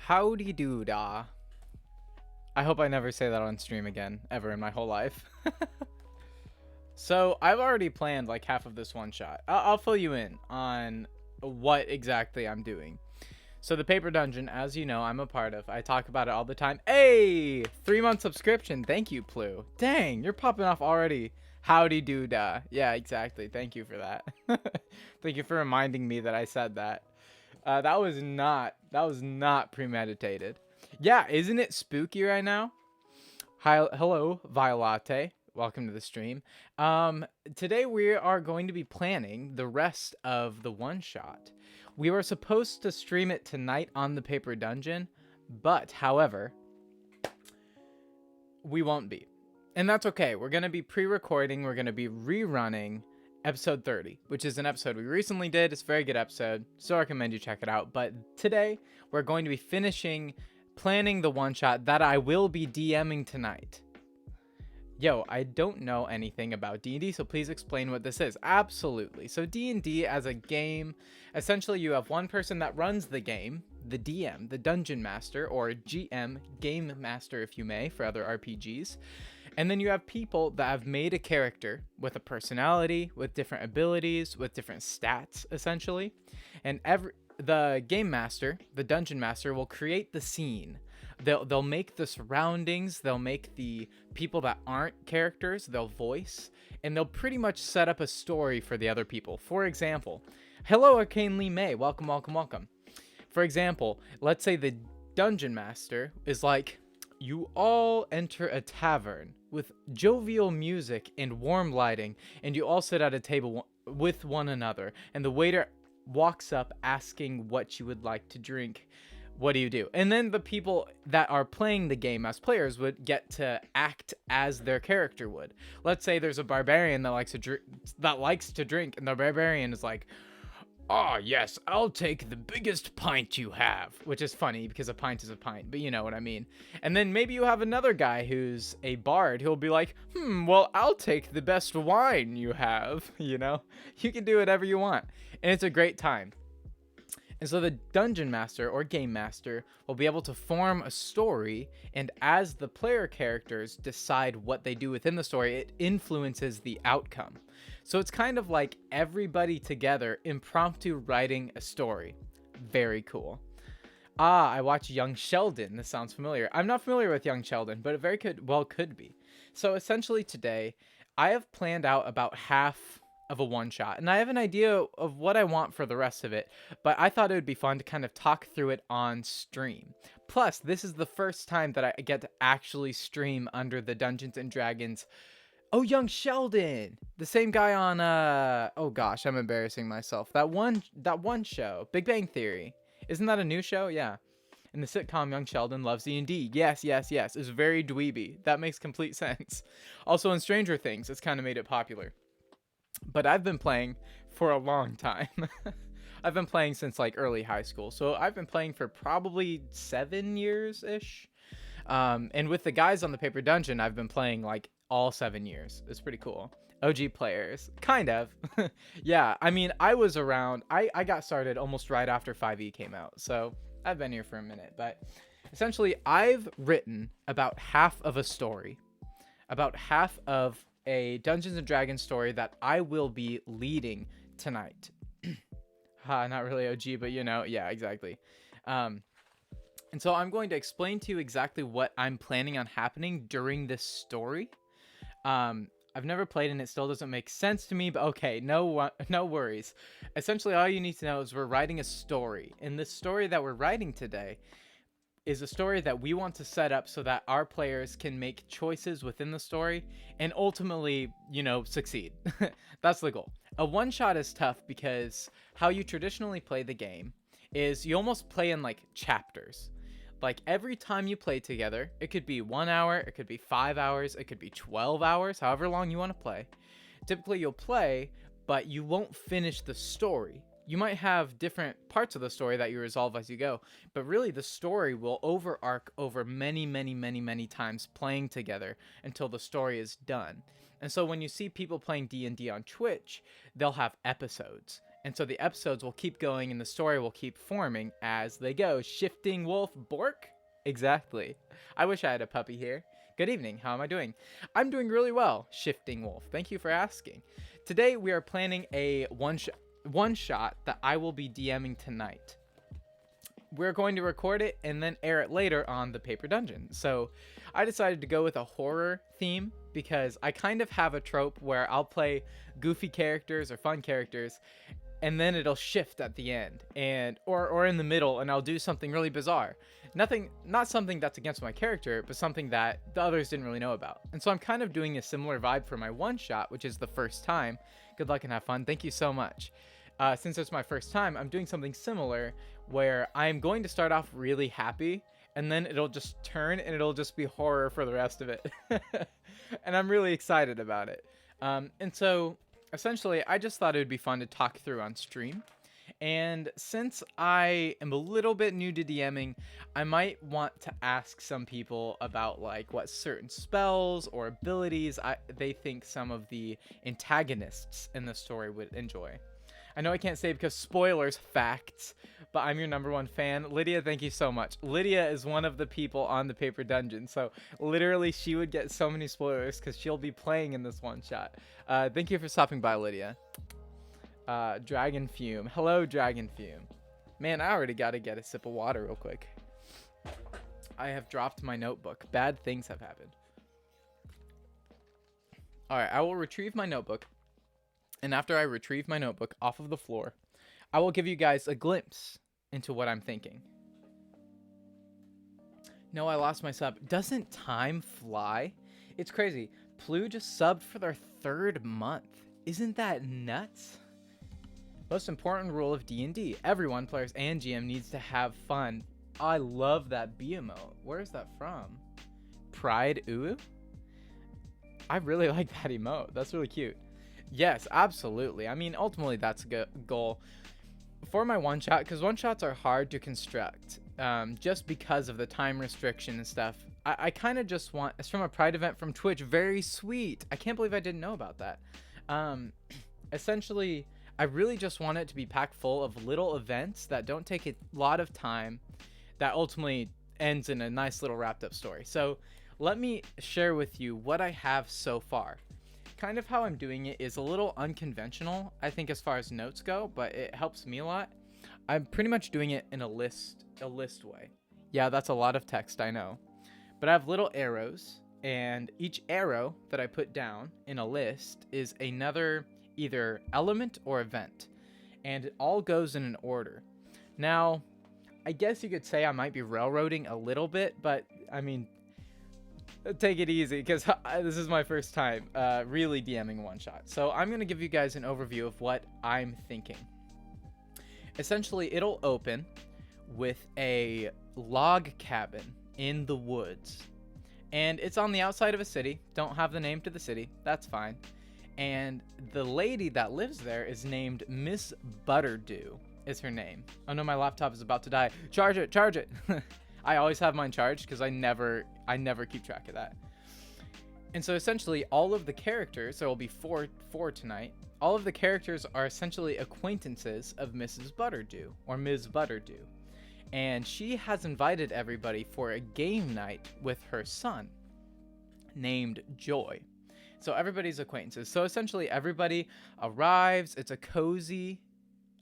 Howdy doo dah. I hope I never say that on stream again, ever in my whole life. So, I've already planned like half of this one shot. I'll fill you in on what exactly I'm doing. So, the paper dungeon, as you know, I'm a part of. I talk about it all the time. Hey! 3-month subscription. Thank you, Plu. Dang, you're popping off already. Howdy doo dah. Yeah, exactly. Thank you for that. Thank you for reminding me that I said that. That was not premeditated. Yeah, isn't it spooky right now? Hi, hello, Violate. Welcome to the stream. Today we are going to be planning the rest of the one-shot. We were supposed to stream it tonight on the Paper Dungeon, but, however, we won't be. And that's okay. We're going to be pre-recording. We're going to be rerunning episode 30, which is an episode we recently did. It's a very good episode, so I recommend you check it out. But today, we're going to be planning the one-shot that I will be DMing tonight. Yo, I don't know anything about D&D, so please explain what this is. Absolutely. So D&D as a game, essentially you have one person that runs the game, the DM, the Dungeon Master, or GM, Game Master if you may, for other RPGs. And then you have people that have made a character with a personality, with different abilities, with different stats, essentially. And the Game Master, the Dungeon Master, will create the scene. They'll make the surroundings, they'll make the people that aren't characters, they'll voice, and they'll pretty much set up a story for the other people. For example, hello Arcane Lee May, welcome, welcome, welcome. For example, let's say the Dungeon Master is like, you all enter a tavern with jovial music and warm lighting, and you all sit at a table with one another, and the waiter walks up asking what you would like to drink. What do you do? And then the people that are playing the game as players would get to act as their character would. Let's say there's a barbarian that likes to drink, and the barbarian is like, "Oh yes, I'll take the biggest pint you have," which is funny because a pint is a pint, but you know what I mean. And then maybe you have another guy who's a bard who'll be like, well, I'll take the best wine you have." You know, you can do whatever you want, and it's a great time. And so the Dungeon Master or Game Master will be able to form a story, and as the player characters decide what they do within the story, it influences the outcome. So it's kind of like everybody together impromptu writing a story. Very cool. I watch Young Sheldon. This sounds familiar. I'm not familiar with Young Sheldon, but it could be. So essentially today, I have planned out about half of a one-shot, and I have an idea of what I want for the rest of it, but I thought it would be fun to kind of talk through it on stream. Plus, this is the first time that I get to actually stream under the Dungeons and Dragons. Oh, Young Sheldon, the same guy on oh gosh, I'm embarrassing myself. That one show, Big Bang Theory. Isn't that a new show? Yeah. In the sitcom, Young Sheldon loves D&D. Yes. It's very dweeby. That makes complete sense. Also in Stranger Things, it's kind of made it popular. But I've been playing for a long time. I've been playing since like early high school. So I've been playing for probably 7 years-ish. And with the guys on the Paper Dungeon, I've been playing like all 7 years. It's pretty cool. OG players. Kind of. Yeah, I mean, I was around. I got started almost right after 5e came out. So I've been here for a minute. But essentially, I've written about half of a story. About half of a Dungeons and Dragons story that I will be leading tonight. Not really OG, but you know, yeah, exactly. And so I'm going to explain to you exactly what I'm planning on happening during this story. I've never played and it still doesn't make sense to me, but okay, no worries. Essentially, all you need to know is we're writing a story, and this story that we're writing today is a story that we want to set up so that our players can make choices within the story and ultimately, you know, succeed. That's the goal. A one-shot is tough because how you traditionally play the game is you almost play in like chapters. Like every time you play together, it could be 1 hour, it could be 5 hours, it could be 12 hours, however long you want to play. Typically you'll play, but you won't finish the story. You might have different parts of the story that you resolve as you go, but really the story will overarch over many times playing together until the story is done. And so when you see people playing D&D on Twitch, they'll have episodes. And so the episodes will keep going and the story will keep forming as they go. Shifting Wolf Bork? Exactly. I wish I had a puppy here. Good evening. How am I doing? I'm doing really well, Shifting Wolf. Thank you for asking. Today we are planning a one shot that I will be DMing tonight. We're going to record it and then air it later on the Paper Dungeon. So I decided to go with a horror theme because I kind of have a trope where I'll play goofy characters or fun characters and then it'll shift at the end and or in the middle, and I'll do something really bizarre. Not something that's against my character, but something that the others didn't really know about. And so I'm kind of doing a similar vibe for my one shot, which is the first time. Good luck and have fun. Thank you so much. Since it's my first time, I'm doing something similar where I'm going to start off really happy and then it'll just turn and it'll just be horror for the rest of it. And I'm really excited about it. And so essentially, I just thought it would be fun to talk through on stream. And since I am a little bit new to DMing, I might want to ask some people about like what certain spells or abilities they think some of the antagonists in the story would enjoy. I know I can't say because spoilers, facts, but I'm your #1 fan. Lydia, thank you so much. Lydia is one of the people on the Paper Dungeon, so literally she would get so many spoilers because she'll be playing in this one shot. Thank you for stopping by, Lydia. Dragon Fume. Hello, Dragon Fume. Man, I already got to get a sip of water real quick. I have dropped my notebook. Bad things have happened. All right, I will retrieve my notebook. And after I retrieve my notebook off of the floor, I will give you guys a glimpse into what I'm thinking. No, I lost my sub. Doesn't time fly? It's crazy. Plu just subbed for their 3rd month. Isn't that nuts? Most important rule of D&D. Everyone, players and GM, needs to have fun. I love that B emote. Where is that from? Pride Uwu? I really like that emote. That's really cute. Yes, absolutely. I mean, ultimately, that's a goal for my one shot, because one shots are hard to construct just because of the time restriction and stuff. I kind of just want, it's from a Pride event from Twitch. Very sweet. I can't believe I didn't know about that. Essentially, I really just want it to be packed full of little events that don't take a lot of time, that ultimately ends in a nice little wrapped up story. So let me share with you what I have so far. Kind of how I'm doing it is a little unconventional, I think, as far as notes go, but it helps me a lot. I'm pretty much doing it in a list way. Yeah, that's a lot of text, I know. But I have little arrows, and each arrow that I put down in a list is another either element or event, and it all goes in an order. Now, I guess you could say I might be railroading a little bit, but I mean, take it easy because this is my first time really DMing one shot. So I'm going to give you guys an overview of what I'm thinking. Essentially, it'll open with a log cabin in the woods. And it's on the outside of a city. Don't have the name to the city. That's fine. And the lady that lives there is named Miss Butterdew is her name. Oh no, my laptop is about to die. Charge it, charge it. I always have mine charged because I never keep track of that. And so essentially all of the characters, there will be four tonight, all of the characters are essentially acquaintances of Mrs. Butterdew or Ms. Butterdew. And she has invited everybody for a game night with her son named Joy. So everybody's acquaintances. So essentially everybody arrives. It's a cozy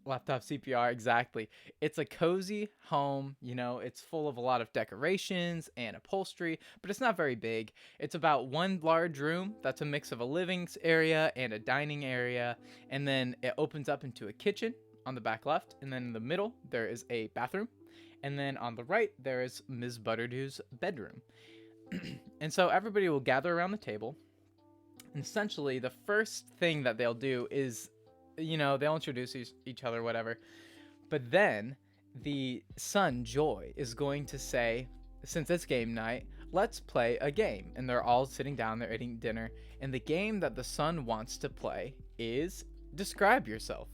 laptop CPR. Exactly. It's a cozy home. You know, it's full of a lot of decorations and upholstery, but it's not very big. It's about one large room. That's a mix of a living area and a dining area. And then it opens up into a kitchen on the back left. And then in the middle, there is a bathroom. And then on the right, there is Ms. Butterdew's bedroom. And so everybody will gather around the table. And essentially, the first thing that they'll do is, you know, they'll introduce each other, whatever. But then the son, Joy, is going to say, since it's game night, let's play a game. And they're all sitting down, they're eating dinner. And the game that the son wants to play is describe yourself.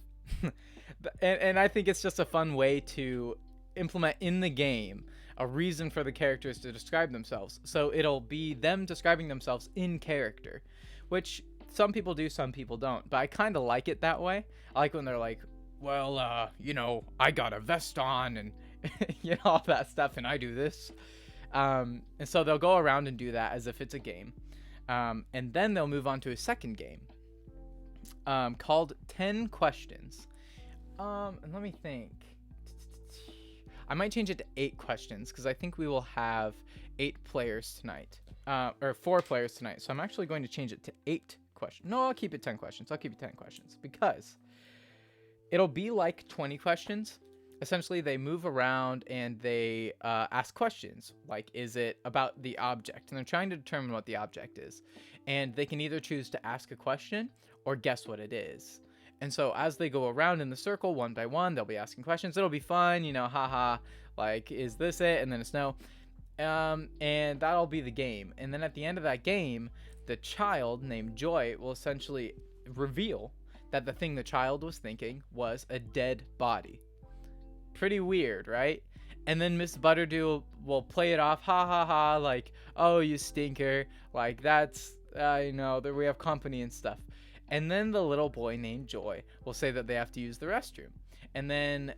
and I think it's just a fun way to implement in the game a reason for the characters to describe themselves. So it'll be them describing themselves in character, which some people do, some people don't, but I kind of like it that way. I like when they're like, well, I got a vest on and all that stuff, and I do this. And so they'll go around and do that as if it's a game. And then they'll move on to a second game called 10 Questions. And let me think. I might change it to 8 questions because I think we will have 8 players tonight. Or 4 players tonight. So I'm actually going to change it to 8 questions. No, I'll keep it 10 questions. I'll keep it 10 questions because it'll be like 20 questions. Essentially, they move around and they ask questions. Like, is it about the object? And they're trying to determine what the object is. And they can either choose to ask a question or guess what it is. And so as they go around in the circle one by one, they'll be asking questions. It'll be fun, haha, like, is this it? And then it's no. And that'll be the game. And then at the end of that game, the child named Joy will essentially reveal that the thing the child was thinking was a dead body. Pretty weird, right? And then Miss Butterdew will play it off, ha ha ha, like, oh, you stinker, like, that's, that we have company and stuff. And then the little boy named Joy will say that they have to use the restroom. And then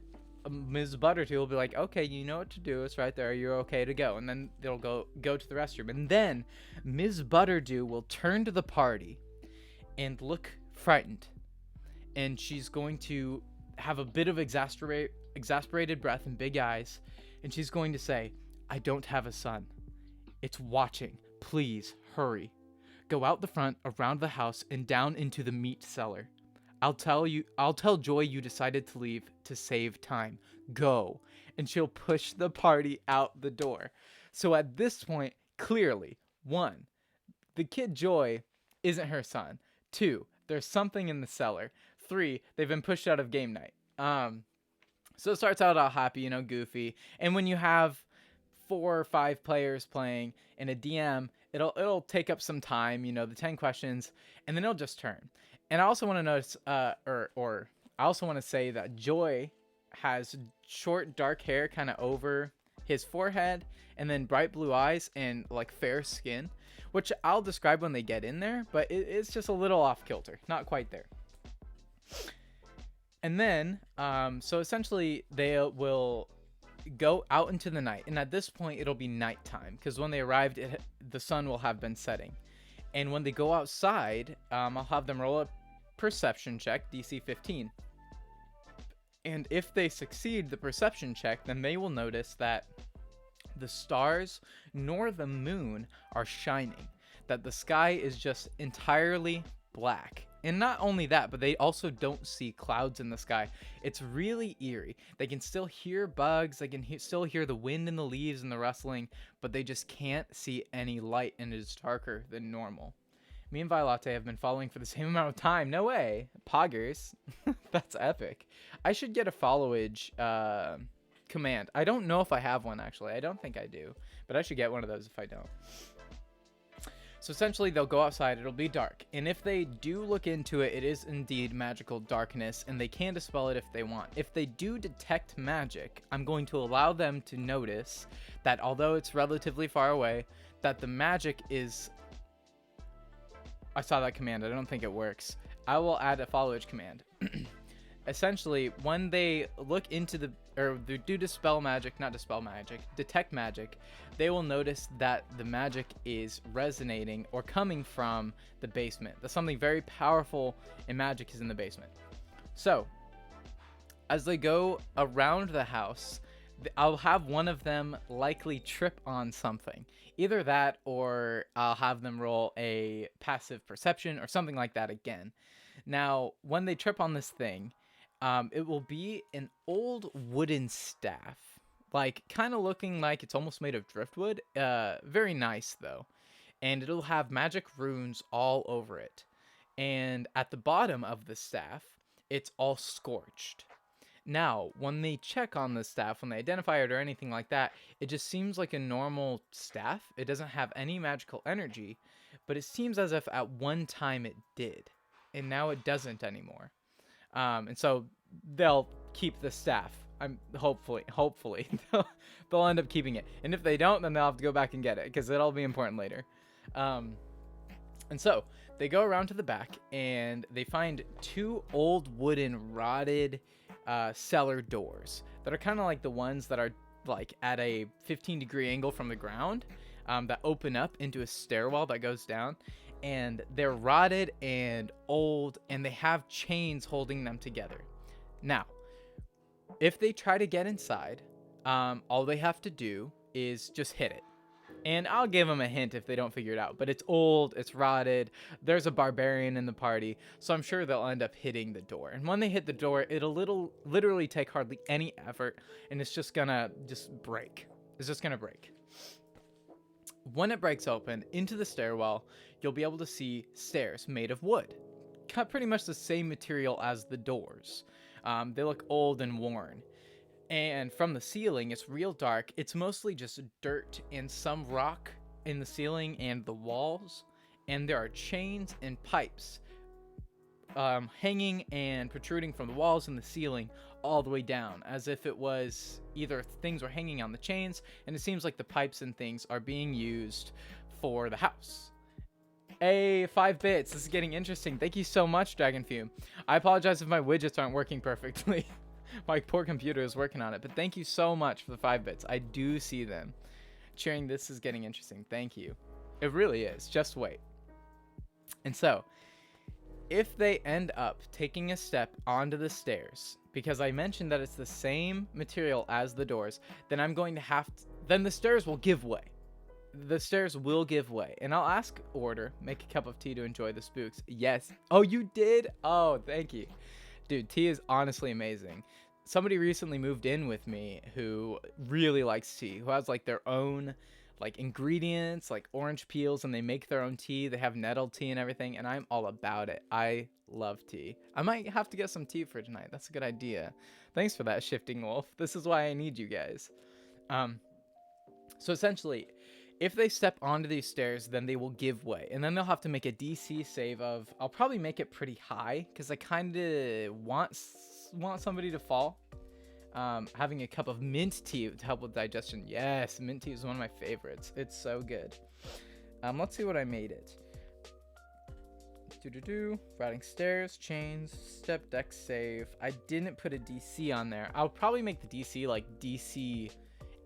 Ms. Butterdew will be like, okay, you know what to do. It's right there. You're okay to go. And then they'll go to the restroom. And then Ms. Butterdew will turn to the party and look frightened. And she's going to have a bit of exasperated breath and big eyes. And she's going to say, I don't have a son. It's watching. Please hurry. Go out the front, around the house, and down into the meat cellar. I'll tell Joy you decided to leave to save time. Go. And she'll push the party out the door. So at this point, clearly, 1, the kid Joy isn't her son. 2, there's something in the cellar. 3, they've been pushed out of game night. So it starts out all happy, goofy. And when you have 4 or 5 players playing in a DM, it'll take up some time, the 10 questions, and then it'll just turn. And I also want to notice, I also want to say that Joy has short, dark hair kind of over his forehead, and then bright blue eyes and like fair skin, which I'll describe when they get in there, but it's just a little off kilter, not quite there. And then, so essentially they will go out into the night, and at this point it'll be nighttime because when they arrived, the sun will have been setting. And when they go outside, I'll have them roll a perception check, DC 15. And if they succeed the perception check, then they will notice that the stars nor the moon are shining, that the sky is just entirely black. And not only that, but they also don't see clouds in the sky. It's really eerie. They can still hear bugs, they can still hear the wind in the leaves and the rustling, but they just can't see any light, and it is darker than normal. Me and Violate have been following for the same amount of time. No way. Poggers. That's epic. I should get a followage command. I don't know if I have one, actually. I don't think I do, but I should get one of those if I don't. So essentially, they'll go outside, it'll be dark, and if they do look into it, it is indeed magical darkness, and they can dispel it if they want. If they do detect magic, I'm going to allow them to notice that although it's relatively far away, that the magic is... I saw that command, I don't think it works. I will add a followage command. Essentially, when they look into they do dispel magic, not dispel magic, detect magic, they will notice that the magic is resonating or coming from the basement. That something very powerful in magic is in the basement. So, as they go around the house, I'll have one of them likely trip on something. Either that, or I'll have them roll a passive perception or something like that again. Now, when they trip on this thing, it will be an old wooden staff, like kind of looking like it's almost made of driftwood. Very nice though, and it'll have magic runes all over it. And at the bottom of the staff, it's all scorched. Now, when they check on the staff, when they identify it or anything like that, it just seems like a normal staff. It doesn't have any magical energy, but it seems as if at one time it did, and now it doesn't anymore. And so they'll keep the staff. Hopefully they'll end up keeping it. And if they don't, then they'll have to go back and get it because it'll be important later. And so they go around to the back and they find 2 old wooden rotted cellar doors that are kind of like the ones that are like at a 15-degree angle from the ground, that open up into a stairwell that goes down, and they're rotted and old, and they have chains holding them together. Now, if they try to get inside, all they have to do is just hit it. And I'll give them a hint if they don't figure it out. But it's old, it's rotted, there's a barbarian in the party, so I'm sure they'll end up hitting the door. And when they hit the door, it'll literally take hardly any effort, and it's just gonna break. It's just gonna break. When it breaks open into the stairwell, you'll be able to see stairs made of wood. Cut pretty much the same material as the doors. They look old and worn. And from the ceiling, it's real dark. It's mostly just dirt and some rock in the ceiling and the walls. And there are chains and pipes hanging and protruding from the walls and the ceiling all the way down, as if it was either things were hanging on the chains, and it seems like the pipes and things are being used for the house. Hey, 5 bits. This is getting interesting. Thank you so much, Dragon Fume. I apologize if my widgets aren't working perfectly. My poor computer is working on it, but thank you so much for the 5 bits. I do see them. Cheering, this is getting interesting. Thank you. It really is. Just wait. And so, if they end up taking a step onto the stairs, because I mentioned that it's the same material as the doors, then I'm going to then the stairs will give way. The stairs will give way. And I'll ask Order, make a cup of tea to enjoy the spooks. Yes. Oh, you did? Oh, thank you. Dude, tea is honestly amazing. Somebody recently moved in with me who really likes tea, who has like their own like ingredients, like orange peels, and they make their own tea. They have nettle tea and everything, and I'm all about it. I love tea. I might have to get some tea for tonight. That's a good idea. Thanks for that, Shifting Wolf. This is why I need you guys. So essentially, if they step onto these stairs, then they will give way. And then they'll have to make a DC save of... I'll probably make it pretty high, because I kind of want somebody to fall. Having a cup of mint tea to help with digestion. Yes, mint tea is one of my favorites. It's so good. Let's see what I made it. Riding stairs, chains, step, deck save. I didn't put a DC on there. I'll probably make the DC like DC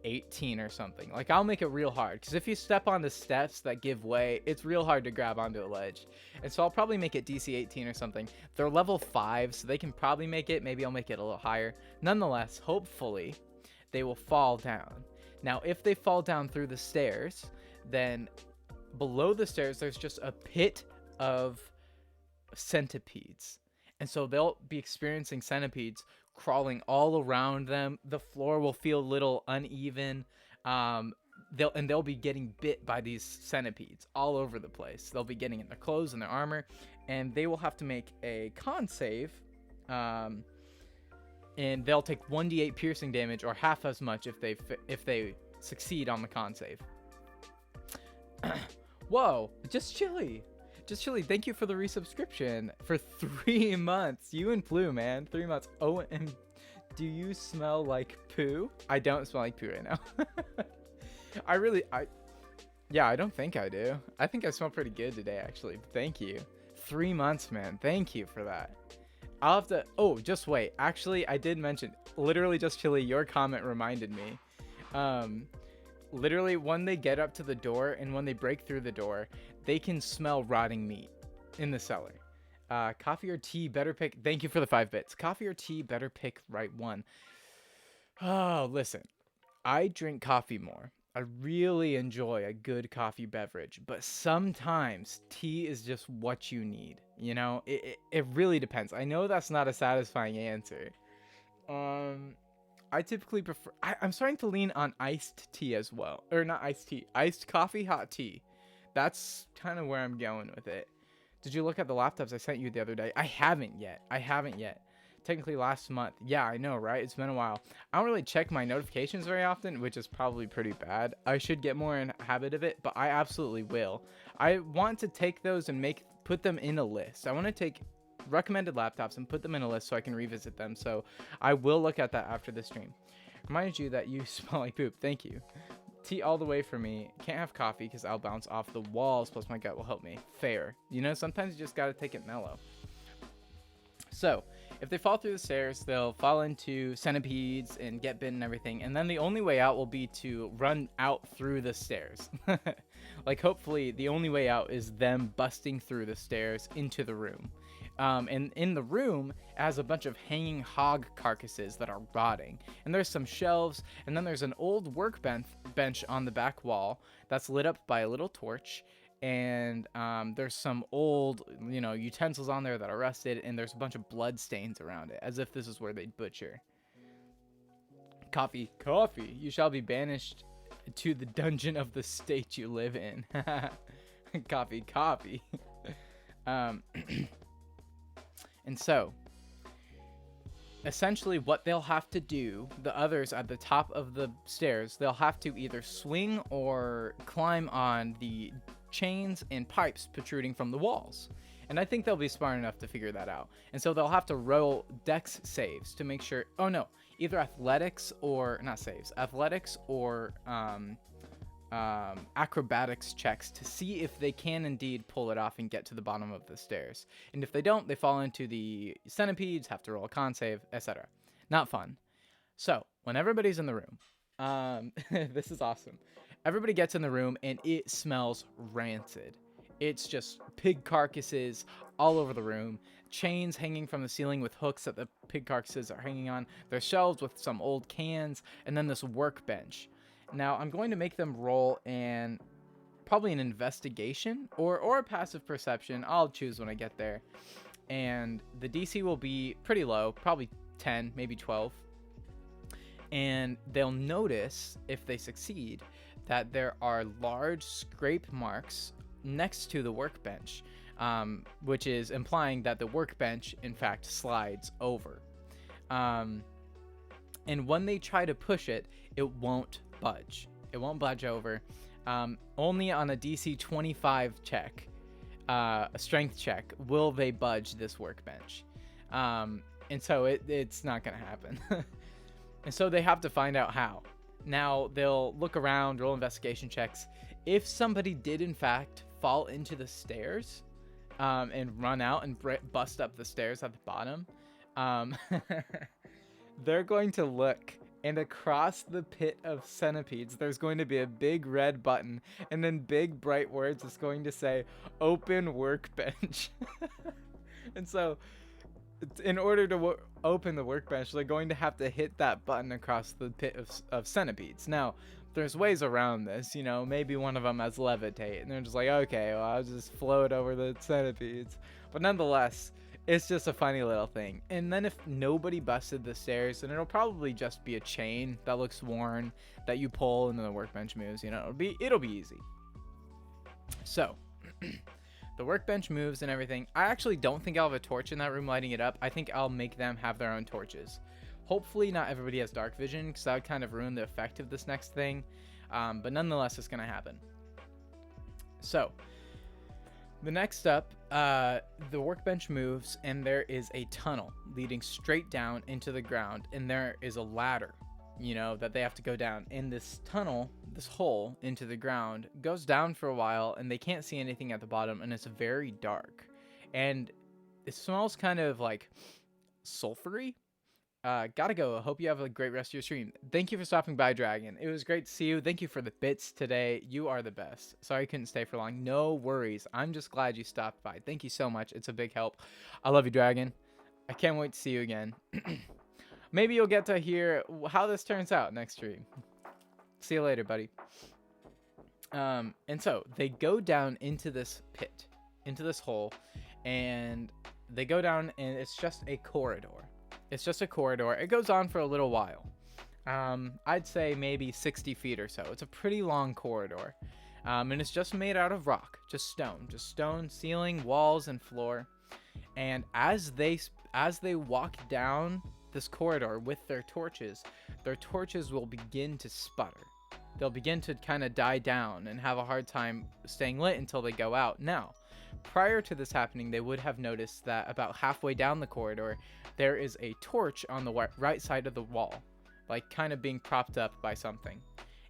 18 or something. Like, I'll make it real hard, because if you step on the steps that give way, it's real hard to grab onto a ledge. And so I'll probably make it DC 18 or something. They're level 5, so they can probably make it. Maybe I'll make it a little higher. Nonetheless, hopefully they will fall down. Now, if they fall down through the stairs, then below the stairs there's just a pit of centipedes, and so they'll be experiencing centipedes crawling all around them. The floor will feel a little uneven. They'll be getting bit by these centipedes all over the place. They'll be getting in their clothes and their armor, and they will have to make a con save, and they'll take 1d8 piercing damage, or half as much if they succeed on the con save. Whoa, just chilly. Thank you for the resubscription for 3 months. You and Blue, man. 3 months. Oh, and do you smell like poo? I don't smell like poo right now. Yeah, I don't think I do. I think I smell pretty good today, actually. Thank you. 3 months, man. Thank you for that. I'll have to... Oh, just wait. Actually, I did mention... Literally, just chilly, your comment reminded me. Literally, when they get up to the door and when they break through the door, they can smell rotting meat in the cellar. Coffee or tea, better pick... Thank you for the 5 bits. Coffee or tea, better pick right one. Oh, listen. I drink coffee more. I really enjoy a good coffee beverage, but sometimes tea is just what you need. You know, it really depends. I know that's not a satisfying answer. I typically prefer... I'm starting to lean on iced tea as well. Or not iced tea. Iced coffee, hot tea. That's kind of where I'm going with it. Did you look at the laptops I sent you the other day? I haven't yet. Technically last month. Yeah, I know, right? It's been a while. I don't really check my notifications very often, which is probably pretty bad. I should get more in habit of it, but I absolutely will. I want to take those and put them in a list. I want to take recommended laptops and put them in a list so I can revisit them. So I will look at that after the stream. Reminds you that you smell like poop. Thank you. Tea all the way for me. Can't have coffee because I'll bounce off the walls, plus my gut will help me. Fair. You know, sometimes you just gotta take it mellow. So If they fall through the stairs, they'll fall into centipedes and get bitten and everything. And then the only way out will be to run out through the stairs. Like, hopefully, the only way out is them busting through the stairs into the room. And in the room, it has a bunch of hanging hog carcasses that are rotting. And there's some shelves, and then there's an old workbench on the back wall that's lit up by a little torch. And there's some old, utensils on there that are rusted, and there's a bunch of blood stains around it, as if this is where they'd butcher. Coffee, you shall be banished to the dungeon of the state you live in. Coffee. And so, essentially what they'll have to do, the others at the top of the stairs, they'll have to either swing or climb on the chains and pipes protruding from the walls. And I think they'll be smart enough to figure that out. And so they'll have to roll dex saves to make sure, either athletics or acrobatics checks to see if they can indeed pull it off and get to the bottom of the stairs. And if they don't, they fall into the centipedes, have to roll a con save, etc. Not fun. So when everybody's in the room, this is awesome. Everybody gets in the room and it smells rancid. It's just pig carcasses all over the room, chains hanging from the ceiling with hooks that the pig carcasses are hanging on. There's shelves with some old cans, and then this workbench. Now, I'm going to make them roll probably an investigation or a passive perception. I'll choose when I get there. And the DC will be pretty low, probably 10, maybe 12. And they'll notice, if they succeed, that there are large scrape marks next to the workbench, which is implying that the workbench, in fact, slides over. And when they try to push it, it won't budge. It won't budge over. Only on a DC 25 check, a strength check, will they budge this workbench. And so it's not going to happen. And so they have to find out how. Now, they'll look around, roll investigation checks. If somebody did, in fact, fall into the stairs and run out and bust up the stairs at the bottom, they're going to look, and across the pit of centipedes, there's going to be a big red button, and then big bright words is going to say, "Open workbench." And so, in order to open the workbench, they're going to have to hit that button across the pit of centipedes. Now, there's ways around this, maybe one of them has levitate, and they're just like, okay, well, I'll just float over the centipedes. But nonetheless, it's just a funny little thing. And then if nobody busted the stairs, then it'll probably just be a chain that looks worn that you pull and then the workbench moves. It'll be easy. So the workbench moves and everything. I actually don't think I'll have a torch in that room lighting it up. I think I'll make them have their own torches. Hopefully not everybody has dark vision, because that would kind of ruin the effect of this next thing. But nonetheless, it's going to happen. So the next up, the workbench moves, and there is a tunnel leading straight down into the ground, and there is a ladder, that they have to go down. And this tunnel, this hole into the ground, goes down for a while, and they can't see anything at the bottom, and it's very dark. And it smells kind of like sulfury. Gotta go. I hope you have a great rest of your stream. Thank you for stopping by, Dragon. It was great to see you. Thank you for the bits today. You are the best. Sorry I couldn't stay for long. No worries. I'm just glad you stopped by. Thank you so much. It's a big help. I love you, Dragon. I can't wait to see you again. Maybe you'll get to hear how this turns out next stream. See you later, buddy. And so they go down into this pit, into this hole, and they go down, and it's just a corridor. It's just a corridor. It goes on for a little while. I'd say maybe 60 feet or so. It's a pretty long corridor. And it's just made out of rock, just stone ceiling, walls, and floor. And as they walk down this corridor with their torches will begin to sputter. They'll begin to kind of die down and have a hard time staying lit until they go out. Now, prior to this happening, they would have noticed that about halfway down the corridor, there is a torch on the right side of the wall, like kind of being propped up by something.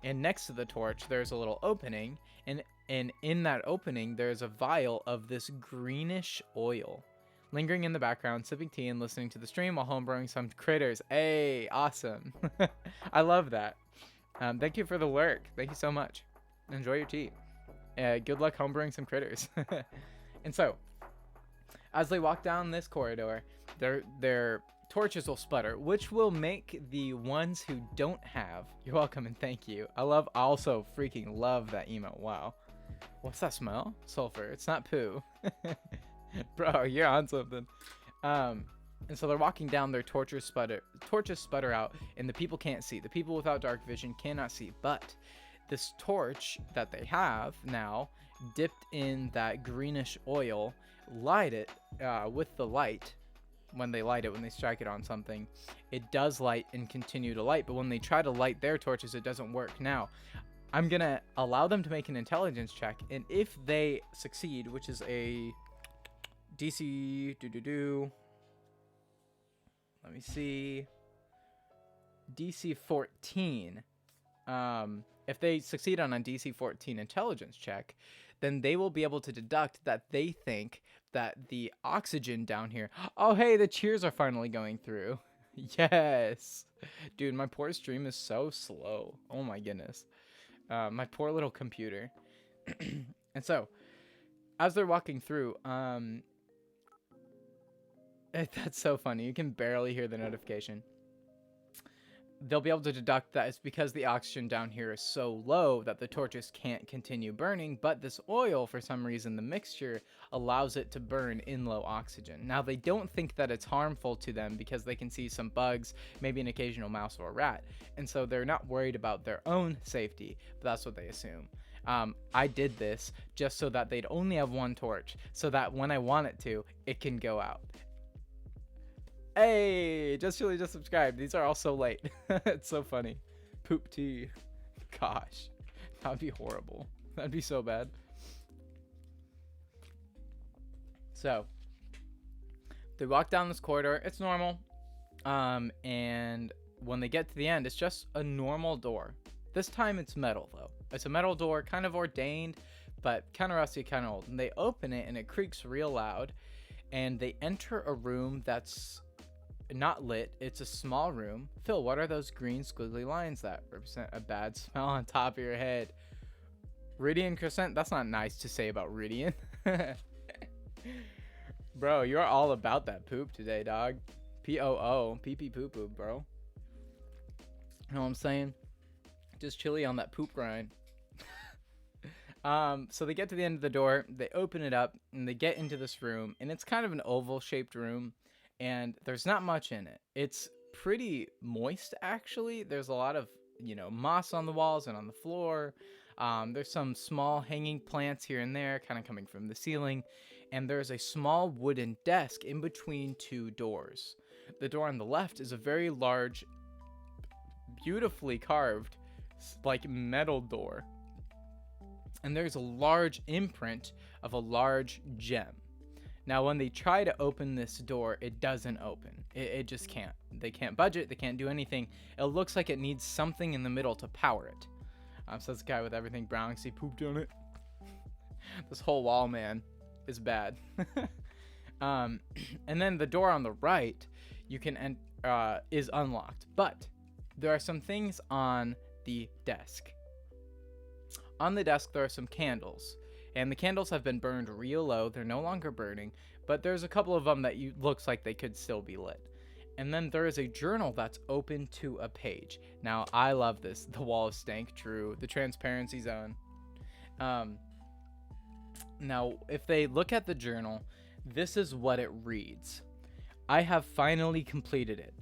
And next to the torch, there's a little opening, and in that opening, there's a vial of this greenish oil, lingering in the background, sipping tea and listening to the stream while homebrewing some critters. Hey, awesome. I love that. Thank you for the lurk. Thank you so much. Enjoy your tea. Good luck homebrewing some critters. And so, as they walk down this corridor, their torches will sputter, which will make the ones who don't have. You're welcome and thank you. I also freaking love that emote. Wow. What's that smell? Sulfur. It's not poo. Bro, you're on something. And so they're walking down, their torches sputter out, and the people can't see. The people without dark vision cannot see. But this torch that they have now, dipped in that greenish oil, light it with the light. When they light it, when they strike it on something, it does light and continue to light. But when they try to light their torches, it doesn't work. Now, I'm going to allow them to make an intelligence check. And if they succeed, which is a DC... Let me see. DC 14. If they succeed on a DC 14 intelligence check, then they will be able to deduct that they think that the oxygen down here... Oh, hey, the cheers are finally going through. Yes. Dude, my poor stream is so slow. Oh, my goodness. My poor little computer. And so, as they're walking through... That's so funny. You can barely hear the notification. They'll be able to deduct that it's because the oxygen down here is so low that the torches can't continue burning, but this oil, for some reason, the mixture allows it to burn in low oxygen. Now, they don't think that it's harmful to them because they can see some bugs, maybe an occasional mouse or a rat, and so they're not worried about their own safety, but that's what they assume. I did this just so that they'd only have one torch, so that when I want it to, it can go out. Hey, just subscribed. These are all so late. It's so funny. Poop tea. Gosh, that'd be horrible. That'd be so bad. So, they walk down this corridor. It's normal. And when they get to the end, it's just a normal door. This time it's metal, though. It's a metal door, kind of ordained, but kind of rusty, kind of old. And they open it, and it creaks real loud. And they enter a room that's not lit. It's a small room. Phil, what are those green squiggly lines that represent a bad smell on top of your head? Ridian Crescent? That's not nice to say about Ridian. Bro, you're all about that poop today, dog. P-O-O. Pee-pee poo-poo, bro. You know what I'm saying? Just chilly on that poop grind. So they get to the end of the door, they open it up, and they get into this room, and it's kind of an oval-shaped room, and there's not much in it. It's pretty moist, actually. There's a lot of, moss on the walls and on the floor. There's some small hanging plants here and there, kind of coming from the ceiling, and there's a small wooden desk in between two doors. The door on the left is a very large, beautifully carved, like, metal door. And there's a large imprint of a large gem. Now, when they try to open this door, it doesn't open. It just can't. They can't budge it. They can't do anything. It looks like it needs something in the middle to power it. So that's the guy with everything brown because he pooped on it. This whole wall, man, is bad. And then the door on the right, is unlocked. But there are some things on the desk. On the desk, there are some candles. And the candles have been burned real low. They're no longer burning, but there's a couple of them that looks like they could still be lit. And then there is a journal that's open to a page. Now, I love this. The wall of stank, true. The transparency zone. Now, if they look at the journal, this is what it reads. I have finally completed it.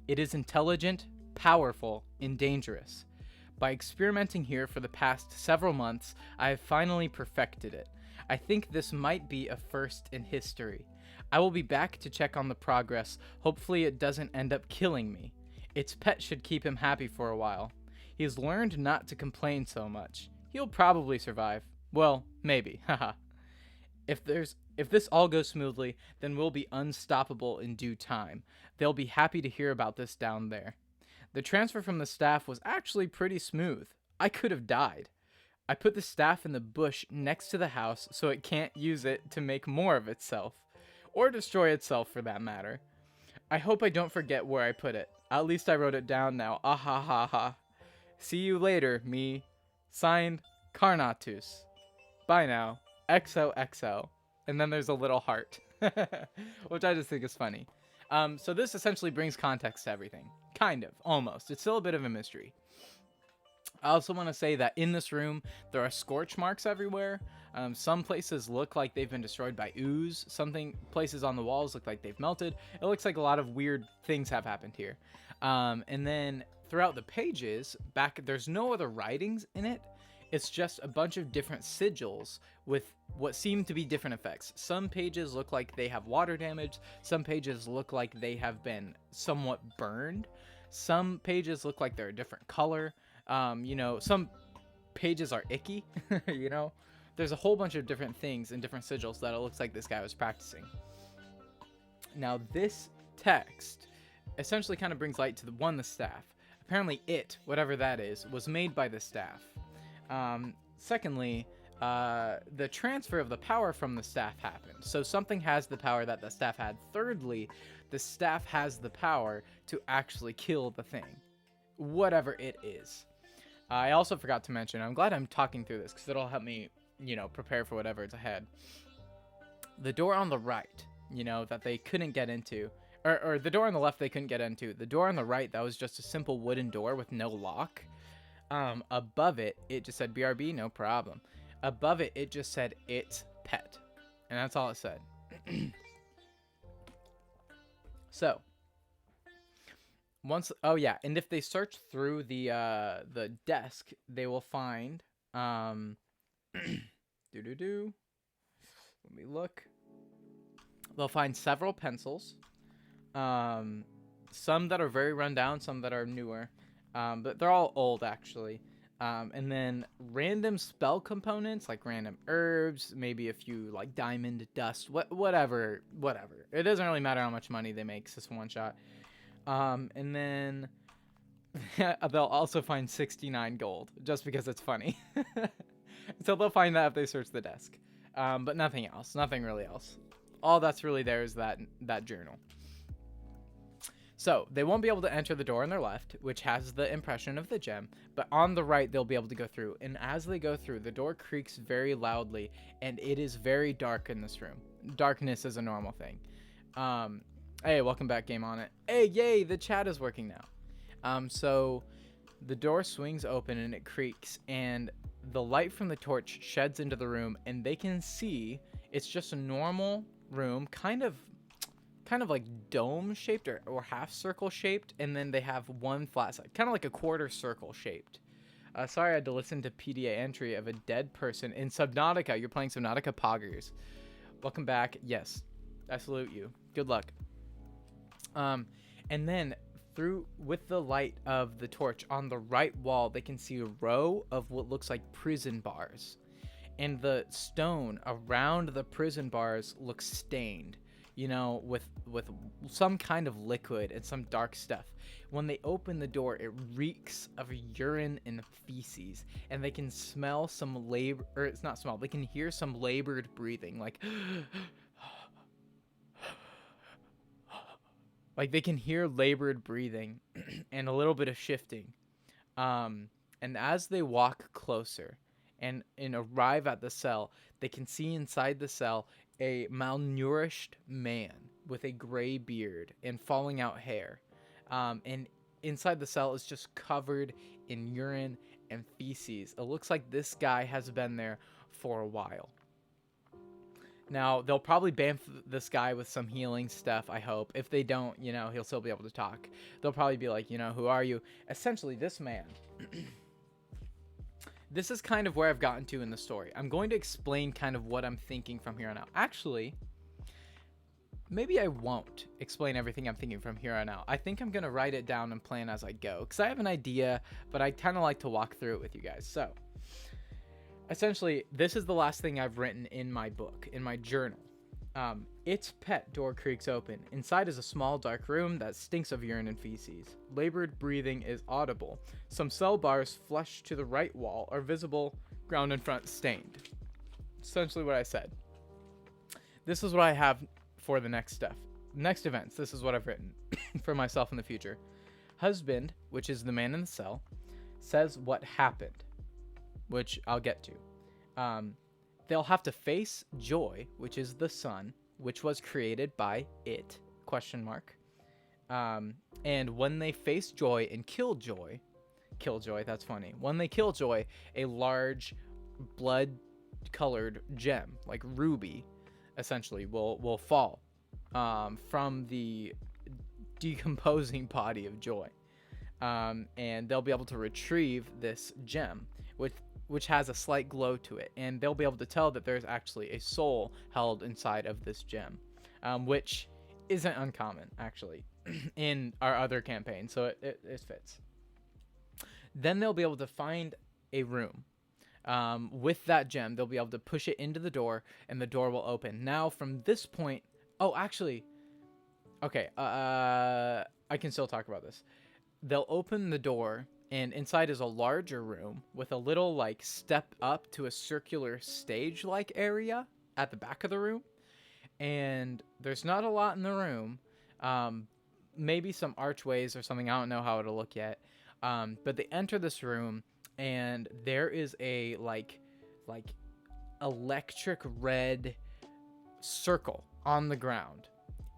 It is intelligent, powerful, and dangerous. By experimenting here for the past several months, I have finally perfected it. I think this might be a first in history. I will be back to check on the progress. Hopefully it doesn't end up killing me. Its pet should keep him happy for a while. He has learned not to complain so much. He'll probably survive. Well, maybe, haha. If this all goes smoothly, then we'll be unstoppable in due time. They'll be happy to hear about this down there. The transfer from the staff was actually pretty smooth. I could have died. I put the staff in the bush next to the house so it can't use it to make more of itself. or destroy itself for that matter. I hope I don't forget where I put it. At least I wrote it down now. Ah ha ha ha. See you later, me. Signed, Carnatus. Bye now. XOXO. And then there's a little heart, which I just think is funny. So this essentially brings context to everything. Kind of, almost. It's still a bit of a mystery. I also want to say that in this room, there are scorch marks everywhere. Some places look like they've been destroyed by ooze. Places on the walls look like they've melted. It looks like a lot of weird things have happened here. And then throughout the pages, there's no other writings in it. It's just a bunch of different sigils with what seem to be different effects. Some pages look like they have water damage. Some pages look like they have been somewhat burned. Some pages look like they're a different color. Some pages are icky, There's a whole bunch of different things and different sigils that it looks like this guy was practicing. Now, this text essentially kind of brings light to the staff. Apparently whatever that is, was made by the staff. Secondly, the transfer of the power from the staff happened. So something has the power that the staff had. Thirdly, the staff has the power to actually kill the thing, whatever it is. I also forgot to mention, I'm glad I'm talking through this because it'll help me, prepare for whatever is ahead. The door on the right, that they couldn't get into, or the door on the left they couldn't get into. The door on the right, that was just a simple wooden door with no lock. Above it, it just said BRB, no problem. Above it, it just said it's pet. And that's all it said. So, and if they search through the desk, they will find, let me look. They'll find several pencils. Some that are very run down, some that are newer. But they're all old, actually. And then random spell components, like random herbs, maybe a few, like, diamond, dust, whatever. It doesn't really matter how much money they make, it's just one shot. And then they'll also find 69 gold, just because it's funny. So they'll find that if they search the desk. But nothing else, nothing really else. All that's really there is that journal. So, they won't be able to enter the door on their left, which has the impression of the gem, but on the right, they'll be able to go through. And as they go through, the door creaks very loudly, and it is very dark in this room. Darkness is a normal thing. Hey, welcome back, Game On It. Hey, yay, the chat is working now. So, the door swings open, and it creaks, and the light from the torch sheds into the room, and they can see it's just a normal room, kind of like dome shaped or half circle shaped, and then they have one flat side, kind of like a quarter circle shaped. Sorry I had to listen to PDA entry of a dead person in Subnautica. You're playing Subnautica Poggers. Welcome back. Yes, I salute you. Good luck. And then with the light of the torch on the right wall, they can see a row of what looks like prison bars, and the stone around the prison bars looks stained, with some kind of liquid and some dark stuff. When they open the door, it reeks of urine and feces, and they can smell some they can hear some labored breathing, like like they can hear labored breathing and a little bit of shifting. And as they walk closer and arrive at the cell, they can see inside the cell a malnourished man with a gray beard and falling out hair. And inside the cell is just covered in urine and feces. It looks like this guy has been there for a while. Now, they'll probably bamf this guy with some healing stuff, I hope. If they don't, he'll still be able to talk. They'll probably be like, who are you? Essentially, this man... This is kind of where I've gotten to in the story. I'm going to explain kind of what I'm thinking from here on out. Actually, maybe I won't explain everything I'm thinking from here on out. I think I'm going to write it down and plan as I go, because I have an idea, but I kind of like to walk through it with you guys. So, essentially, this is the last thing I've written in my book, in my journal. Its pet door creaks open. Inside is a small dark room that stinks of urine and feces. Labored breathing is audible. Some cell bars flush to the right wall are visible, ground in front stained. Essentially what I said. This is what I have for the next stuff. Next events. This is what I've written for myself in the future. Husband, which is the man in the cell, says what happened, which I'll get to. They'll have to face Joy, which is the sun, which was created by it, ? And when they face Joy and kill Joy, that's funny. When they kill Joy, a large blood-colored gem, like ruby, essentially, will fall from the decomposing body of Joy. And they'll be able to retrieve this gem, which has a slight glow to it. And they'll be able to tell that there's actually a soul held inside of this gem, which isn't uncommon, actually, in our other campaign. So it fits. Then they'll be able to find a room. With that gem, they'll be able to push it into the door, and the door will open. Now, from this point... Oh, actually... Okay, I can still talk about this. They'll open the door, and inside is a larger room with a little, like, step up to a circular stage-like area at the back of the room. And there's not a lot in the room. Maybe some archways or something. I don't know how it'll look yet. But they enter this room, and there is a like electric red circle on the ground,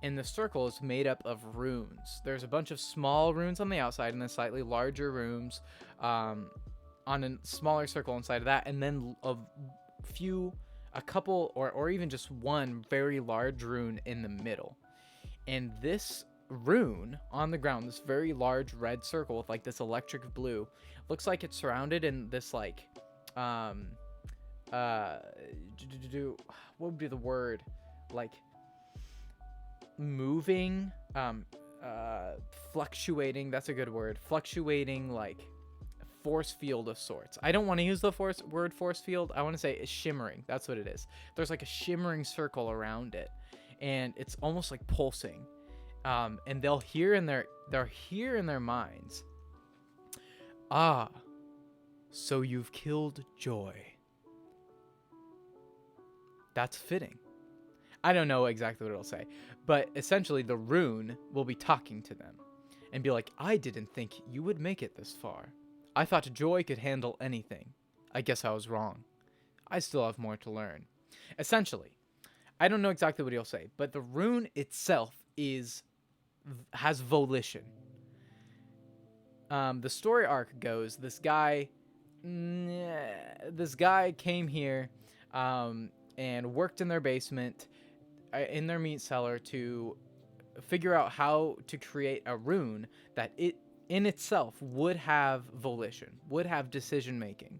and the circle is made up of runes. There's a bunch of small runes on the outside and then slightly larger runes on a smaller circle inside of that, and then a couple or even just one very large rune in the middle. And this rune on the ground, this very large red circle with like this electric blue, looks like it's surrounded in this like what would be the word, like moving, fluctuating, that's a good word, fluctuating, like force field of sorts. I don't want to use the word force field. I want to say it's shimmering. That's what it is. There's like a shimmering circle around it, and it's almost like pulsing. And they'll hear in their minds, "Ah, so you've killed Joy." That's fitting. I don't know exactly what it'll say, but essentially the rune will be talking to them and be like, "I didn't think you would make it this far. I thought Joy could handle anything. I guess I was wrong. I still have more to learn." Essentially, I don't know exactly what he'll say, but the rune itself has volition. The story arc goes, this guy came here and worked in their basement, in their meat cellar, to figure out how to create a rune that in itself would have volition, would have decision making.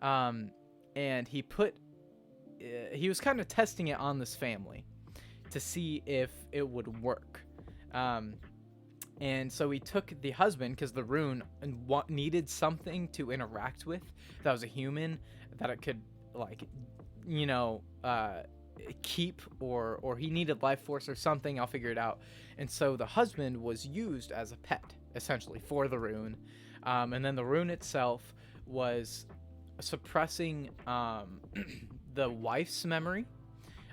And he was kind of testing it on this family to see if it would work. And so he took the husband, because the rune needed something to interact with that was a human, that it could, like, keep, or he needed life force or something. I'll figure it out. And so the husband was used as a pet, essentially, for the rune. And then the rune itself was suppressing the wife's memory.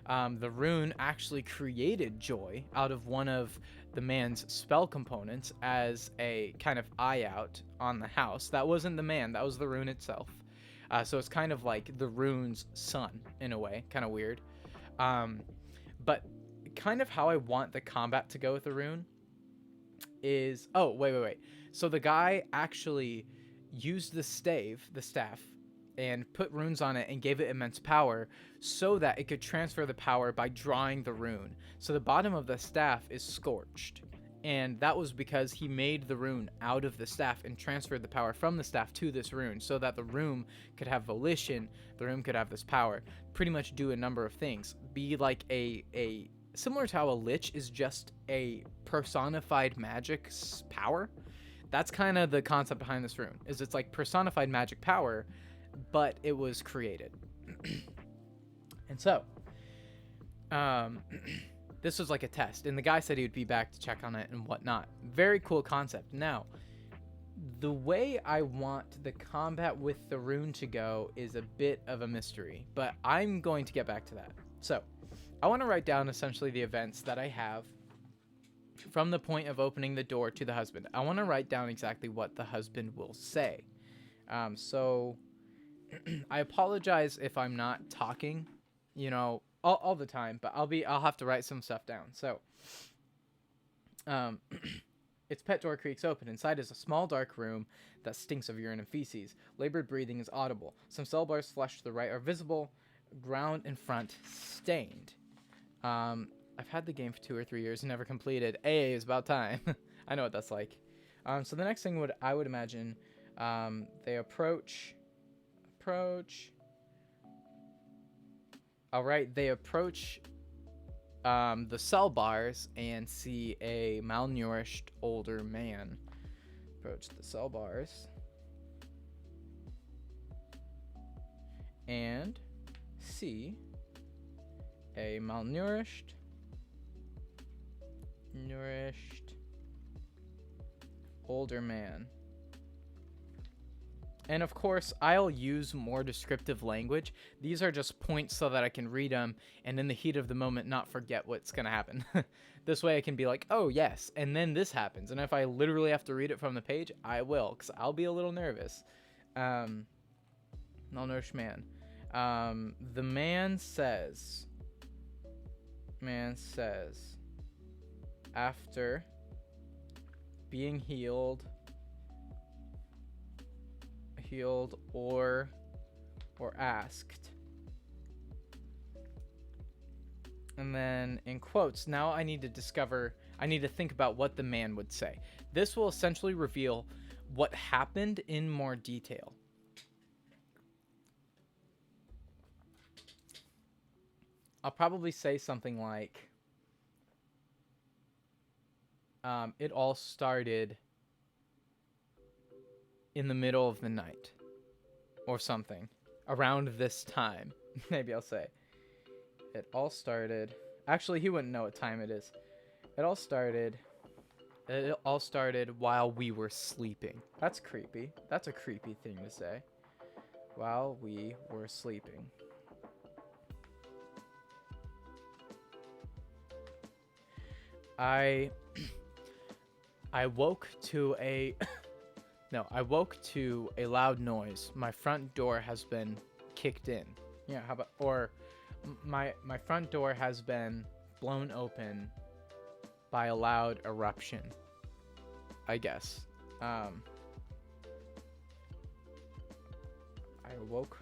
The rune actually created Joy out of one of the man's spell components as a kind of eye out on the house. That wasn't the man, that was the rune itself. So it's kind of like the rune's son, in a way. Kind of weird. But kind of how I want the combat to go with the rune is... Oh, wait. So the guy actually used the staff, and put runes on it and gave it immense power so that it could transfer the power by drawing the rune. So the bottom of the staff is scorched. And that was because he made the rune out of the staff and transferred the power from the staff to this rune so that the rune could have volition, the rune could have this power, pretty much do a number of things. Be like a similar to how a lich is just a personified magic power. That's kind of the concept behind this rune, is it's like personified magic power, but it was created. And so this was like a test, and the guy said he would be back to check on it and whatnot. Very cool concept. Now, the way I want the combat with the rune to go is a bit of a mystery, but I'm going to get back to that. So I want to write down essentially the events that I have from the point of opening the door to the husband. I want to write down exactly what the husband will say. So I apologize if I'm not talking, all the time, but I'll have to write some stuff down. So, its pet door creaks open. Inside is a small dark room that stinks of urine and feces. Labored breathing is audible. Some cell bars flushed to the right are visible. Ground in front stained. I've had the game for 2 or 3 years and never completed. AA is about time. I know what that's like. So the next thing I would imagine, they approach. All right, they approach the cell bars and see a malnourished older man. Approach the cell bars and see a malnourished older man. And of course, I'll use more descriptive language. These are just points so that I can read them and in the heat of the moment not forget what's going to happen. This way I can be like, oh yes, and then this happens. And if I literally have to read it from the page, I will, because I'll be a little nervous. Malnourished man. The man says, after being healed or asked. And then in quotes, now I need to think about what the man would say. This will essentially reveal what happened in more detail. I'll probably say something like, it all started in the middle of the night or something around this time. Maybe I'll say it all started. Actually, he wouldn't know what time it is. It all started while we were sleeping. That's creepy. That's a creepy thing to say. While we were sleeping. I woke to a loud noise. My front door has been kicked in. Yeah, how about, or my front door has been blown open by a loud eruption, I guess. I awoke.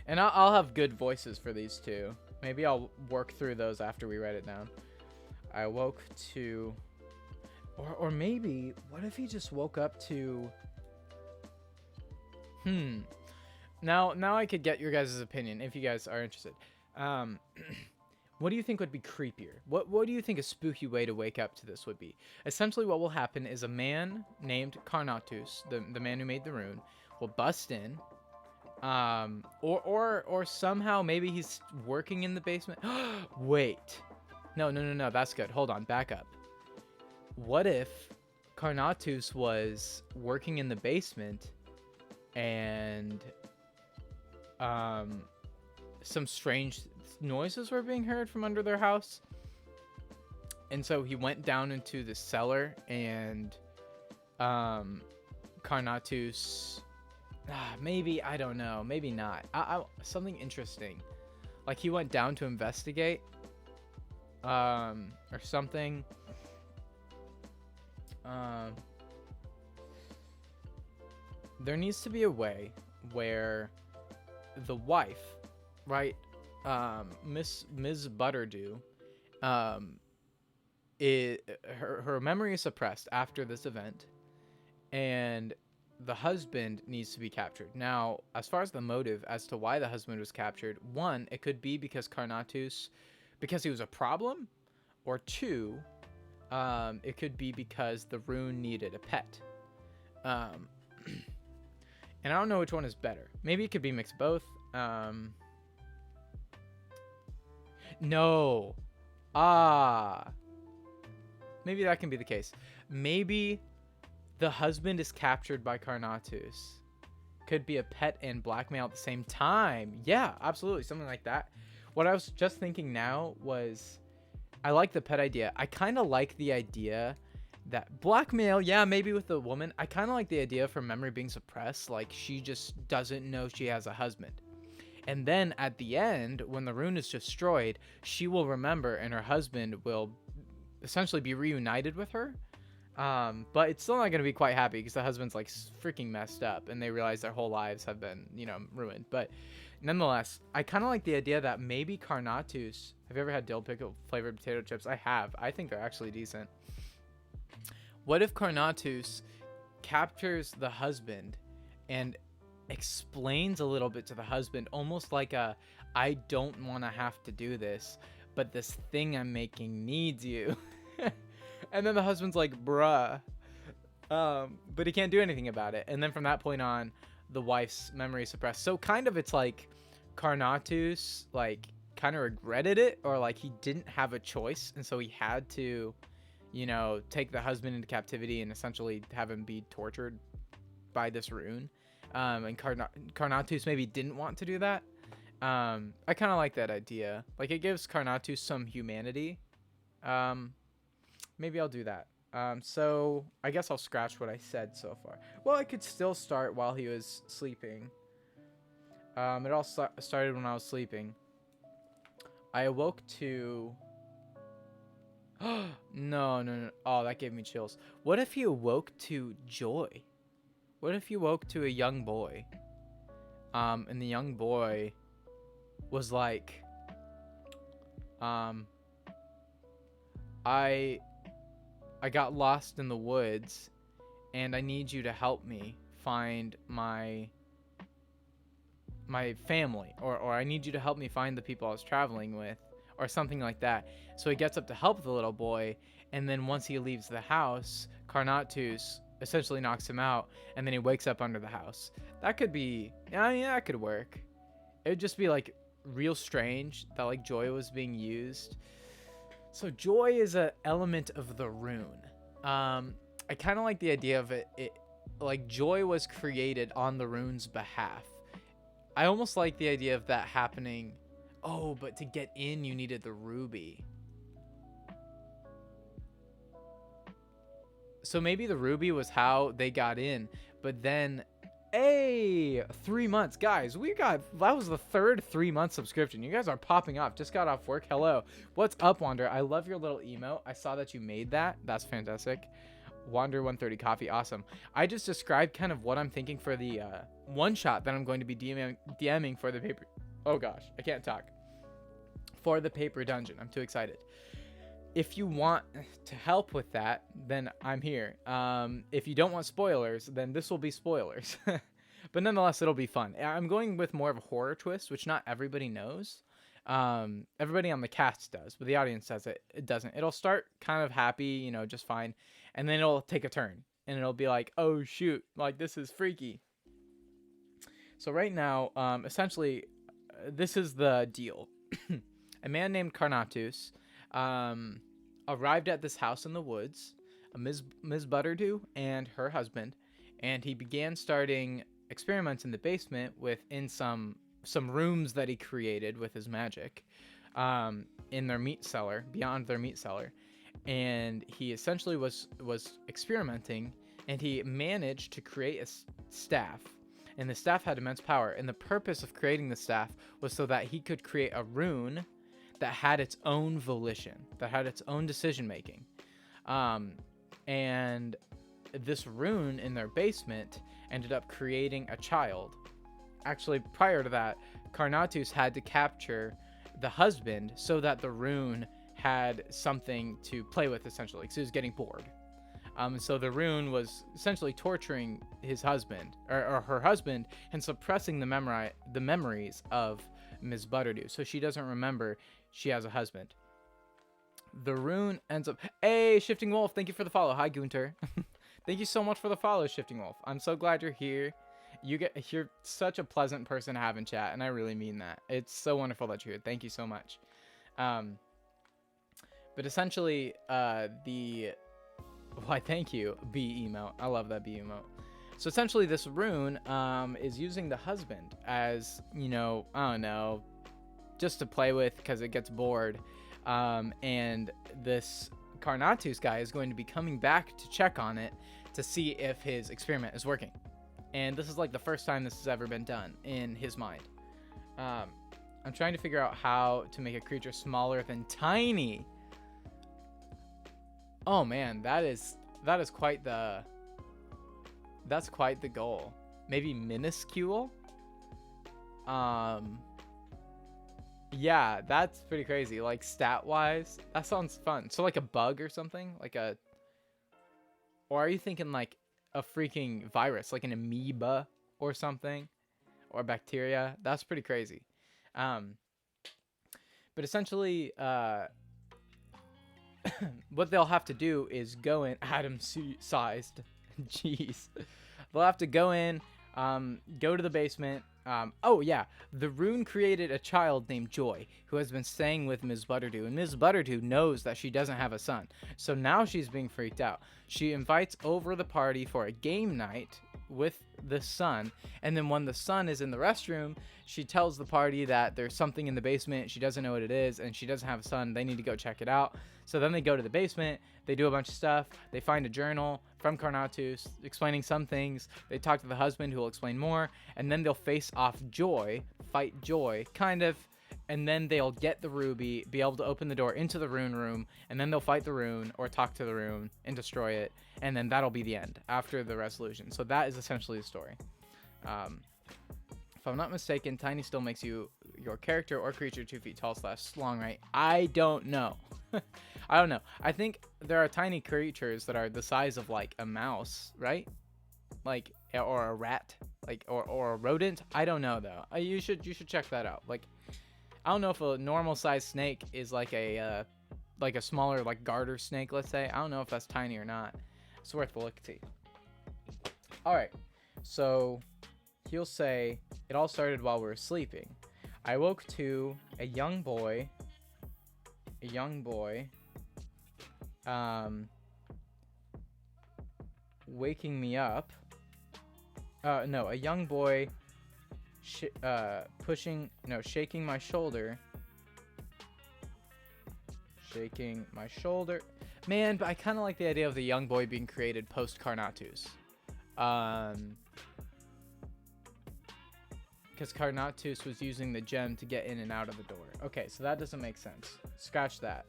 And I'll have good voices for these two. Maybe I'll work through those after we write it down. I awoke to... Or maybe, what if he just woke up to... Now I could get your guys' opinion if you guys are interested. What do you think would be creepier? What do you think a spooky way to wake up to this would be? Essentially what will happen is a man named Carnatus, the man who made the rune, will bust in. Or somehow maybe he's working in the basement. Wait. No, that's good. Hold on, back up. What if Carnatus was working in the basement and some strange noises were being heard from under their house? And so he went down into the cellar and Carnatus... maybe, I don't know, maybe not. Something interesting. Like he went down to investigate or something. There needs to be a way where the wife, right, Ms. Butterdew, her memory is suppressed after this event, and the husband needs to be captured. Now, as far as the motive as to why the husband was captured, one, it could be because Carnatus, because he was a problem, or two, it could be because the rune needed a pet. And I don't know which one is better. Maybe it could be mixed both. No. Maybe that can be the case. Maybe the husband is captured by Carnatus. Could be a pet and blackmail at the same time. Yeah, absolutely. Something like that. What I was just thinking now was, I like the pet idea. I kind of like the idea that blackmail, yeah, maybe with a woman. I kind of like the idea for memory being suppressed. Like she just doesn't know she has a husband. And then at the end, when the rune is destroyed, she will remember and her husband will essentially be reunited with her. But it's still not going to be quite happy because the husband's like freaking messed up and they realize their whole lives have been, ruined. But nonetheless, I kind of like the idea that maybe Carnatus, have you ever had dill pickle flavored potato chips? I have. I think they're actually decent. What if Carnatus captures the husband and explains a little bit to the husband, almost like I don't want to have to do this, but this thing I'm making needs you. And then the husband's like, bruh, but he can't do anything about it. And then from that point on, the wife's memory is suppressed. So kind of it's like Carnatus like kind of regretted it, or like he didn't have a choice, and so he had to, take the husband into captivity and essentially have him be tortured by this rune. And Carnatus maybe didn't want to do that. I kind of like that idea. Like it gives Carnatus some humanity. Maybe I'll do that. So I guess I'll scratch what I said so far. Well, I could still start while he was sleeping. It all started when I was sleeping. I awoke to... No. Oh, that gave me chills. What if he awoke to joy? What if he woke to a young boy? And the young boy was like, I got lost in the woods and I need you to help me find my family, or I need you to help me find the people I was traveling with, or something like that. So he gets up to help the little boy, and then once he leaves the house, Carnatus essentially knocks him out, and then he wakes up under the house. That could be, that could work. It would just be like real strange that like joy was being used. So joy is an element of the rune. I kind of like the idea of it like joy was created on the rune's behalf. I almost like the idea of that happening. Oh, but to get in, you needed the ruby. So maybe the ruby was how they got in, but then, hey, 3 months, guys, that was the third 3-month subscription. You guys are popping off. Just got off work. Hello. What's up, Wander? I love your little emote. I saw that you made that. That's fantastic. Wander 130 coffee. Awesome. I just described kind of what I'm thinking for the one shot that I'm going to be DMing for the paper. Oh gosh, I can't talk. For the paper dungeon. I'm too excited. If you want to help with that, then I'm here. If you don't want spoilers, then this will be spoilers. But nonetheless, it'll be fun. I'm going with more of a horror twist, which not everybody knows. Everybody on the cast does, but the audience says it doesn't. It'll start kind of happy, just fine. And then it'll take a turn. And it'll be like, oh, shoot. Like, this is freaky. So right now, essentially, this is the deal. A man named Carnatus arrived at this house in the woods, Ms. Butterdew and her husband, and he began starting experiments in the basement within some rooms that he created with his magic in their meat cellar, beyond their meat cellar. And he essentially was experimenting, and he managed to create a staff. And the staff had immense power, and the purpose of creating the staff was so that he could create a rune that had its own volition, that had its own decision making. And this rune in their basement ended up creating a child. Actually, prior to that, Carnatus had to capture the husband so that the rune had something to play with, essentially, because he was getting bored. So the rune was essentially torturing his husband, or her husband, and suppressing the memories of Ms. Butterdew, so she doesn't remember she has a husband. The rune ends up... Hey, Shifting Wolf, thank you for the follow. Hi, Gunter. Thank you so much for the follow, Shifting Wolf. I'm so glad you're here. You're such a pleasant person to have in chat, and I really mean that. It's so wonderful that you're here. Thank you so much. But essentially, why, thank you, B emote. I love that B emote. So essentially, this rune is using the husband as, I don't know, just to play with because it gets bored. And this Carnatus guy is going to be coming back to check on it to see if his experiment is working. And this is like the first time this has ever been done in his mind. I'm trying to figure out how to make a creature smaller than tiny. Oh man, that is quite the goal. Maybe minuscule. Yeah, that's pretty crazy. Like stat wise, that sounds fun. So like a bug or something, or are you thinking like a freaking virus, like an amoeba or something, or bacteria? That's pretty crazy. But essentially, what they'll have to do is go in atom-sized. Jeez, they'll have to go in, go to the basement. Oh yeah, the rune created a child named Joy who has been staying with Ms. Butterdew, and Ms. Butterdew knows that she doesn't have a son, so now she's being freaked out. She invites over the party for a game night with the son, and then when the son is in the restroom, she tells the party that there's something in the basement, she doesn't know what it is, and she doesn't have a son, they need to go check it out. So then they go to the basement, they do a bunch of stuff, they find a journal from Carnatus explaining some things, they talk to the husband who will explain more, and then they'll face off Joy, fight Joy, kind of, and then they'll get the ruby, be able to open the door into the rune room, and then they'll fight the rune, or talk to the rune, and destroy it, and then that'll be the end, after the resolution. So that is essentially the story. If I'm not mistaken, tiny still makes your character or creature 2 feet tall / long, right? I don't know. I don't know. I think there are tiny creatures that are the size of like a mouse, right? Like, or a rat, like, or a rodent. I don't know though. You should check that out. Like, I don't know if a normal sized snake is like a smaller like garter snake, let's say. I don't know if that's tiny or not. It's worth a look-see. All right, so he'll say it all started while we were sleeping. I woke to a young boy, waking me up. No, a young boy shaking my shoulder. Shaking my shoulder. Man, but I kind of like the idea of the young boy being created post Carnatus. Because Carnatus was using the gem to get in and out of the door. Okay, so that doesn't make sense. Scratch that.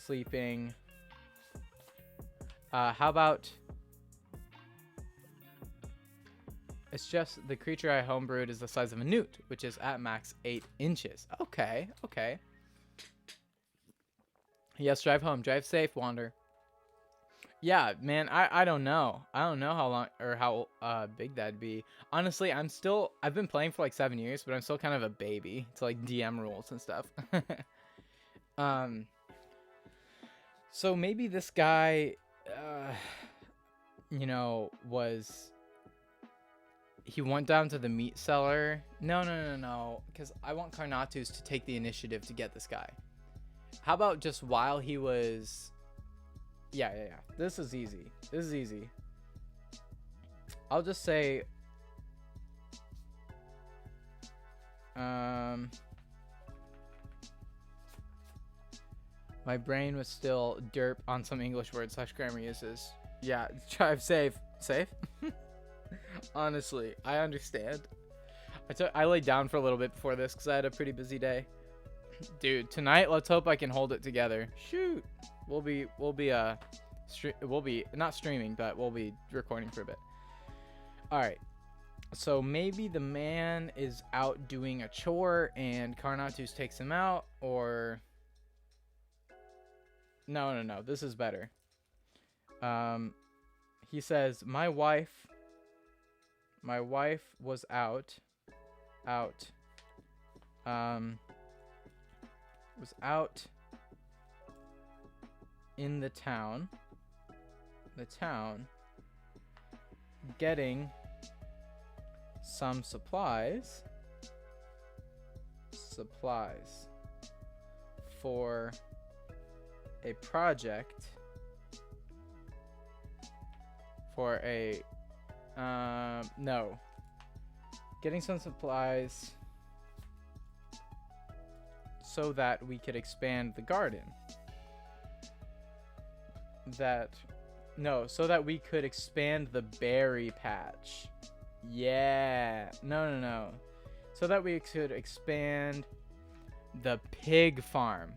Sleeping. How about... It's just the creature I homebrewed is the size of a newt, which is at max 8 inches. Okay, okay. Yes, drive home. Drive safe, Wander. Yeah, man, I don't know. I don't know how long or how big that'd be. Honestly, I've been playing for like 7 years, but I'm still kind of a baby to like DM rules and stuff. So maybe this guy, he went down to the meat cellar. No, because I want Carnatus to take the initiative to get this guy. How about just while he was... Yeah. This is easy. I'll just say... My brain was still derp on some English words / grammar uses. Yeah, drive safe. Safe? Honestly, I understand. I laid down for a little bit before this because I had a pretty busy day. Dude, tonight, let's hope I can hold it together. Shoot. We'll be not streaming, but we'll be recording for a bit. All right. So maybe the man is out doing a chore and Carnatus takes him out, or... No. This is better. He says, my wife was out in the town getting some supplies for a project getting some supplies so that we could expand the garden. So that we could expand the berry patch. Yeah. No. So that we could expand the pig farm.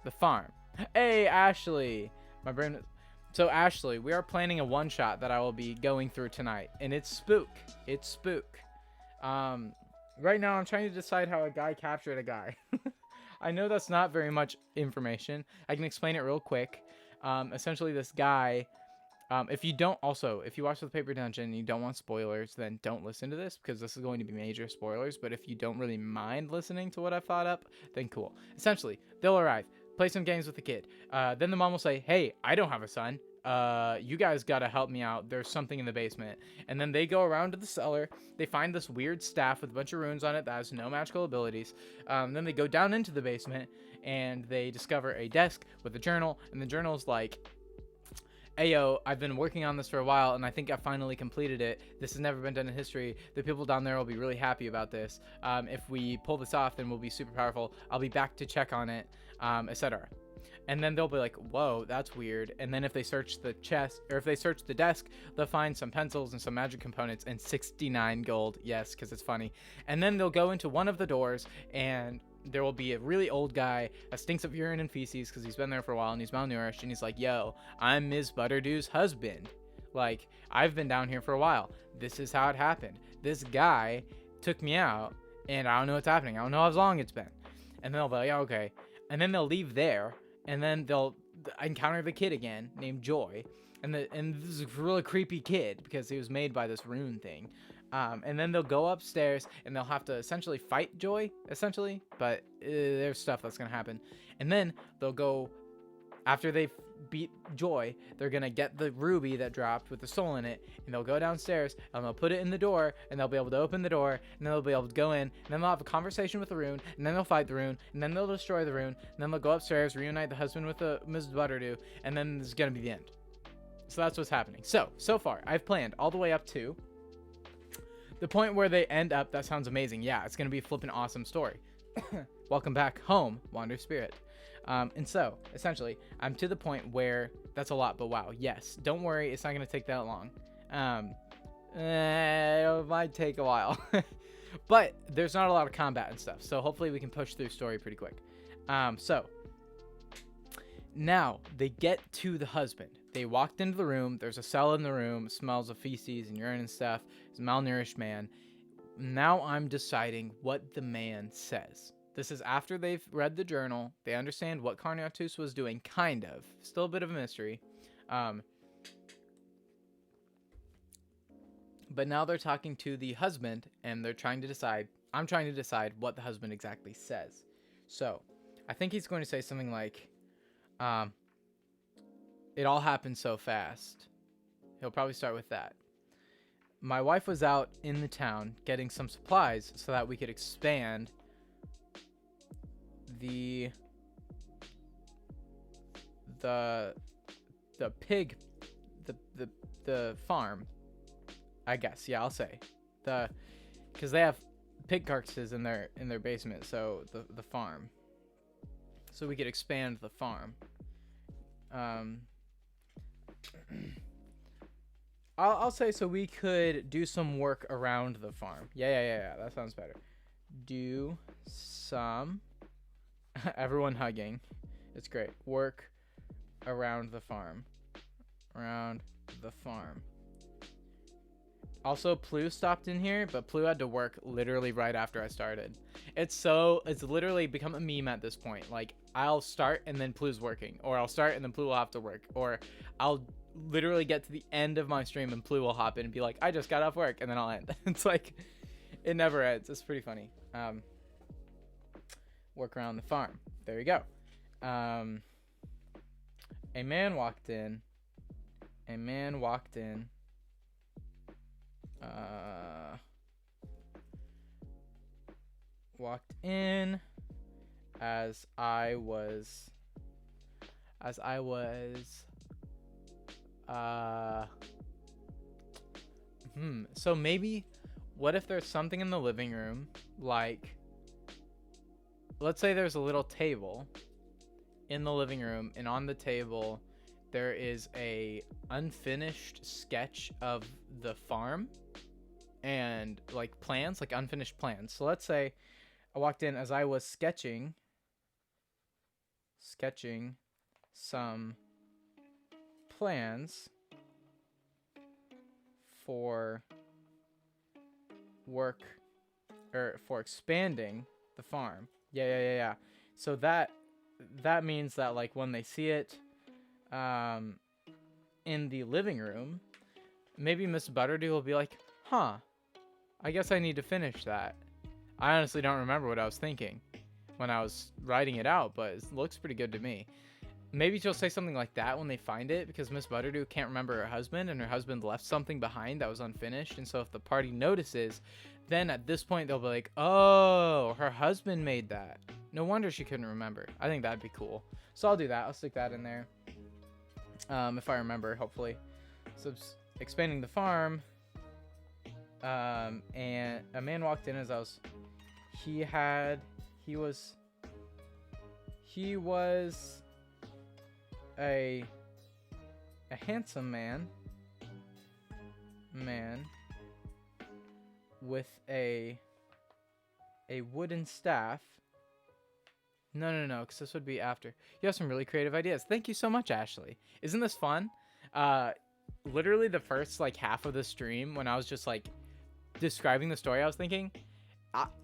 The farm. Hey, Ashley. My brain. So, Ashley, we are planning a one-shot that I will be going through tonight. And it's Spook. It's Spook. Right now, I'm trying to decide how a guy captured a guy. I know that's not very much information. I can explain it real quick. Essentially, this guy... if you watch the Paper Dungeon and you don't want spoilers, then don't listen to this, because this is going to be major spoilers. But if you don't really mind listening to what I've thought up, then cool. Essentially, they'll arrive, play some games with the kid. Then the mom will say, hey, I don't have a son. You guys gotta help me out. There's something in the basement. And then they go around to the cellar. They find this weird staff with a bunch of runes on it that has no magical abilities. Then they go down into the basement, and they discover a desk with a journal. And the journal's like... Ayo, I've been working on this for a while, and I think I finally completed it. This has never been done in history. The people down there will be really happy about this. If we pull this off, then we'll be super powerful. I'll be back to check on it, etc. And then they'll be like, whoa, that's weird. And then if they search the chest, or if they search the desk, they'll find some pencils and some magic components and 69 gold. Yes, because it's funny. And then they'll go into one of the doors, and there will be a really old guy that stinks of urine and feces because he's been there for a while and he's malnourished, and he's like, yo, I'm Ms. Butterdew's husband. Like, I've been down here for a while. This is how it happened. This guy took me out, and I don't know what's happening. I don't know how long it's been. And then they'll be like, yeah, okay. And then they'll leave there, and then they'll encounter the kid again named Joy. And this is a really creepy kid because he was made by this rune thing. And then they'll go upstairs, and they'll have to essentially fight Joy, essentially. But there's stuff that's going to happen. And then they'll go, after they beat Joy, they're going to get the ruby that dropped with the soul in it. And they'll go downstairs, and they'll put it in the door, and they'll be able to open the door, and then they'll be able to go in. And then they'll have a conversation with the rune, and then they'll fight the rune, and then they'll destroy the rune. And then they'll go upstairs, reunite the husband with the Mrs. Butterdew, and then this is going to be the end. So that's what's happening. So far, I've planned all the way up to the point where they end up. That sounds amazing. Yeah, it's going to be a flippin' awesome story. Welcome back home, Wander Spirit. And so, essentially, I'm to the point where that's a lot, but wow, yes. Don't worry, it's not going to take that long. It might take a while. But there's not a lot of combat and stuff, so hopefully we can push through story pretty quick. So, now, they get to the husband. They walked into the room. There's a cell in the room. Smells of feces and urine and stuff. It's a malnourished man. Now I'm deciding what the man says. This is after they've read the journal. They understand what Carnatus was doing, kind of. Still a bit of a mystery. But now they're talking to the husband, and they're trying to decide. I'm trying to decide what the husband exactly says. So, I think he's going to say something like, it all happened so fast. He'll probably start with that. My wife was out in the town getting some supplies so that we could expand the pig, the farm, I guess. Yeah, I'll say because they have pig carcasses in their basement. So the farm, so we could expand the farm. I'll say so we could do some work around the farm. Yeah. That sounds better. Do some. Everyone hugging. It's great. Work around the farm. Around the farm. Also, Plu stopped in here, but Plu had to work literally right after I started. It's literally become a meme at this point. Like, I'll start and then Plu's working, or I'll start and then Plu will have to work, or I'll literally get to the end of my stream and Plu will hop in and be like, I just got off work, and then I'll end. It's like, it never ends. It's pretty funny. Work around the farm. There you go. A man walked in. Walked in as I was so maybe what if there's something in the living room, like let's say there's a little table in the living room, and on the table there is a unfinished sketch of the farm and like plans, like unfinished plans. So let's say I walked in as I was sketching some plans for work, or for expanding the farm. Yeah. So that means that like when they see it in the living room, maybe Miss Butterdew will be like, huh, I guess I need to finish that. I honestly don't remember what I was thinking when I was writing it out, but it looks pretty good to me. Maybe she'll say something like that when they find it, because Miss Butterdew can't remember her husband, and her husband left something behind that was unfinished. And so if the party notices, then at this point they'll be like, oh, her husband made that. No wonder she couldn't remember. I think that'd be cool. So I'll do that. I'll stick that in there. If I remember, hopefully. So expanding the farm. And a man walked in as I was, he was a handsome man with a wooden staff. No, because this would be after. You have some really creative ideas. Thank you so much, Ashley. Isn't this fun? Literally the first like half of the stream, when I was just like describing the story I was thinking,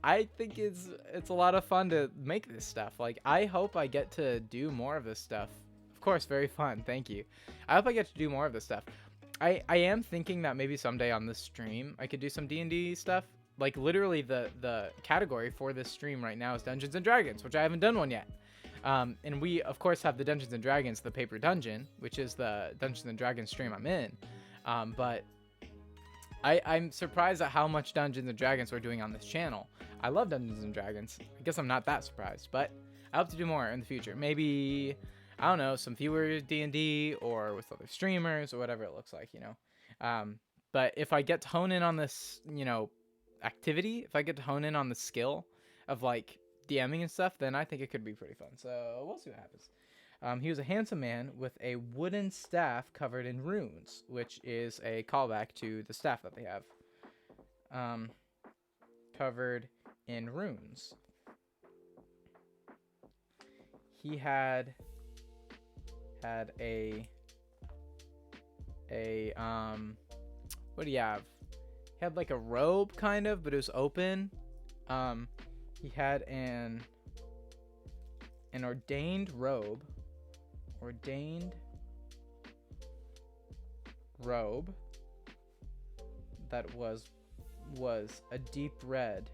I think it's a lot of fun to make this stuff. Like, I hope I get to do more of this stuff. Of course, very fun. Thank you. I hope I get to do more of this stuff. I am thinking that maybe someday on this stream I could do some D&D stuff. Like, literally the category for this stream right now is Dungeons and Dragons, which I haven't done one yet. And we of course have the Dungeons and Dragons, the paper dungeon, which is the Dungeons and Dragons stream I'm in. But I'm surprised at how much Dungeons and Dragons we're doing on this channel. I love Dungeons and Dragons. I guess I'm not that surprised, but I hope to do more in the future. Maybe, I don't know, some fewer D&D or with other streamers or whatever it looks like, you know. But if I get to hone in on this, you know, activity, if I get to hone in on the skill of like DMing and stuff, then I think it could be pretty fun. So we'll see what happens. He was a handsome man with a wooden staff covered in runes, which is a callback to the staff that they have. Covered in runes. He had a what do you have? He had like a robe kind of, but it was open. He had an ordained robe that was a deep red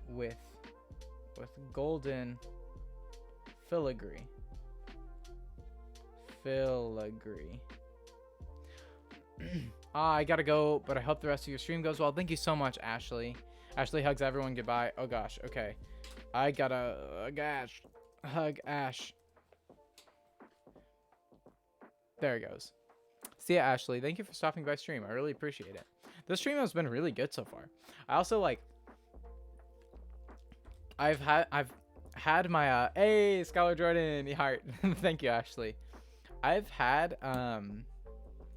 with golden filigree. I gotta go, but I hope the rest of your stream goes well. Thank you so much, Ashley. Ashley hugs everyone goodbye. Oh gosh, okay. I gotta hug Ash. There it goes. See ya, Ashley. Thank you for stopping by stream. I really appreciate it. This stream has been really good so far. I also like, I've had my hey, Scholar Jordan, heart. Thank you, Ashley. I've had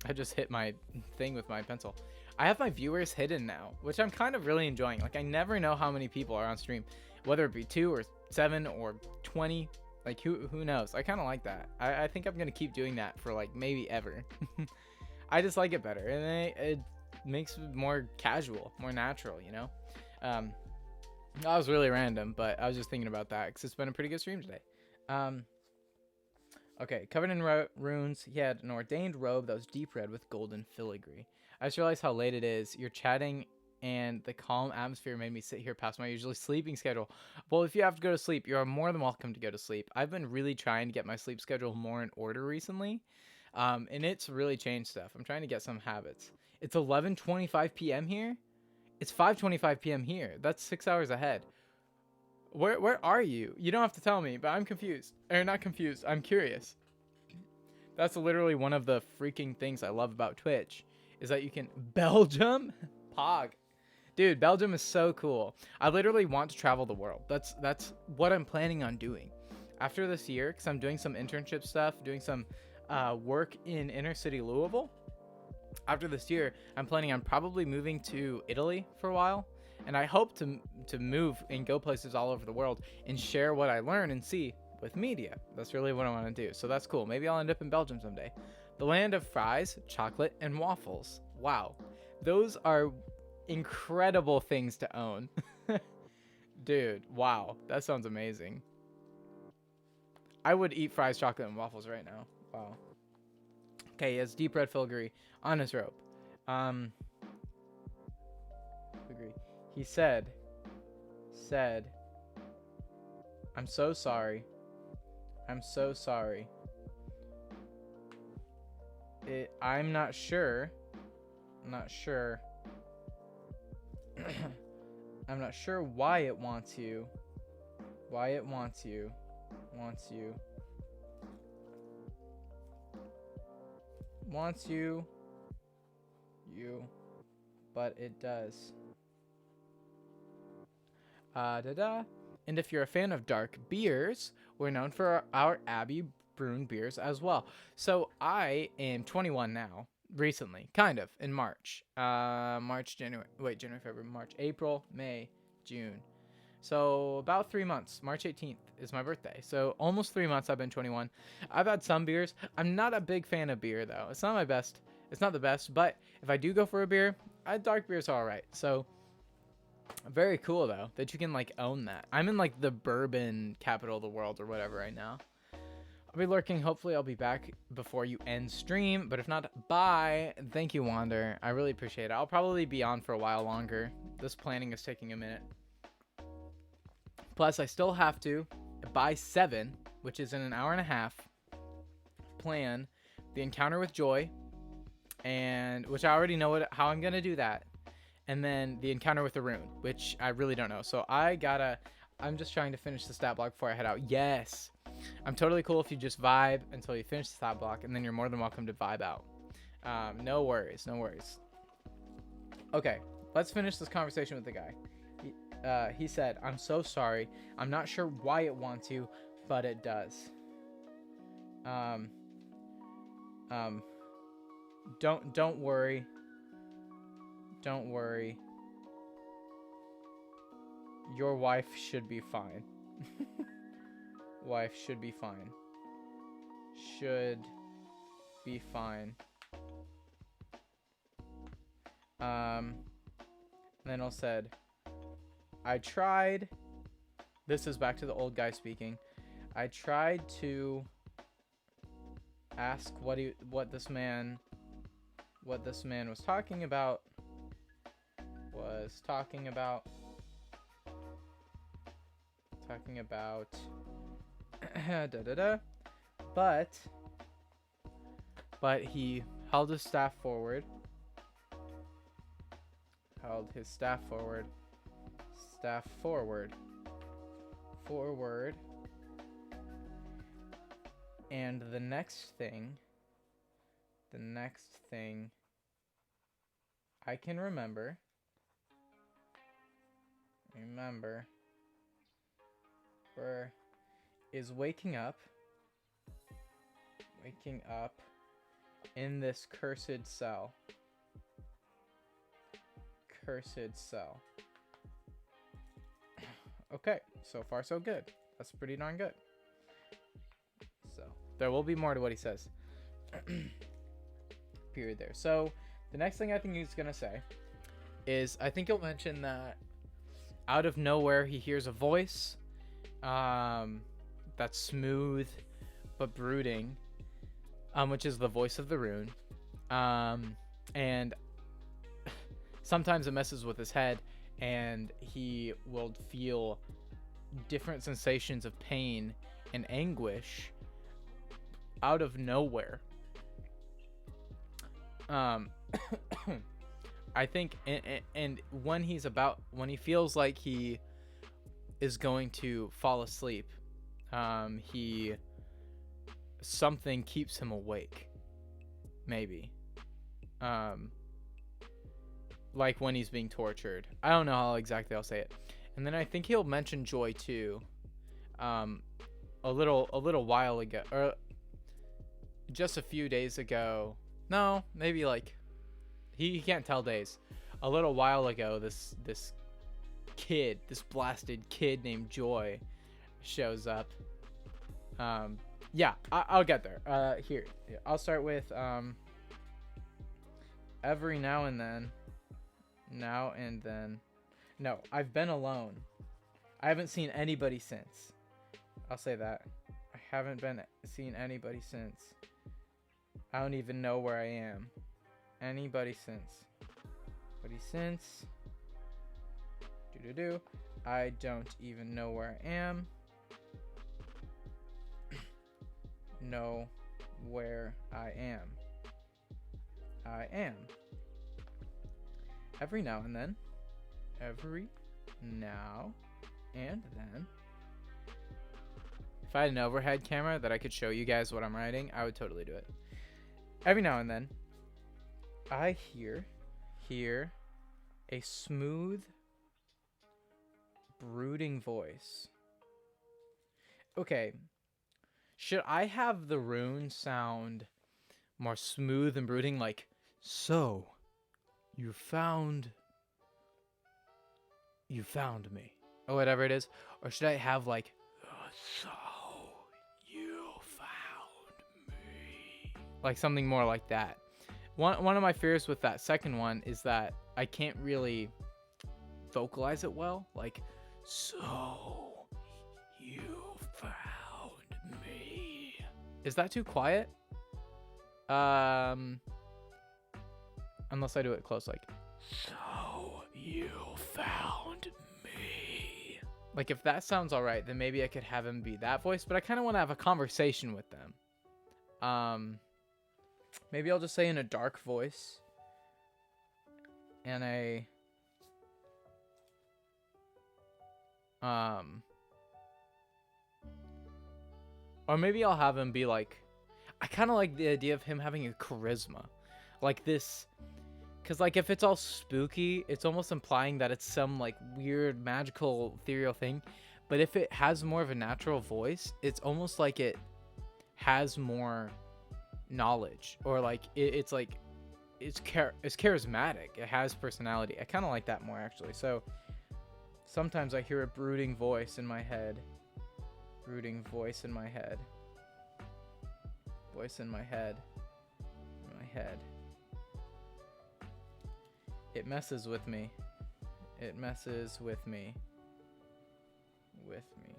I just hit my thing with my pencil. I have my viewers hidden now, which I'm kind of really enjoying. Like, I never know how many people are on stream, whether it be 2 or 7 or 20. Like, who knows? I kind of like that. I think I'm gonna keep doing that for like maybe ever. I just like it better, and it makes it more casual, more natural, you know. That was really random, but I was just thinking about that because it's been a pretty good stream today. Okay, covered in runes, he had an ordained robe that was deep red with golden filigree. I just realized how late it is. You're chatting, and the calm atmosphere made me sit here past my usually sleeping schedule. Well, if you have to go to sleep, you are more than welcome to go to sleep. I've been really trying to get my sleep schedule more in order recently, and it's really changed stuff. I'm trying to get some habits. It's 11:25 p.m. here. It's 5:25 p.m. here. That's 6 hours ahead. Where are you? You don't have to tell me, but I'm confused. Or not confused. I'm curious. That's literally one of the freaking things I love about Twitch, is that you can Belgium? Pog. Dude, Belgium is so cool. I literally want to travel the world. That's what I'm planning on doing after this year, because I'm doing some internship stuff, doing some work in inner city Louisville. After this year, I'm planning on probably moving to Italy for a while, and I hope to move and go places all over the world and share what I learn and see with media. That's really what I want to do. So that's cool. Maybe I'll end up in Belgium someday. The land of fries, chocolate, and waffles. Wow. Those are incredible things to own. Dude, wow. That sounds amazing. I would eat fries, chocolate, and waffles right now. Wow. Okay, he has deep red filigree on his robe. Filigree. He said, I'm so sorry. I'm so sorry. I'm not sure. I'm not sure why it wants you. Why it wants you. Wants you. Wants you. You. But it does. And if you're a fan of dark beers, we're known for our Abbey Brewing beers as well. So I am 21 now. Recently, kind of, in March. January, February, March, April, May, June. So about 3 months. March 18th is my birthday. So almost 3 months I've been 21. I've had some beers. I'm not a big fan of beer though. It's not my best. It's not the best, but if I do go for a beer, dark beers are alright. So very cool though that you can like own that. I'm in like the bourbon capital of the world or whatever right now. I'll be lurking. Hopefully I'll be back before you end stream, but if not, bye. Thank you, Wander. I really appreciate it. I'll probably be on for a while longer. This planning is taking a minute. Plus, I still have to, by 7, which is in an hour and a half, plan the encounter with Joy, and which I already know how I'm gonna do that, and then the encounter with Arun, which I really don't know. So I'm just trying to finish the stat block before I head out. Yes. I'm totally cool if you just vibe until you finish the stat block, and then you're more than welcome to vibe out. No worries. Okay, let's finish this conversation with the guy. He said, I'm so sorry. I'm not sure why it wants you, but it does. Don't worry. Don't worry. Your wife should be fine. Wife should be fine. Should be fine. Then I said, I tried. This is back to the old guy speaking. I tried to ask what this man was talking about. But he held his staff forward. And the next thing I can remember is waking up in this cursed cell. Okay, so far so good. That's pretty darn good. So there will be more to what he says. Period there. So the next thing I think he's gonna say is, I think he'll mention that out of nowhere he hears a voice that's smooth but brooding, which is the voice of the rune, and sometimes it messes with his head and he will feel different sensations of pain and anguish out of nowhere. I think, and when he feels like he is going to fall asleep, something keeps him awake, maybe. like when he's being tortured. I don't know how exactly I'll say it. And then I think he'll mention Joy too. A little while ago, or just a few days ago. No, maybe like he can't tell days. A little while ago, this blasted kid named Joy shows up. Yeah, I'll get there. Here, I'll start with every now and then. No, I've been alone. I haven't seen anybody since. I'll say that. I haven't seen anybody since. I don't even know where I am. Anybody since. I don't even know where I am. Know where I am. I am. Every now and then. Every now and then. If I had an overhead camera that I could show you guys what I'm writing, I would totally do it. Every now and then, I hear a smooth, brooding voice. Okay, should I have the rune sound more smooth and brooding, like, so, you found me, or whatever it is? Or should I have, like, so, you found me? Like something more like that. One of my fears with that second one is that I can't really vocalize it well. Like, so, you found me. Is that too quiet? Unless I do it close, like, so, you found me. Like, if that sounds alright, then maybe I could have him be that voice, but I kind of want to have a conversation with them. Maybe I'll just say in a dark voice. And or maybe I'll have him be like, I kind of like the idea of him having a charisma. Like this, because like if it's all spooky, it's almost implying that it's some like weird magical ethereal thing. But if it has more of a natural voice, it's almost like it has more knowledge, or like it's like it's charismatic. It has personality. I kind of like that more actually. So sometimes I hear a brooding voice in my head. Brooding voice in my head. Voice in my head. In my head. It messes with me. It messes with me. With me.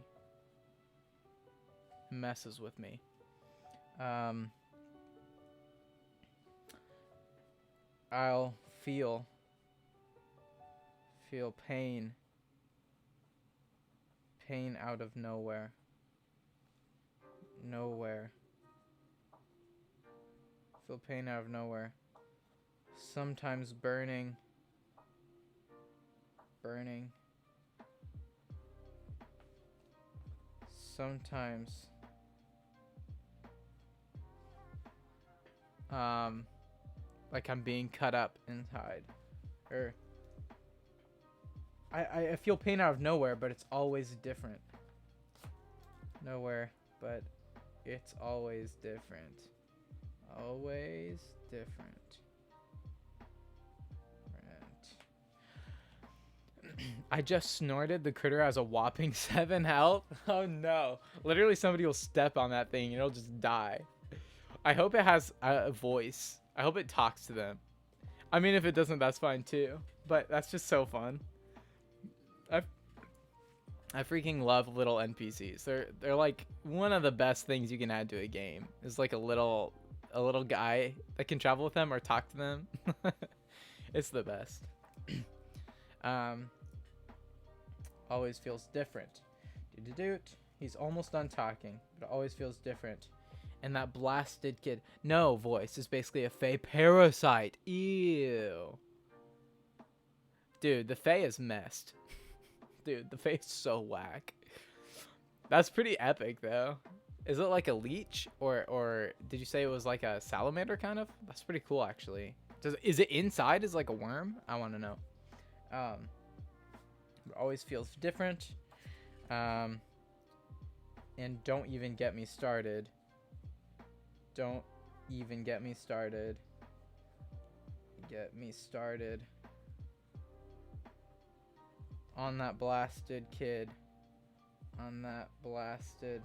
Messes with me. I'll feel pain out of nowhere. Feel pain out of nowhere. Sometimes burning. Sometimes like I'm being cut up inside, or I feel pain out of nowhere, but it's always different. Nowhere, but it's always different. Always different. I just snorted. The critter has a whopping 7 health. Oh no. Literally somebody will step on that thing and it'll just die. I hope it has a voice. I hope it talks to them. I mean, if it doesn't, that's fine too. But that's just so fun. I freaking love little NPCs. They're like one of the best things you can add to a game. Is like a little guy that can travel with them or talk to them. It's the best. Always feels different. He's almost done talking, but it always feels different. And that blasted kid, no voice, is basically a Fae parasite. Ew. Dude, the Fae is messed. Dude, the Fae is so whack. That's pretty epic though. Is it like a leech, or did you say it was like a salamander kind of? That's pretty cool actually. Is it inside as like a worm? I want to know. It always feels different. And don't even get me started. Don't even get me started. Get me started on that blasted kid. On that blasted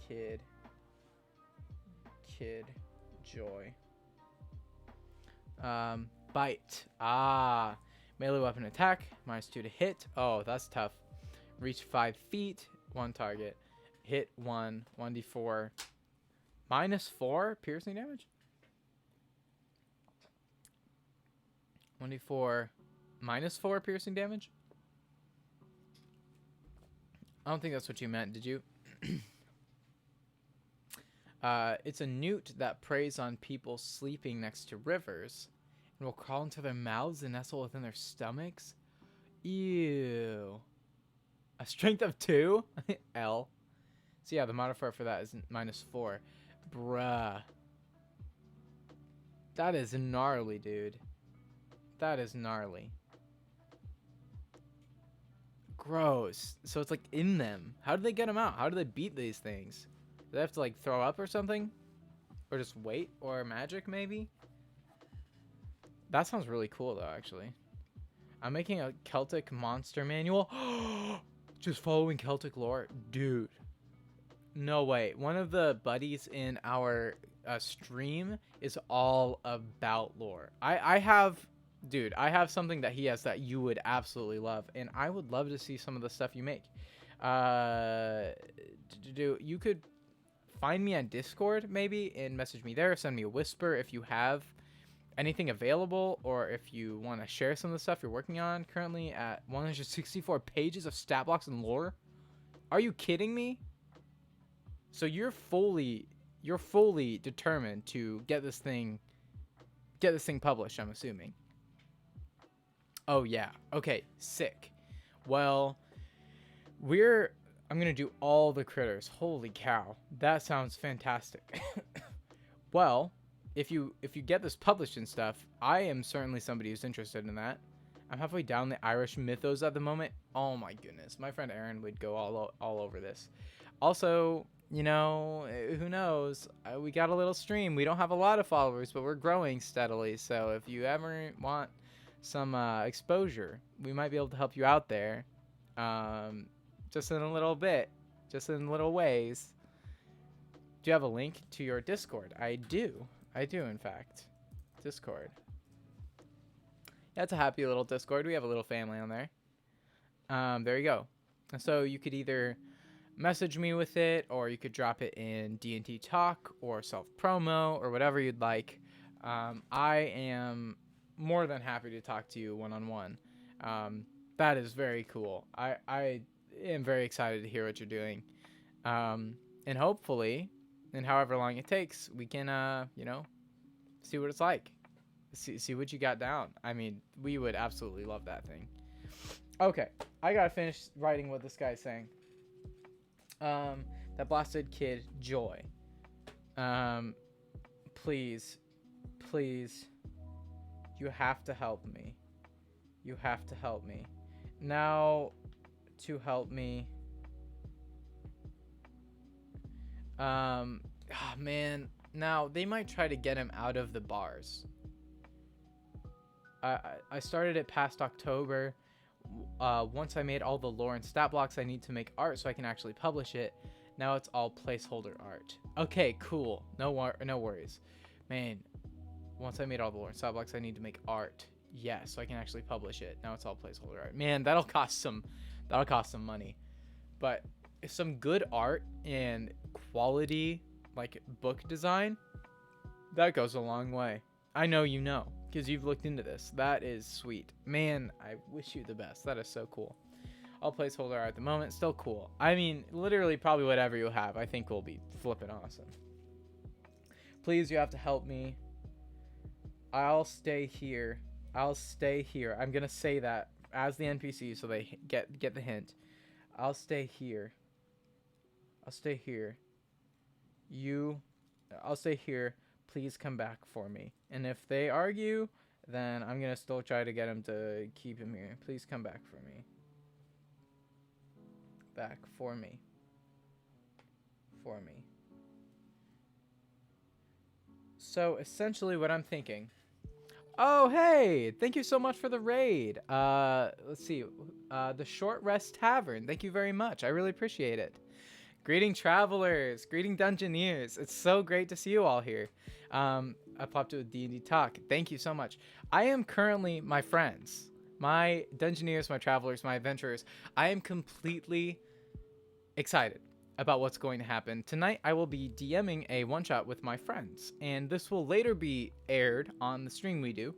kid. Kid joy. Bite. Ah. Melee weapon attack. -2 to hit. Oh, that's tough. Reach 5 feet. 1 target. Hit 1. 1d4. -4 piercing damage? 1d4. -4 piercing damage? I don't think that's what you meant, did you? It's a newt that preys on people sleeping next to rivers and will crawl into their mouths and nestle within their stomachs. Ew. A strength of 2? L. So yeah, the modifier for that is -4. Bruh. That is gnarly, dude. That is gnarly. Gross. So it's like in them. How do they get them out? How do they beat these things? Do they have to like throw up or something? Or just wait? Or magic maybe? That sounds really cool though, actually. I'm making a Celtic monster manual. Just following Celtic lore. Dude. No way. One of the buddies in our stream is all about lore. I have something that he has that you would absolutely love, and I would love to see some of the stuff you make. You could find me on Discord maybe and message me there. Send me a whisper if you have anything available, or if you want to share some of the stuff you're working on currently at 164 pages of stat blocks and lore. Are you kidding me? So you're fully determined to get this thing published, I'm assuming. Oh yeah. Okay, sick. Well, I'm going to do all the critters. Holy cow. That sounds fantastic. Well, if you get this published and stuff, I am certainly somebody who's interested in that. I'm halfway down the Irish mythos at the moment. Oh my goodness. My friend Aaron would go all over this. Also, you know, who knows? We got a little stream. We don't have a lot of followers, but we're growing steadily. So if you ever want some exposure, we might be able to help you out there. Just in a little bit. Just in little ways. Do you have a link to your Discord? I do. I do, in fact. Discord. Yeah, it's a happy little Discord. We have a little family on there. There you go. So you could either message me with it, or you could drop it in D&T Talk or self-promo or whatever you'd like. I am more than happy to talk to you one-on-one. That is very cool. I am very excited to hear what you're doing. And hopefully, and however long it takes, we can, see what it's like. See what you got down. I mean, we would absolutely love that thing. Okay, I gotta finish writing what this guy's saying. That blasted kid, Joy. Please, you have to help me. You have to help me. Now, to help me. Oh, man. Now, they might try to get him out of the bars. I started it past October. Once I made all the lore and stat blocks, I need to make art so I can actually publish it. Now it's all placeholder art. Okay, cool. No worries. Man, once I made all the lore and stat blocks, I need to make art. Yeah, so I can actually publish it. Now it's all placeholder art. Man, that'll cost some money. But if some good art and quality, like book design, that goes a long way. I know you know, because you've looked into this. That is sweet. Man, I wish you the best. That is so cool. All placeholder art at the moment. Still cool. I mean, literally probably whatever you have, I think will be flipping awesome. Please, you have to help me. I'll stay here. I'm going to say that as the NPC so they get the hint. I'll stay here. I'll stay here. I'll stay here. please come back for me. And if they argue, then I'm going to still try to get him to keep him here. Please come back for me. Back for me. For me. So essentially what I'm thinking. Oh, hey, thank you so much for the raid. Let's see. The Short Rest Tavern. Thank you very much. I really appreciate it. Greeting travelers, greeting Dungeoneers. It's so great to see you all here. I popped to a D&D talk. Thank you so much. I am currently, my friends, my Dungeoneers, my travelers, my adventurers, I am completely excited about what's going to happen. Tonight, I will be DMing a one-shot with my friends, and this will later be aired on the stream we do.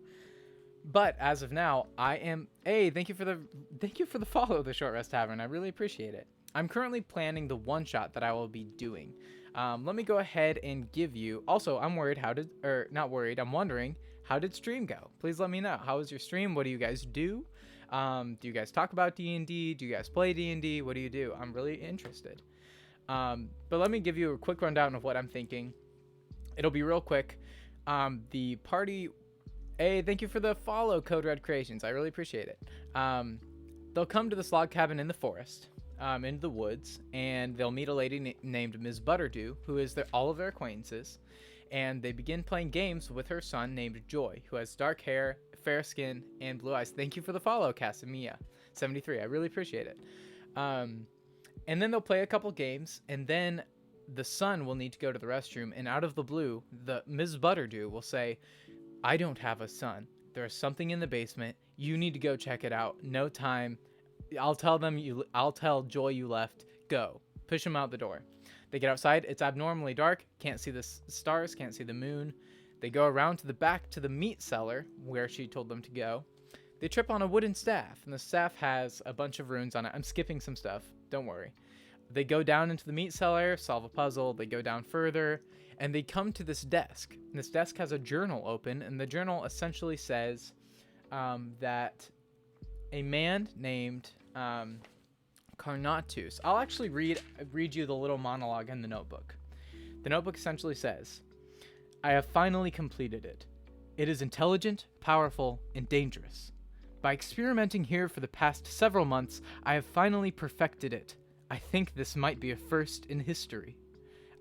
But as of now, I am... Hey, thank you for the follow, the Short Rest Tavern. I really appreciate it. I'm currently planning the one-shot that I will be doing. Let me go ahead and give you... Also, I'm worried I'm wondering, how did stream go? Please let me know. How was your stream? What do you guys do? Do you guys talk about D&D? Do you guys play D&D? What do you do? I'm really interested. But let me give you a quick rundown of what I'm thinking. It'll be real quick. The party... Hey, thank you for the follow, Code Red Creations. I really appreciate it. They'll come to this log cabin in the forest, in the woods, and they'll meet a lady named Ms. Butterdew, who is all of their acquaintances, and they begin playing games with her son named Joy, who has dark hair, fair skin, and blue eyes. Thank you for the follow, Casamia73. I really appreciate it. And then they'll play a couple games, and then the son will need to go to the restroom, and out of the blue, the Ms. Butterdew will say, I don't have a son. There's something in the basement. You need to go check it out. No time. I'll tell Joy you left. Go. Push him out the door. They get outside. It's abnormally dark. Can't see the stars. Can't see the moon. They go around to the back to the meat cellar where she told them to go. They trip on a wooden staff, and the staff has a bunch of runes on it. I'm skipping some stuff. Don't worry. They go down into the meat cellar, solve a puzzle. They go down further, and they come to this desk. And this desk has a journal open, and the journal essentially says that a man named Carnatus. I'll actually read you the little monologue in the notebook. The notebook essentially says, I have finally completed it. It is intelligent, powerful, and dangerous. By experimenting here for the past several months, I have finally perfected it. I think this might be a first in history.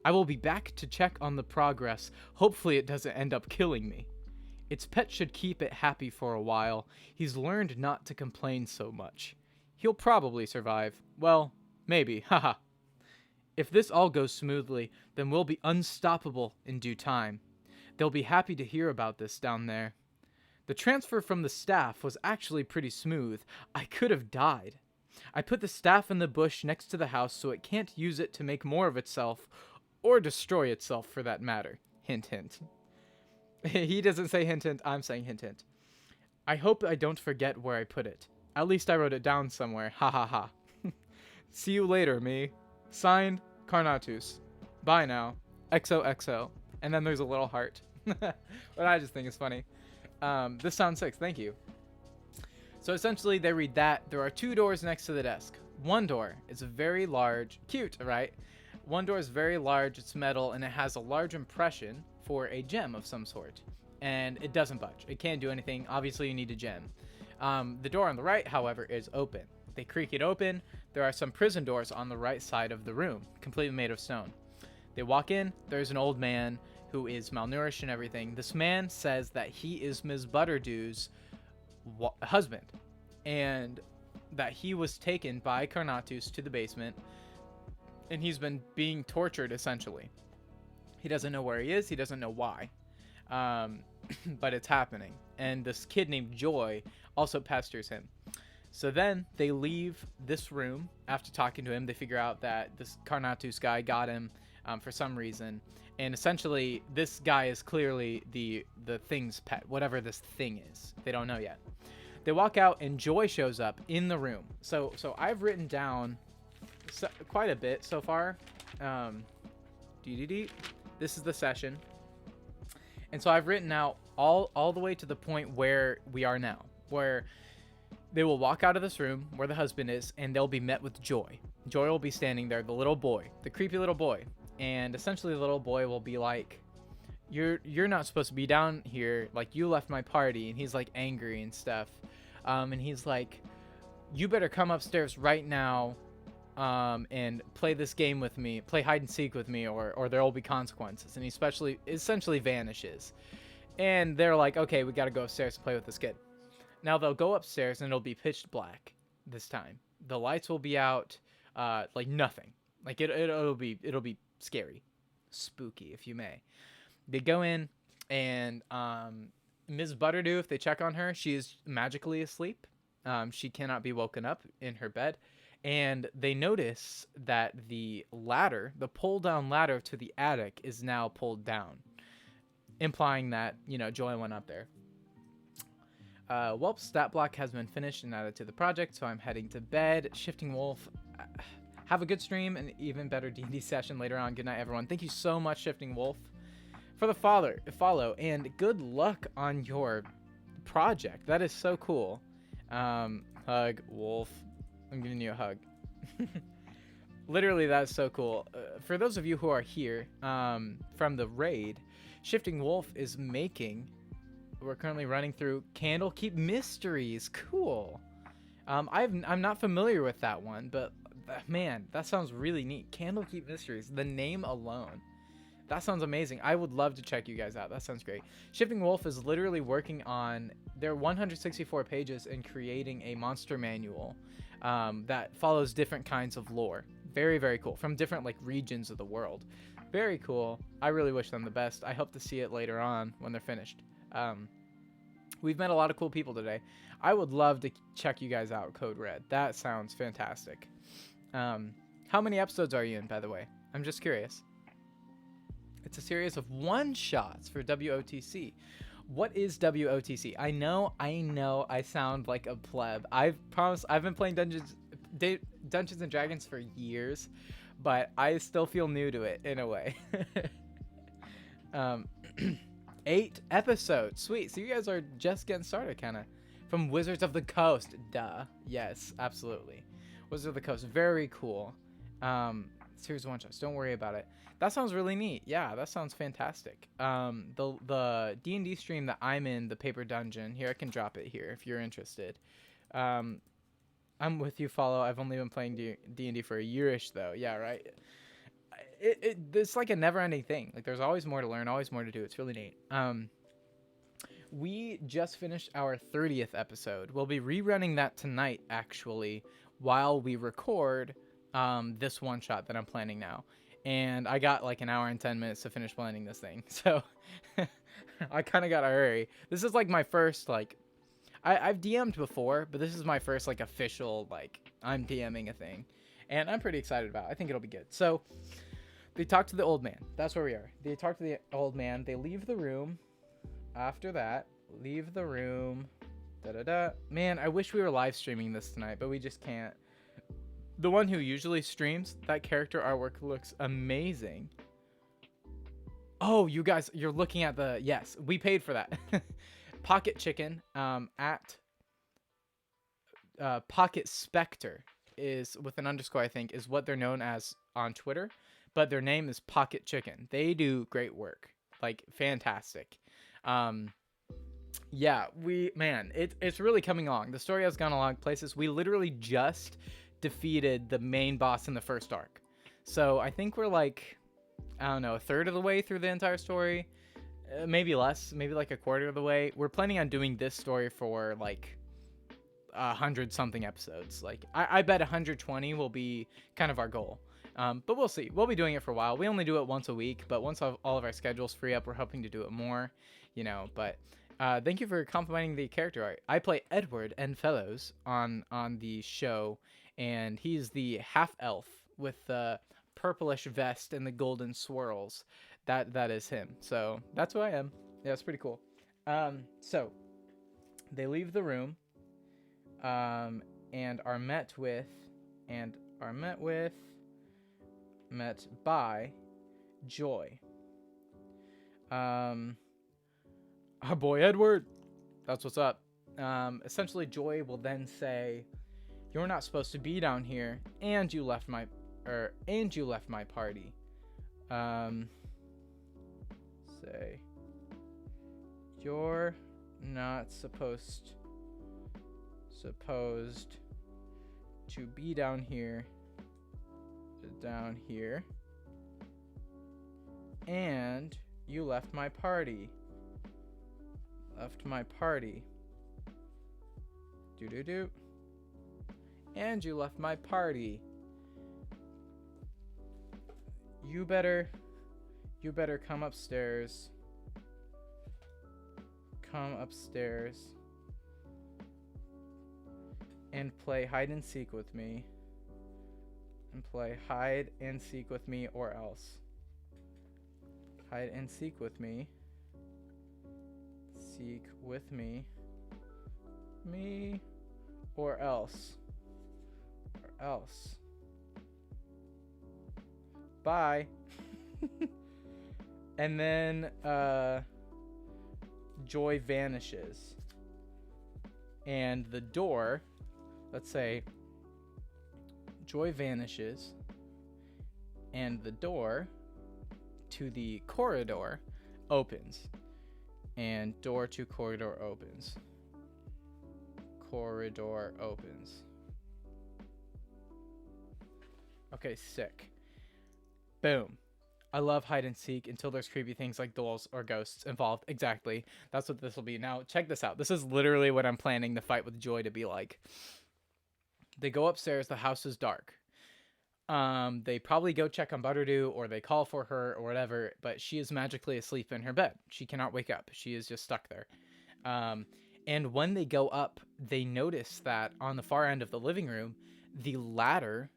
I will be back to check on the progress. Hopefully it doesn't end up killing me. Its pet should keep it happy for a while. He's learned not to complain so much. He'll probably survive. Well, maybe, haha. If this all goes smoothly, then we'll be unstoppable in due time. They'll be happy to hear about this down there. The transfer from the staff was actually pretty smooth. I could have died. I put the staff in the bush next to the house so it can't use it to make more of itself, or destroy itself for that matter. Hint, hint. He doesn't say hint, hint. I'm saying hint, hint. I hope I don't forget where I put it. At least I wrote it down somewhere. Ha ha ha. See you later, me. Signed, Carnatus. Bye now. XOXO. And then there's a little heart. What I just think is funny. This sounds sick. Thank you. So essentially, they read that. There are two doors next to the desk. One door is very large. Cute, right? One door is very large. It's metal, and it has a large impression for a gem of some sort. And it doesn't budge. It can't do anything. Obviously, you need a gem. The door on the right, however, is open. They creak it open. There are some prison doors on the right side of the room, completely made of stone. They walk in. There's an old man who is malnourished and everything. This man says that he is Ms. Butterdew's husband, and that he was taken by Carnatus to the basement, and he's been being tortured, essentially. He doesn't know where he is. He doesn't know why. But it's happening. And this kid named Joy also pesters him. So then they leave this room after talking to him. They figure out that this Carnatus guy got him for some reason. And essentially, this guy is clearly the thing's pet, whatever this thing is. They don't know yet. They walk out, and Joy shows up in the room. So I've written down quite a bit so far. This is the session. And so I've written out all the way to the point where we are now, where they will walk out of this room where the husband is, and they'll be met with Joy. Joy will be standing there, the little boy, the creepy little boy. And essentially the little boy will be like, you're not supposed to be down here. Like, you left my party. And he's like angry and stuff. And he's like, you better come upstairs right now, and play this game with me, play hide and seek with me, or there will be consequences. And he essentially vanishes. And they're like, okay, we got to go upstairs to play with this kid. Now they'll go upstairs and it'll be pitch black this time. The lights will be out, like nothing. Like it'll be scary, spooky, if you may. They go in, and Ms. Butterdew, if they check on her, she is magically asleep. She cannot be woken up in her bed. And they notice that the ladder, the pull-down ladder to the attic, is now pulled down, implying that, Joy went up there. Well, stat block has been finished and added to the project, so I'm heading to bed. Shifting Wolf, have a good stream and even better D&D session later on. Good night, everyone. Thank you so much, Shifting Wolf, for the follow, and good luck on your project. That is so cool. Hug, Wolf. I'm giving you a hug. Literally, that's so cool. For those of you who are here from the raid, Shifting Wolf is making... We're currently running through Candlekeep Mysteries. Cool. I'm not familiar with that one, but man, that sounds really neat. Candlekeep Mysteries. The name alone. That sounds amazing. I would love to check you guys out. That sounds great. Shifting Wolf is literally working on their 164 pages and creating a monster manual that follows different kinds of lore. Very, very cool. From different regions of the world. Very cool. I really wish them the best. I hope to see it later on when they're finished. We've met a lot of cool people today. I would love to check you guys out, Code Red. That sounds fantastic. How many episodes are you in, by the way? I'm just curious. It's a series of one-shots for WOTC. What is WOTC? I know I sound like a pleb. I've been playing Dungeons and Dragons for years, but I still feel new to it in a way. 8 episodes. Sweet. So you guys are just getting started, kind of. From Wizards of the Coast. Duh. Yes, absolutely. Wizards of the Coast. Very cool. Series of one-shots. Don't worry about it. That sounds really neat. Yeah, that sounds fantastic. The D&D stream that I'm in, the Paper Dungeon. Here, I can drop it here if you're interested. I'm with you, Follow. I've only been playing D&D for a year-ish, though. Yeah, right? It's like a never-ending thing. Like, there's always more to learn, always more to do. It's really neat. We just finished our 30th episode. We'll be rerunning that tonight, actually, while we record this one-shot that I'm planning now. And I got like an hour and 10 minutes to finish planning this thing. So I kind of got to hurry. This is like my first, I've DM'd before, but this is my first, official, I'm DMing a thing. And I'm pretty excited about it. I think it'll be good. So they talk to the old man. That's where we are. They talk to the old man. They leave the room. After that, leave the room. Man, I wish we were live streaming this tonight, but we just can't. The one who usually streams, that character artwork looks amazing. Oh, you guys, you're looking at the... Yes, we paid for that. Pocket Chicken at Pocket Spectre is, with an underscore, I think, is what they're known as on Twitter. But their name is Pocket Chicken. They do great work. Fantastic. Yeah, it's really coming along. The story has gone along places. We literally just defeated the main boss in the first arc. So I think we're I don't know, a third of the way through the entire story. Maybe less, maybe a quarter of the way. We're planning on doing this story for 100 something episodes. I bet 120 will be kind of our goal. But we'll see. We'll be doing it for a while. We only do it once a week, but once all of our schedules free up, we're hoping to do it more, but thank you for complimenting the character art. I play Edward and Fellows on the show, and he's the half elf with the purplish vest and the golden swirls. That is him. So that's who I am. Yeah, it's pretty cool. So they leave the room, and are met by Joy. Our boy Edward. That's what's up. Essentially, Joy will then say, "You're not supposed to be down here, and you left my party." say, you're not supposed to be down here, and you left my party. Do. And you left my party. You better come upstairs. And play hide and seek with me. Or else. Hide and seek with me. Or else. Bye. And then Joy vanishes. And the door, let's say Joy vanishes, and the door to the corridor opens. And door to corridor opens. Okay, sick. Boom. I love hide and seek until there's creepy things like dolls or ghosts involved. Exactly. That's what this will be. Now, check this out. This is literally what I'm planning the fight with Joy to be like. They go upstairs. The house is dark. They probably go check on Butterdew, or they call for her or whatever, but she is magically asleep in her bed. She cannot wake up. She is just stuck there. And when they go up, they notice that on the far end of the living room, the ladder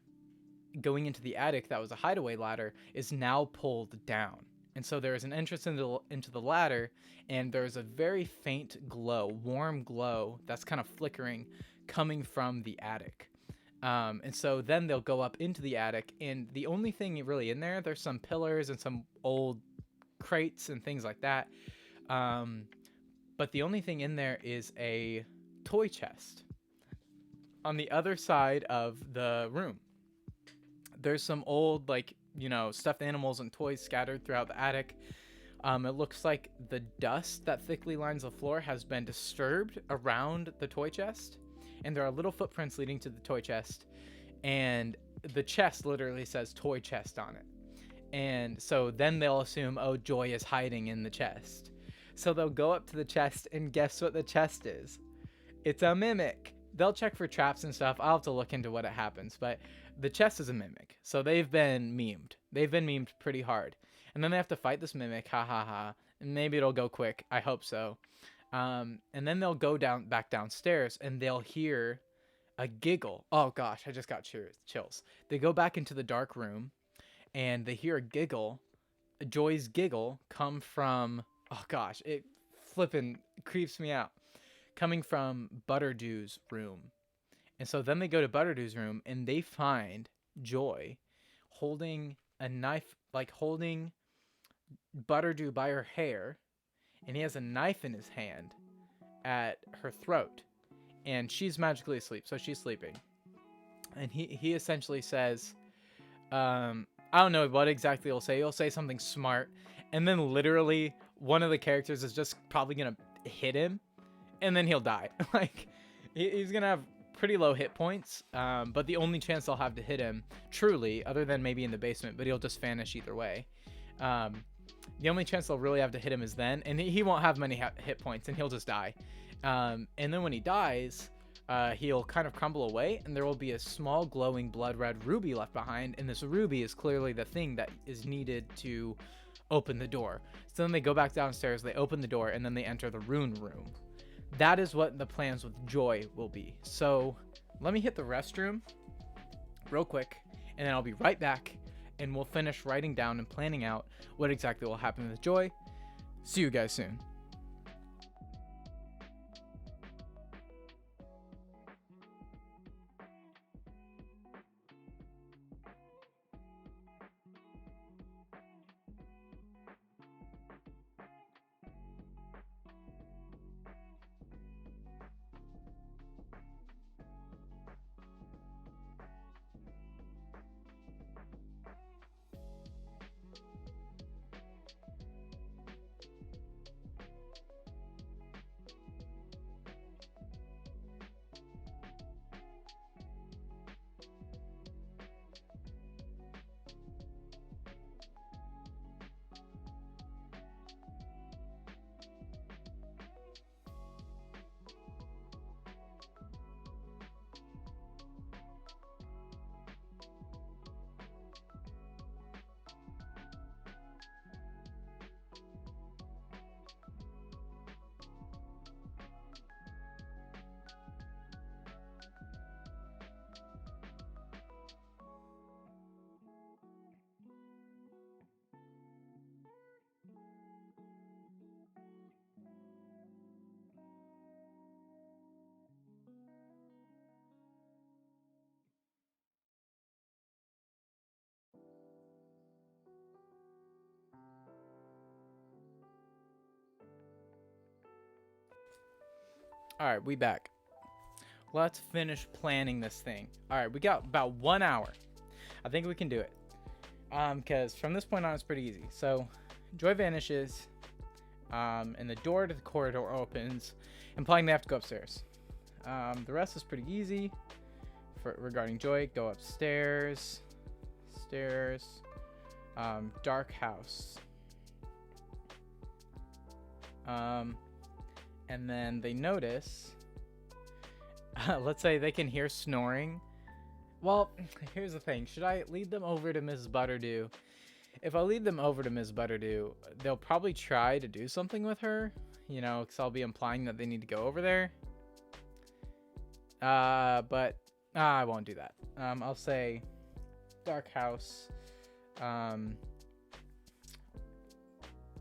going into the attic that was a hideaway ladder is now pulled down. And so there is an entrance into the ladder, and there's a very faint glow, warm glow that's kind of flickering coming from the attic. And so then they'll go up into the attic, and the only thing really in there's some pillars and some old crates and things like that. But the only thing in there is a toy chest on the other side of the room. There's some old, stuffed animals and toys scattered throughout the attic. It looks like the dust that thickly lines the floor has been disturbed around the toy chest. And there are little footprints leading to the toy chest. And the chest literally says toy chest on it. And so then they'll assume, oh, Joy is hiding in the chest. So they'll go up to the chest, and guess what the chest is? It's a mimic. They'll check for traps and stuff. I'll have to look into what happens, but the chest is a mimic. So they've been memed. They've been memed pretty hard. And then they have to fight this mimic. Ha ha ha. And maybe it'll go quick. I hope so. And then they'll go back downstairs, and they'll hear a giggle. Oh gosh, I just got chills. They go back into the dark room, and they hear a giggle. Joy's giggle come from, oh gosh, it flipping creeps me out, coming from Butterdew's room. And so then they go to Butterdew's room, and they find Joy holding a knife, holding Butterdew by her hair, and he has a knife in his hand at her throat, and she's magically asleep, so she's sleeping. And he essentially says, I don't know what exactly he'll say. He'll say something smart, and then literally one of the characters is just probably gonna hit him, and then he'll die. He's gonna have pretty low hit points, but the only chance they'll have to hit him, truly, other than maybe in the basement, but he'll just vanish either way. The only chance they'll really have to hit him is then, and he won't have many hit points, and he'll just die. And then when he dies, he'll kind of crumble away, and there will be a small glowing blood red ruby left behind, and this ruby is clearly the thing that is needed to open the door. So then they go back downstairs, they open the door, and then they enter the rune room. That is what the plans with Joy will be. So let me hit the restroom real quick, and then I'll be right back, and we'll finish writing down and planning out what exactly will happen with Joy. See you guys soon. All right, we back. Let's finish planning this thing. All right, we got about 1 hour. I think we can do it. Because from this point on, it's pretty easy. So, Joy vanishes, and the door to the corridor opens, implying they have to go upstairs. The rest is pretty easy. Regarding Joy, go upstairs. Stairs. Dark house. And then they notice, let's say they can hear snoring. Well, here's the thing. Should I lead them over to Mrs. Butterdew? If I lead them over to Ms. Butterdew, they'll probably try to do something with her, you know, because I'll be implying that they need to go over there. But I won't do that. I'll say dark house,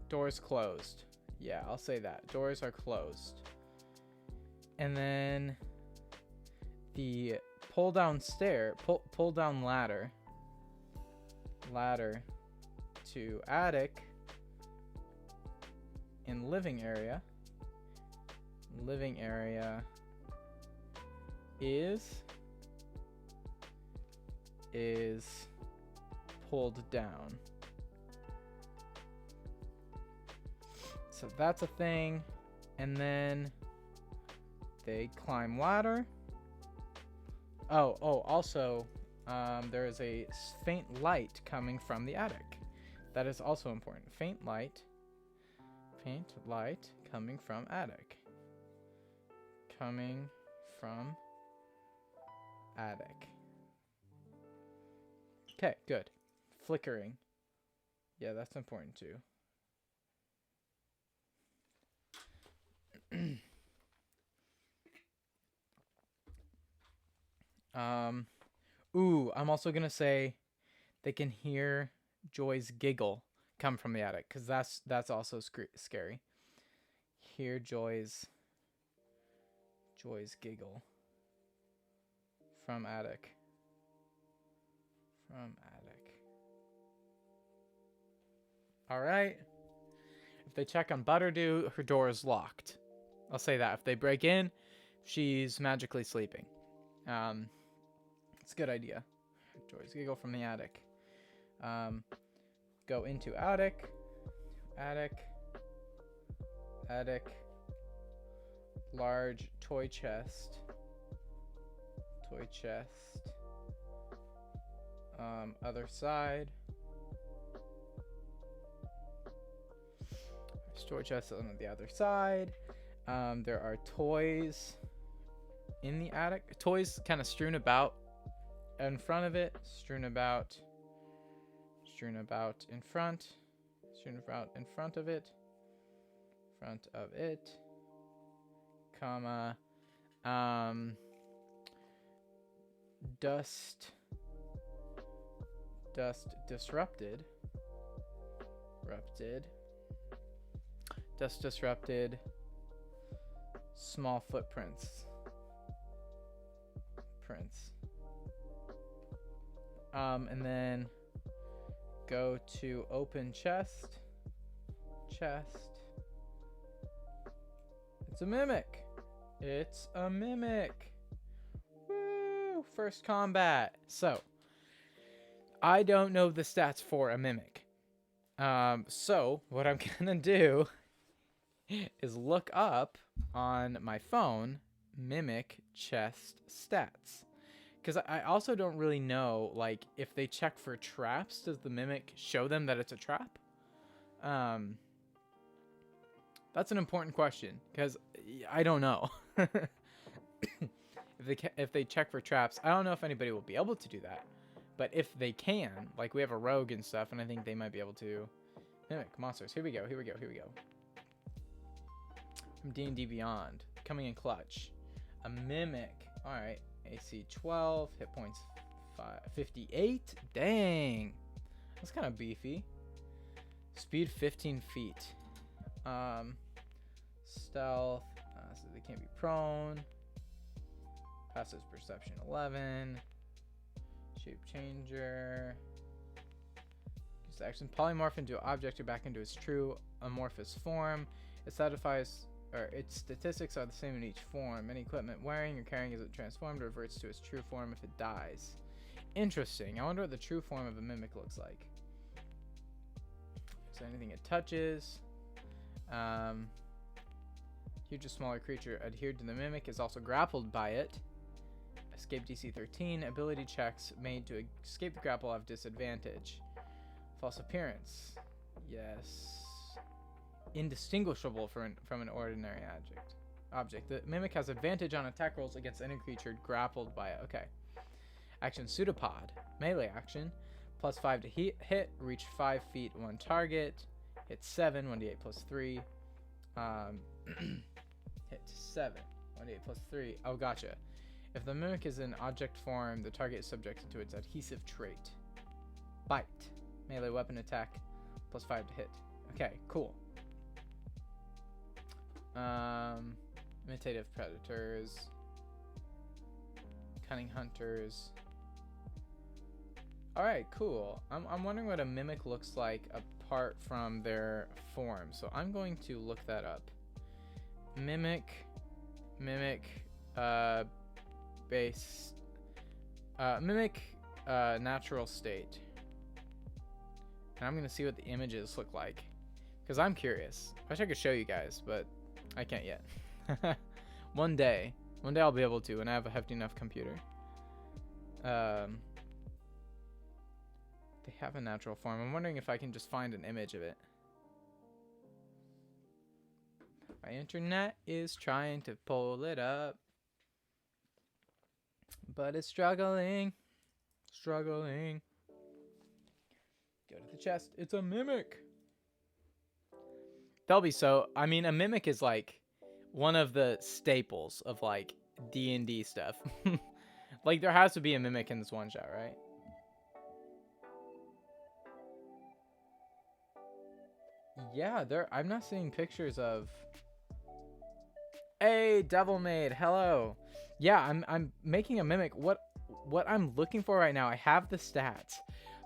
doors closed. Yeah, I'll say that. Doors are closed. And then the pull down ladder to attic in living area is pulled down. So that's a thing. And then they climb ladder. Also, there is a faint light coming from the attic. That is also important. Faint light coming from attic. Okay, good. Flickering. Yeah, that's important too. I'm also gonna say they can hear Joy's giggle come from the attic, because that's also scary. Hear Joy's giggle from attic. All right. If they check on Butterdew, her door is locked. I'll say that. If they break in, she's magically sleeping. It's a good idea. Joy's giggle from the attic. Go into attic. Large toy chest. Other side. Toy chest on the other side. There are toys in the attic. Toys kind of strewn about in front of it. Strewn about in front. Strewn about in front of it. Comma. Dust disrupted. Dust disrupted. Small footprints. And then go to open chest. It's a mimic. Woo! First combat. So, I don't know the stats for a mimic. So what I'm gonna do is look up on my phone mimic chest stats, because I also don't really know, like, if they check for traps, does the mimic show them that it's a trap? That's an important question, because I don't know. If they check for traps, I don't know if anybody will be able to do that, but if they can, like, we have a rogue and stuff, and I think they might be able to mimic monsters. Here we go. From D&D Beyond, coming in clutch. A mimic. All right. AC 12, hit points 58. Dang, that's kind of beefy. Speed 15 feet. Stealth, so they can't be prone. Passive perception 11. Shape changer. Use action polymorph into an object or back into its true amorphous form. It satisfies or its statistics are the same in each form. Any equipment wearing or carrying isn't transformed reverts to its true form if it dies. Interesting. I wonder what the true form of a mimic looks like. So anything it touches. Huge or smaller creature adhered to the mimic is also grappled by it. Escape DC 13. Ability checks made to escape the grapple have disadvantage. False appearance. Yes. Indistinguishable from an ordinary object. The mimic has advantage on attack rolls against any creature grappled by it. Okay. Action Pseudopod. Melee action. +5 to hit. Reach 5 feet, 1 target. Hit 7. 1d8 plus 3. Hit 7. 1d8 plus 3. Oh, gotcha. If the mimic is in object form, the target is subjected to its adhesive trait. Bite. Melee weapon attack. +5 to hit. Okay, cool. Imitative predators. Cunning hunters. Alright, cool. I'm wondering what a mimic looks like apart from their form. So I'm going to look that up. Mimic, natural state. And I'm going to see what the images look like. Because I'm curious. I wish I could show you guys, but I can't yet. One day I'll be able to when I have a hefty enough computer. They have a natural form. I'm wondering if I can just find an image of it. My internet is trying to pull it up, but it's struggling. Go to the chest. It's a mimic. They'll be so. I mean, a mimic is like one of the staples of like D&D stuff. Like there has to be a mimic in this one shot, right? Yeah, I'm not seeing pictures of. Hey, Devil Maid, hello. Yeah, I'm making a mimic. What I'm looking for right now, I have the stats,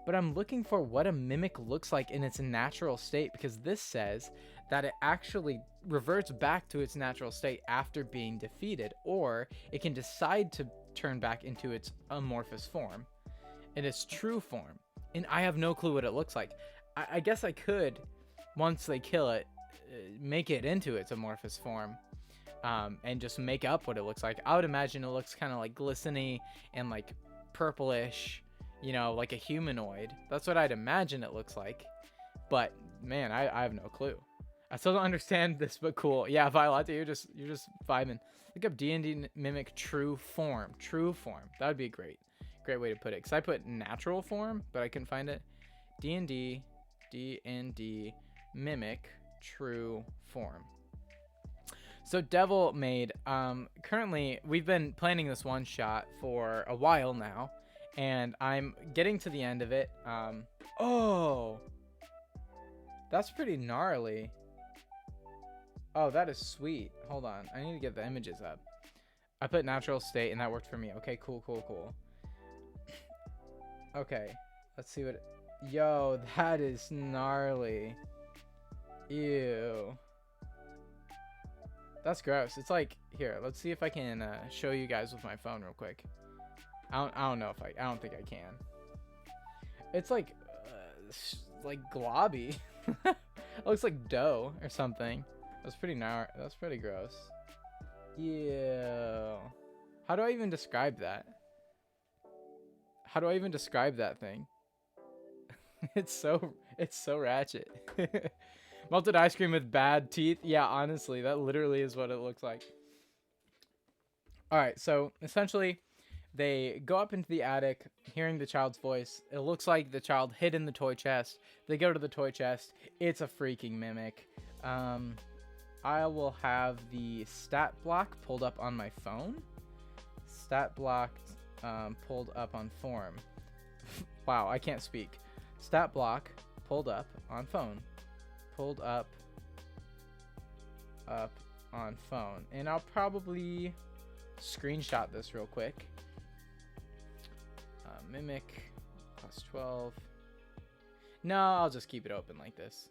but I'm looking for what a mimic looks like in its natural state, because this says that it actually reverts back to its natural state after being defeated, or it can decide to turn back into its amorphous form, in its true form. And I have no clue what it looks like. I guess I could, once they kill it, make it into its amorphous form, and just make up what it looks like. I would imagine it looks kind of like glistening and like purplish, you know, like a humanoid. That's what I'd imagine it looks like. But man, I have no clue. I still don't understand this, but cool. Yeah, Violet, you're just vibing. Look up D&D mimic true form. True form. That would be a great way to put it. Cause I put natural form, but I couldn't find it. D&D mimic true form. So Devil Maid, currently we've been planning this one shot for a while now, and I'm getting to the end of it. Oh, that's pretty gnarly. Oh, that is sweet. Hold on, I need to get the images up. I put natural state and that worked for me. Okay, cool. Okay, let's see what. Yo, that is gnarly. Ew. That's gross. It's like, here, let's see if I can show you guys with my phone real quick. I don't know if I don't think I can. It's like globby. It looks like dough or something. That's pretty that's pretty gross. Ew. How do I even describe that? How do I even describe that thing? It's so ratchet. Melted ice cream with bad teeth. Yeah, honestly, that literally is what it looks like. All right, so essentially, they go up into the attic, hearing the child's voice. It looks like the child hid in the toy chest. They go to the toy chest. It's a freaking mimic. I will have the stat block pulled up on my phone. Stat block pulled up on form. Wow, I can't speak. Stat block pulled up on phone. Pulled up on phone. And I'll probably screenshot this real quick. Mimic +12. No, I'll just keep it open like this.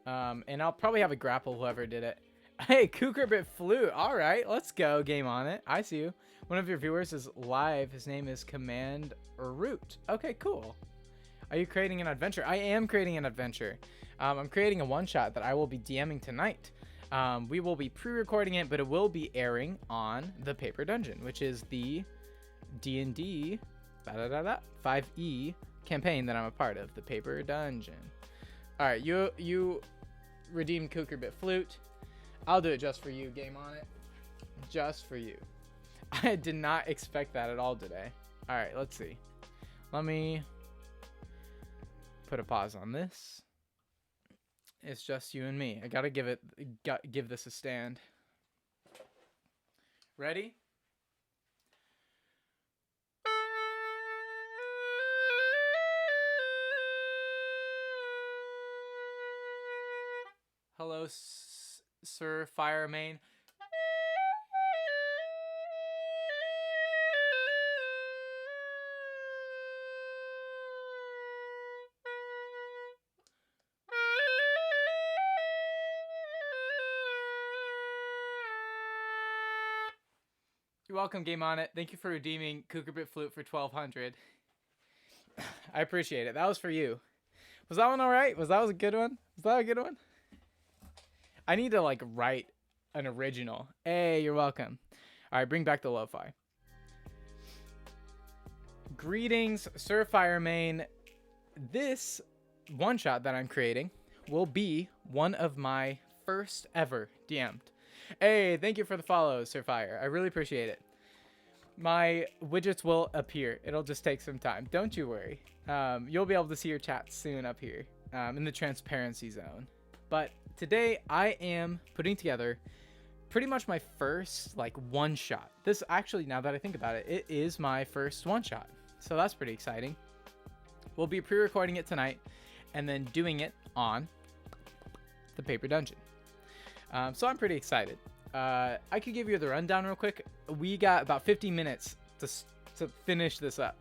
And I'll probably have a grapple whoever did it. Hey, Cougar Flute. All right, let's go. Game on it. I see you. One of your viewers is live. His name is Command Root. Okay, cool. Are you creating an adventure? I am creating an adventure. I'm creating a one-shot that I will be DMing tonight. We will be pre-recording it, but it will be airing on the Paper Dungeon, which is the D&D 5e campaign that I'm a part of, the Paper Dungeon. All right, you redeemed Cougar Flute. I'll do it just for you. Game on it. Just for you. I did not expect that at all today. All right, let's see. Let me put a pause on this. It's just you and me. I gotta give this a stand. Ready? Hello, Sir Firemain. You're welcome, Game on it. Thank you for redeeming Cougar Flute for 1200. I appreciate it. That was for you. Was that one all right? Was that a good one? Was that a good one? I need to like write an original. Hey, you're welcome. All right, bring back the lo-fi. Greetings, Sir Firemain. This one shot that I'm creating will be one of my first ever DM'd. Hey, thank you for the follow, Sir Fire. I really appreciate it. My widgets will appear. It'll just take some time. Don't you worry. You'll be able to see your chat soon up here in the transparency zone. But today I am putting together pretty much my first like one shot. This actually, now that I think about it, it is my first one shot. So that's pretty exciting. We'll be pre-recording it tonight and then doing it on the Paper Dungeon. So I'm pretty excited. I could give you the rundown real quick. We got about 15 minutes to finish this up.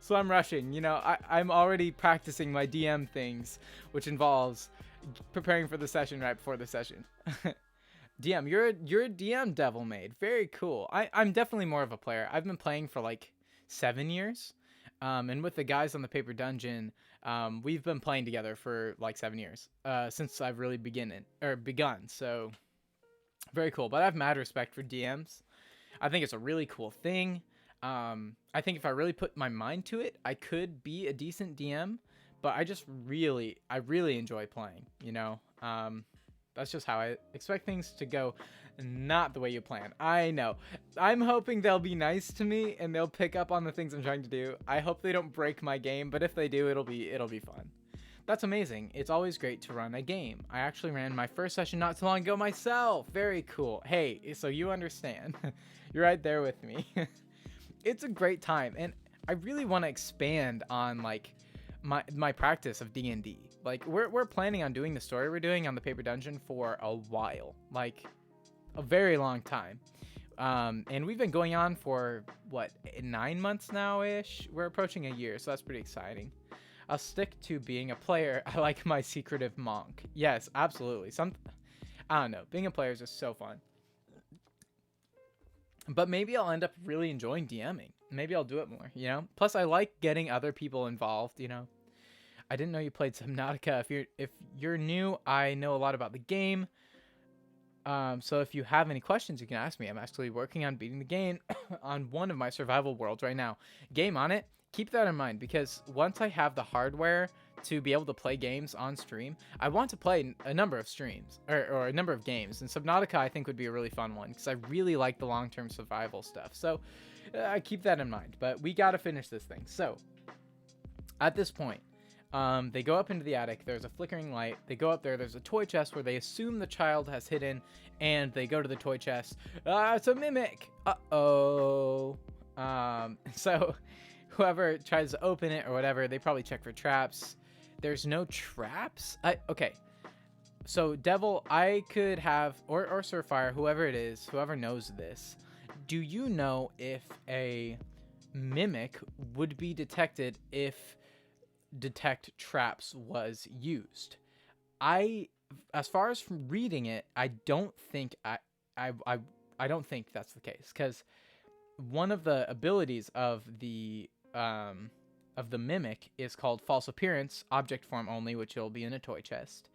So I'm rushing. You know, I'm already practicing my DM things, which involves preparing for the session right before the session. DM, you're a DM devil maid. Very cool. I'm definitely more of a player. I've been playing for like 7 years. And with the guys on the Paper Dungeon, we've been playing together for like 7 years since I've really begun. So very cool. But I have mad respect for DMs. I think it's a really cool thing. I think if I really put my mind to it, I could be a decent DM. But I really enjoy playing. You know, that's just how I expect things to go. Not the way you plan. I know. I'm hoping they'll be nice to me and they'll pick up on the things I'm trying to do. I hope they don't break my game, but if they do, it'll be fun. That's amazing. It's always great to run a game. I actually ran my first session not too long ago myself. Very cool. Hey, so you understand. You're right there with me. It's a great time, and I really want to expand on like my practice of D&D. Like we're planning on doing the story we're doing on the Paper Dungeon for a while. Like a very long time. And we've been going on for what, 9 months now ish. We're approaching a year, so that's pretty exciting. I'll stick to being a player. I like my secretive monk. Yes, absolutely. I don't know, being a player is just so fun. But maybe I'll end up really enjoying DMing. Maybe I'll do it more, you know? Plus I like getting other people involved, you know? I didn't know you played Subnautica. If you're new, I know a lot about the game. So if you have any questions, you can ask me. I'm actually working on beating the game on one of my survival worlds right now. Game on it. Keep that in mind, because once I have the hardware to be able to play games on stream, I want to play a number of streams or a number of games. And Subnautica, I think, would be a really fun one because I really like the long-term survival stuff. So I keep that in mind. But we got to finish this thing. So at this point, they go up into the attic. There's a flickering light. They go up there. There's a toy chest where they assume the child has hidden, and they go to the toy chest. It's a mimic. Uh-oh. So whoever tries to open it or whatever, they probably check for traps. There's no traps? Okay. So Devil, I could have, or Surfire, whoever it is, whoever knows this, do you know if a mimic would be detected if detect traps was used? I, as far as from reading it, I don't think I, I, I don't think that's the case, because one of the abilities of the mimic is called false appearance, object form only, which will be in a toy chest.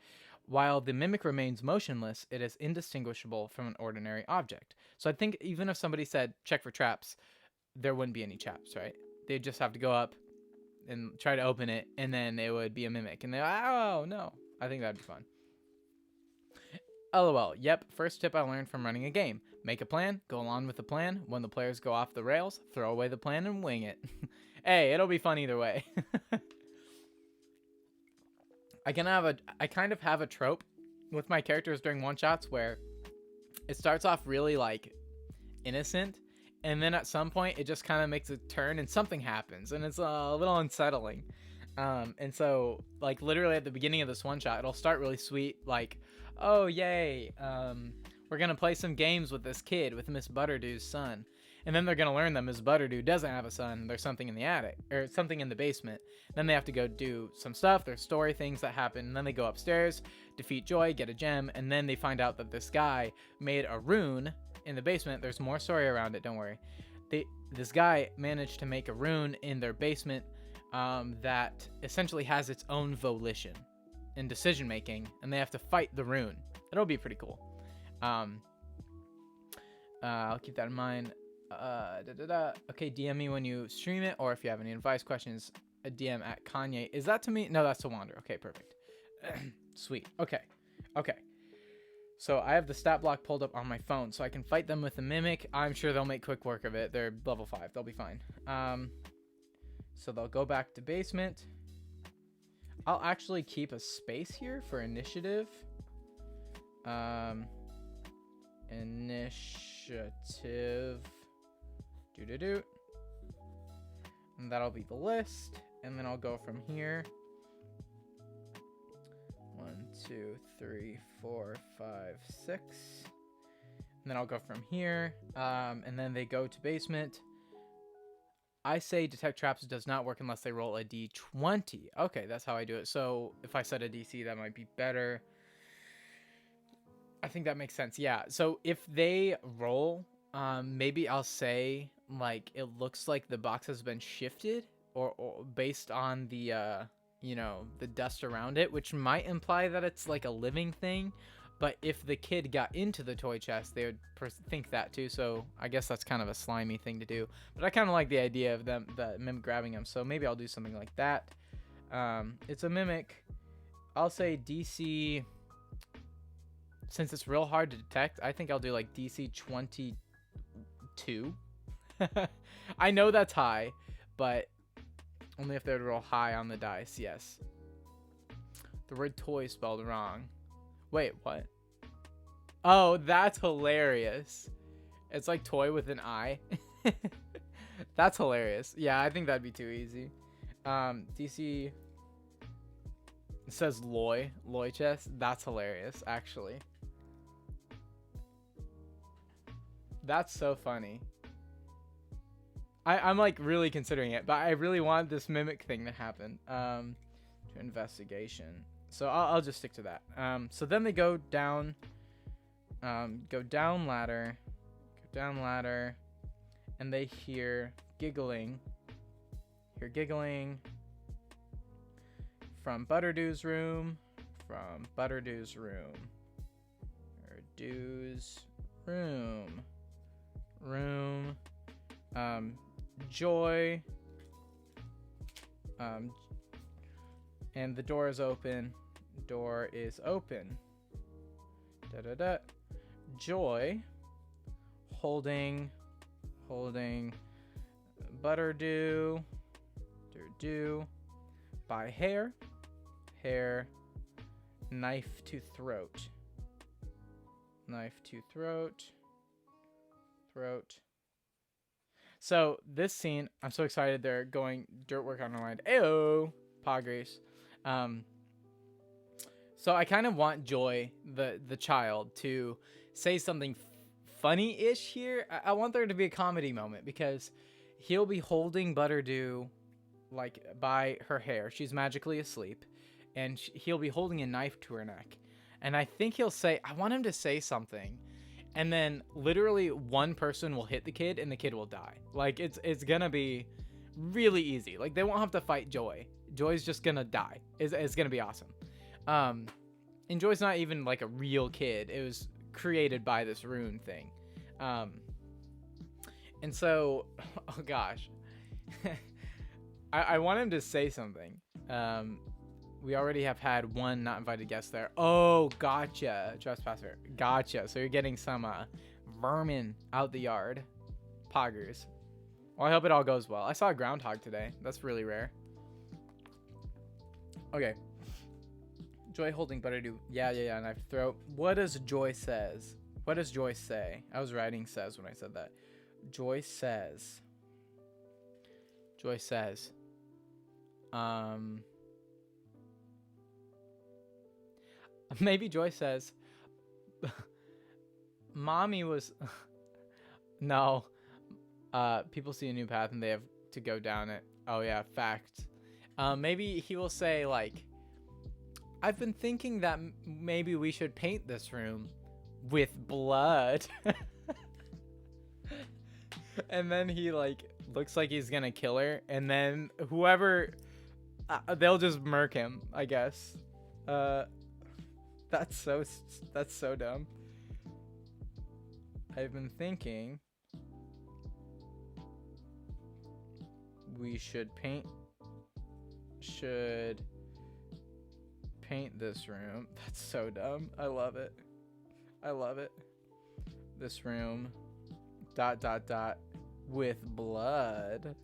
While the mimic remains motionless, it is indistinguishable from an ordinary object. So I think even if somebody said check for traps, there wouldn't be any traps, right? They'd just have to go up and try to open it, and then it would be a mimic. And they, oh no, I think that'd be fun. LOL. Yep, first tip I learned from running a game. Make a plan, go along with the plan. When the players go off the rails, throw away the plan and wing it. Hey, it'll be fun either way. I kind of have a trope with my characters during one-shots where it starts off really, like, innocent, and then at some point it just kind of makes a turn and something happens, and it's a little unsettling. And so, like, literally at the beginning of this one-shot, it'll start really sweet, like, oh, yay, we're gonna play some games with this kid, with Miss Butterdew's son. And then they're gonna learn that Miss Butterdew doesn't have a son. There's something in the attic, or something in the basement. Then they have to go do some stuff. There's story things that happen. And then they go upstairs, defeat Joy, get a gem, and then they find out that this guy made a rune in the basement. There's more story around it. Don't worry. This guy managed to make a rune in their basement that essentially has its own volition and decision making, and they have to fight the rune. It'll be pretty cool. I'll keep that in mind. Okay, DM me when you stream it, or if you have any advice, questions, a DM at Kanye. Is that to me? No, that's to Wander. Okay, perfect. Sweet. Okay. So I have the stat block pulled up on my phone, so I can fight them with the mimic. I'm sure they'll make quick work of it. They're level 5. They'll be fine. So they'll go back to basement. I'll actually keep a space here for initiative. Initiative. And that'll be the list. And then I'll go from here. 1, 2, 3, 4, 5, 6. And then I'll go from here. And then they go to basement. I say detect traps does not work unless they roll a d20. Okay, that's how I do it. So if I set a DC, that might be better. I think that makes sense. Yeah. So if they roll, maybe I'll say, like, it looks like the box has been shifted or based on the, the dust around it, which might imply that it's like a living thing. But if the kid got into the toy chest, they would think that too. So I guess that's kind of a slimy thing to do. But I kind of like the idea of the mimic grabbing him. So maybe I'll do something like that. It's a mimic. I'll say DC. Since it's real hard to detect, I think I'll do like DC 22. I know that's high, but only if they're real high on the dice. Yes. The word toy spelled wrong. Wait, what? Oh, that's hilarious. It's like toy with an I. That's hilarious. Yeah, I think that'd be too easy. DC. It says Loy chest. That's hilarious, actually. That's so funny. I'm like really considering it, but I really want this mimic thing to happen. To investigation. So I'll just stick to that. So then they go down ladder, and they hear giggling. From Butterdew's room. Joy. And the door is open. Joy holding Butterdew by hair, knife to throat. So this scene, I'm so excited. They're going dirt work on the line. Ayo, Pagres. So I kind of want Joy, the child, to say something funny-ish here. I want there to be a comedy moment because he'll be holding Butterdew like by her hair. She's magically asleep, and he'll be holding a knife to her neck. And I think he'll say, I want him to say something. And then literally one person will hit the kid and the kid will die. Like it's gonna be really easy. Like they won't have to fight Joy. Joy's just gonna die. It's gonna be awesome. And Joy's not even like a real kid. It was created by this rune thing. And so, oh gosh, I want him to say something. We already have had one not invited guest there. Oh, gotcha. Trespasser. Gotcha. So you're getting some vermin out the yard. Poggers. Well, I hope it all goes well. I saw a groundhog today. That's really rare. Okay. Joy holding Butterdew. Yeah. Knife to throat. What does Joy says? What does Joy say? I was writing says when I said that. Joy says. Maybe Joy says, Mommy was, no, people see a new path and they have to go down it. Oh yeah, fact. Maybe he will say like, I've been thinking that maybe we should paint this room with blood. And then he like looks like he's gonna kill her, and then whoever, they'll just murk him, I guess. That's so dumb. I've been thinking we should paint this room. That's so dumb. I love it. This room ... with blood.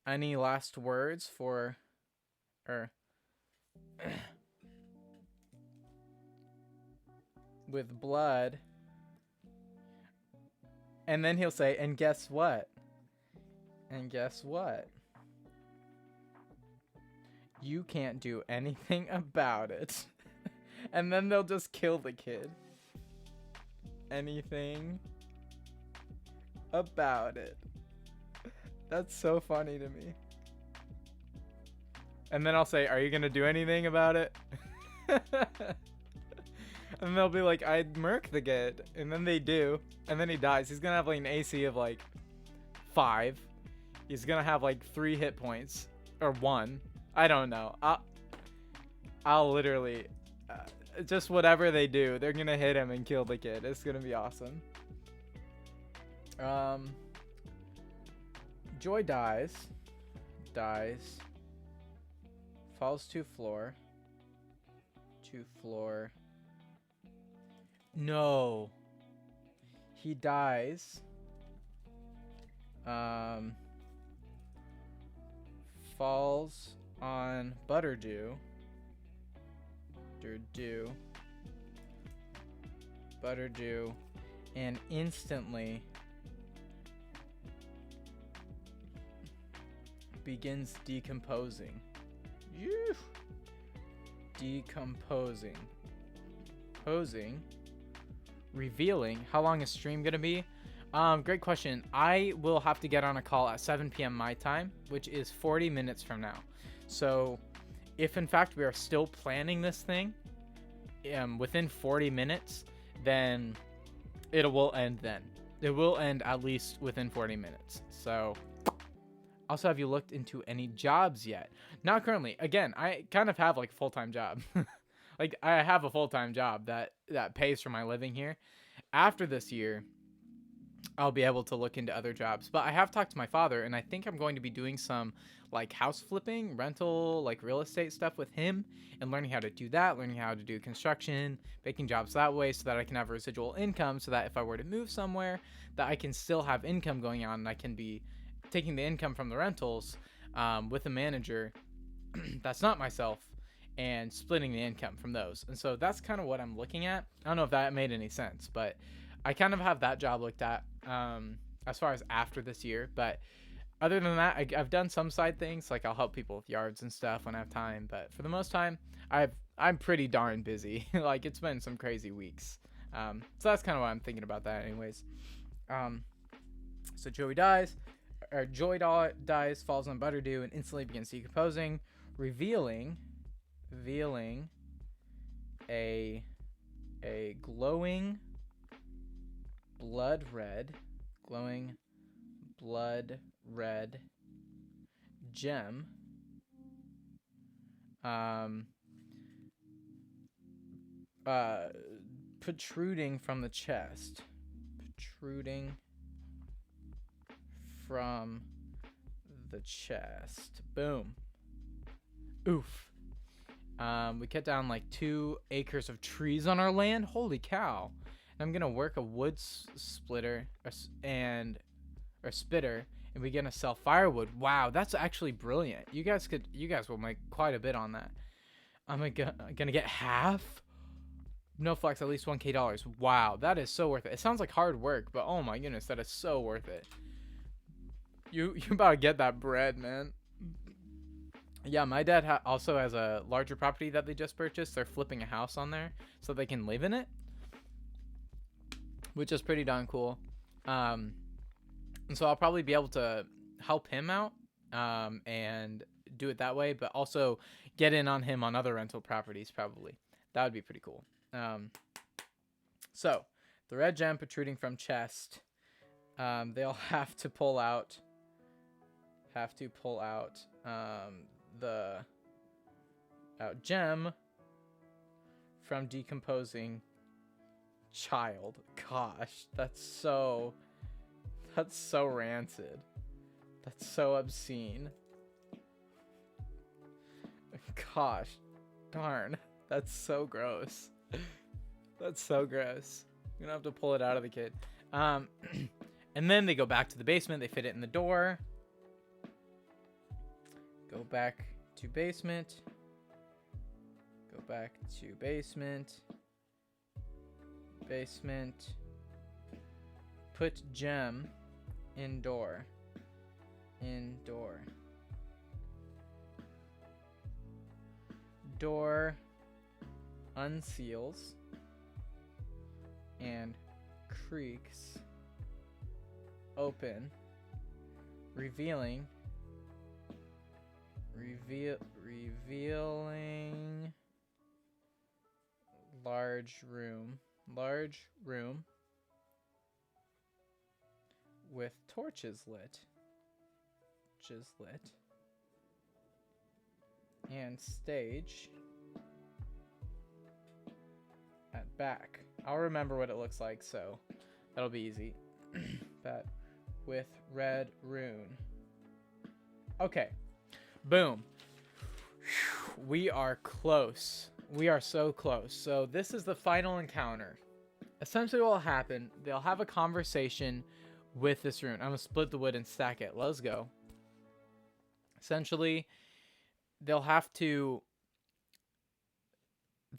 Any last words for with blood? And then he'll say, and guess what? You can't do anything about it. And then they'll just kill the kid. Anything about it. That's so funny to me. And then I'll say, are you gonna do anything about it? And they'll be like, I'd murk the kid. And then they do. And then he dies. He's gonna have like an AC of like 5. He's gonna have like 3 hit points. Or 1. I don't know. I'll literally... just whatever they do, they're gonna hit him and kill the kid. It's gonna be awesome. Joy dies, falls to floor. No, he dies. Falls on Butterdew. Butterdew, and instantly begins decomposing. Revealing. How long is stream gonna be? Great question. I will have to get on a call at 7 p.m. my time, which is 40 minutes from now. So if in fact we are still planning this thing within 40 minutes, then it will end then. It will end at least within 40 minutes. So also, have you looked into any jobs yet? Not currently. Again, I kind of have like a full-time job. Like I have a full-time job that pays for my living here. After this year, I'll be able to look into other jobs. But I have talked to my father, and I think I'm going to be doing some like house flipping, rental, like real estate stuff with him, and learning how to do that, learning how to do construction, making jobs that way so that I can have residual income, so that if I were to move somewhere, that I can still have income going on, and I can be taking the income from the rentals with a manager that's not myself, and splitting the income from those. And so that's kind of what I'm looking at. I don't know if that made any sense, but I kind of have that job looked at as far as after this year. But other than that, I've done some side things, like I'll help people with yards and stuff when I have time. But for the most time, I'm pretty darn busy. Like it's been some crazy weeks. So that's kind of why I'm thinking about that anyways. So Joy dies, falls on Butterdew, and instantly begins decomposing, revealing a glowing blood red gem, protruding from the chest. Boom. Oof. We cut down like 2 acres of trees on our land. Holy cow. And I'm gonna work a wood spitter, and we're gonna sell firewood. Wow, that's actually brilliant. You guys will make quite a bit on that. I'm gonna get half. No flex, at least $1,000. Wow, that is so worth it. It sounds like hard work, but oh my goodness, that is so worth it. You about to get that bread, man. Yeah, my dad also has a larger property that they just purchased. They're flipping a house on there so they can live in it, which is pretty darn cool. And so I'll probably be able to help him out and do it that way, but also get in on him on other rental properties probably. That would be pretty cool. So the red gem protruding from chest. They'll have to pull out the gem from decomposing child. Gosh, that's so rancid. That's so obscene. Gosh, darn, that's so gross. That's so gross. I'm gonna have to pull it out of the kid. And then they go back to the basement. They fit it in the door. Go back to basement. Basement. Put gem in door. Door unseals and creaks open, revealing large room with torches lit and stage at back. I'll remember what it looks like, so that'll be easy. That with red rune. Okay. Boom. We are close. We are so close. So this is the final encounter. Essentially what will happen, they'll have a conversation with this rune. I'm going to split the wood and stack it. Let's go. Essentially, they'll have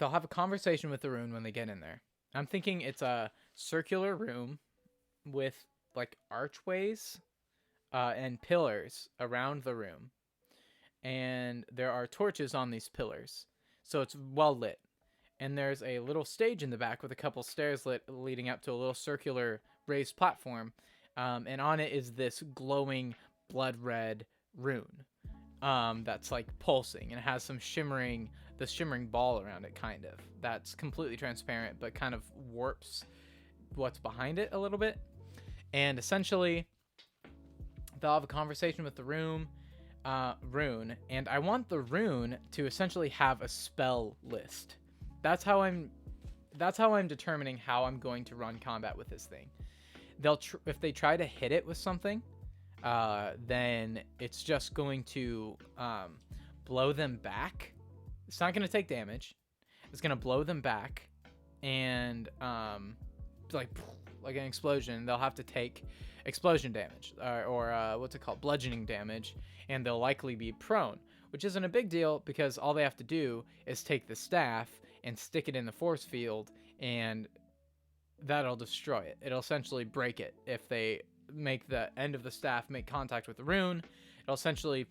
a conversation with the rune when they get in there. I'm thinking it's a circular room with like archways and pillars around the room. And there are torches on these pillars. So it's well lit. And there's a little stage in the back with a couple stairs leading up to a little circular raised platform. And on it is this glowing blood red rune that's like pulsing, and it has some shimmering ball around it, kind of. That's completely transparent, but kind of warps what's behind it a little bit. And essentially, they'll have a conversation with the rune, and I want the rune to essentially have a spell list. That's how I'm determining how I'm going to run combat with this thing. If they try to hit it with something, then it's just going to blow them back. It's not going to take damage. It's going to blow them back, and like an explosion. They'll have to take explosion damage, or what's it called, bludgeoning damage, and they'll likely be prone, which isn't a big deal because all they have to do is take the staff and stick it in the force field, and that'll destroy it. It'll essentially break it. If they make the end of the staff make contact with the rune, it'll essentially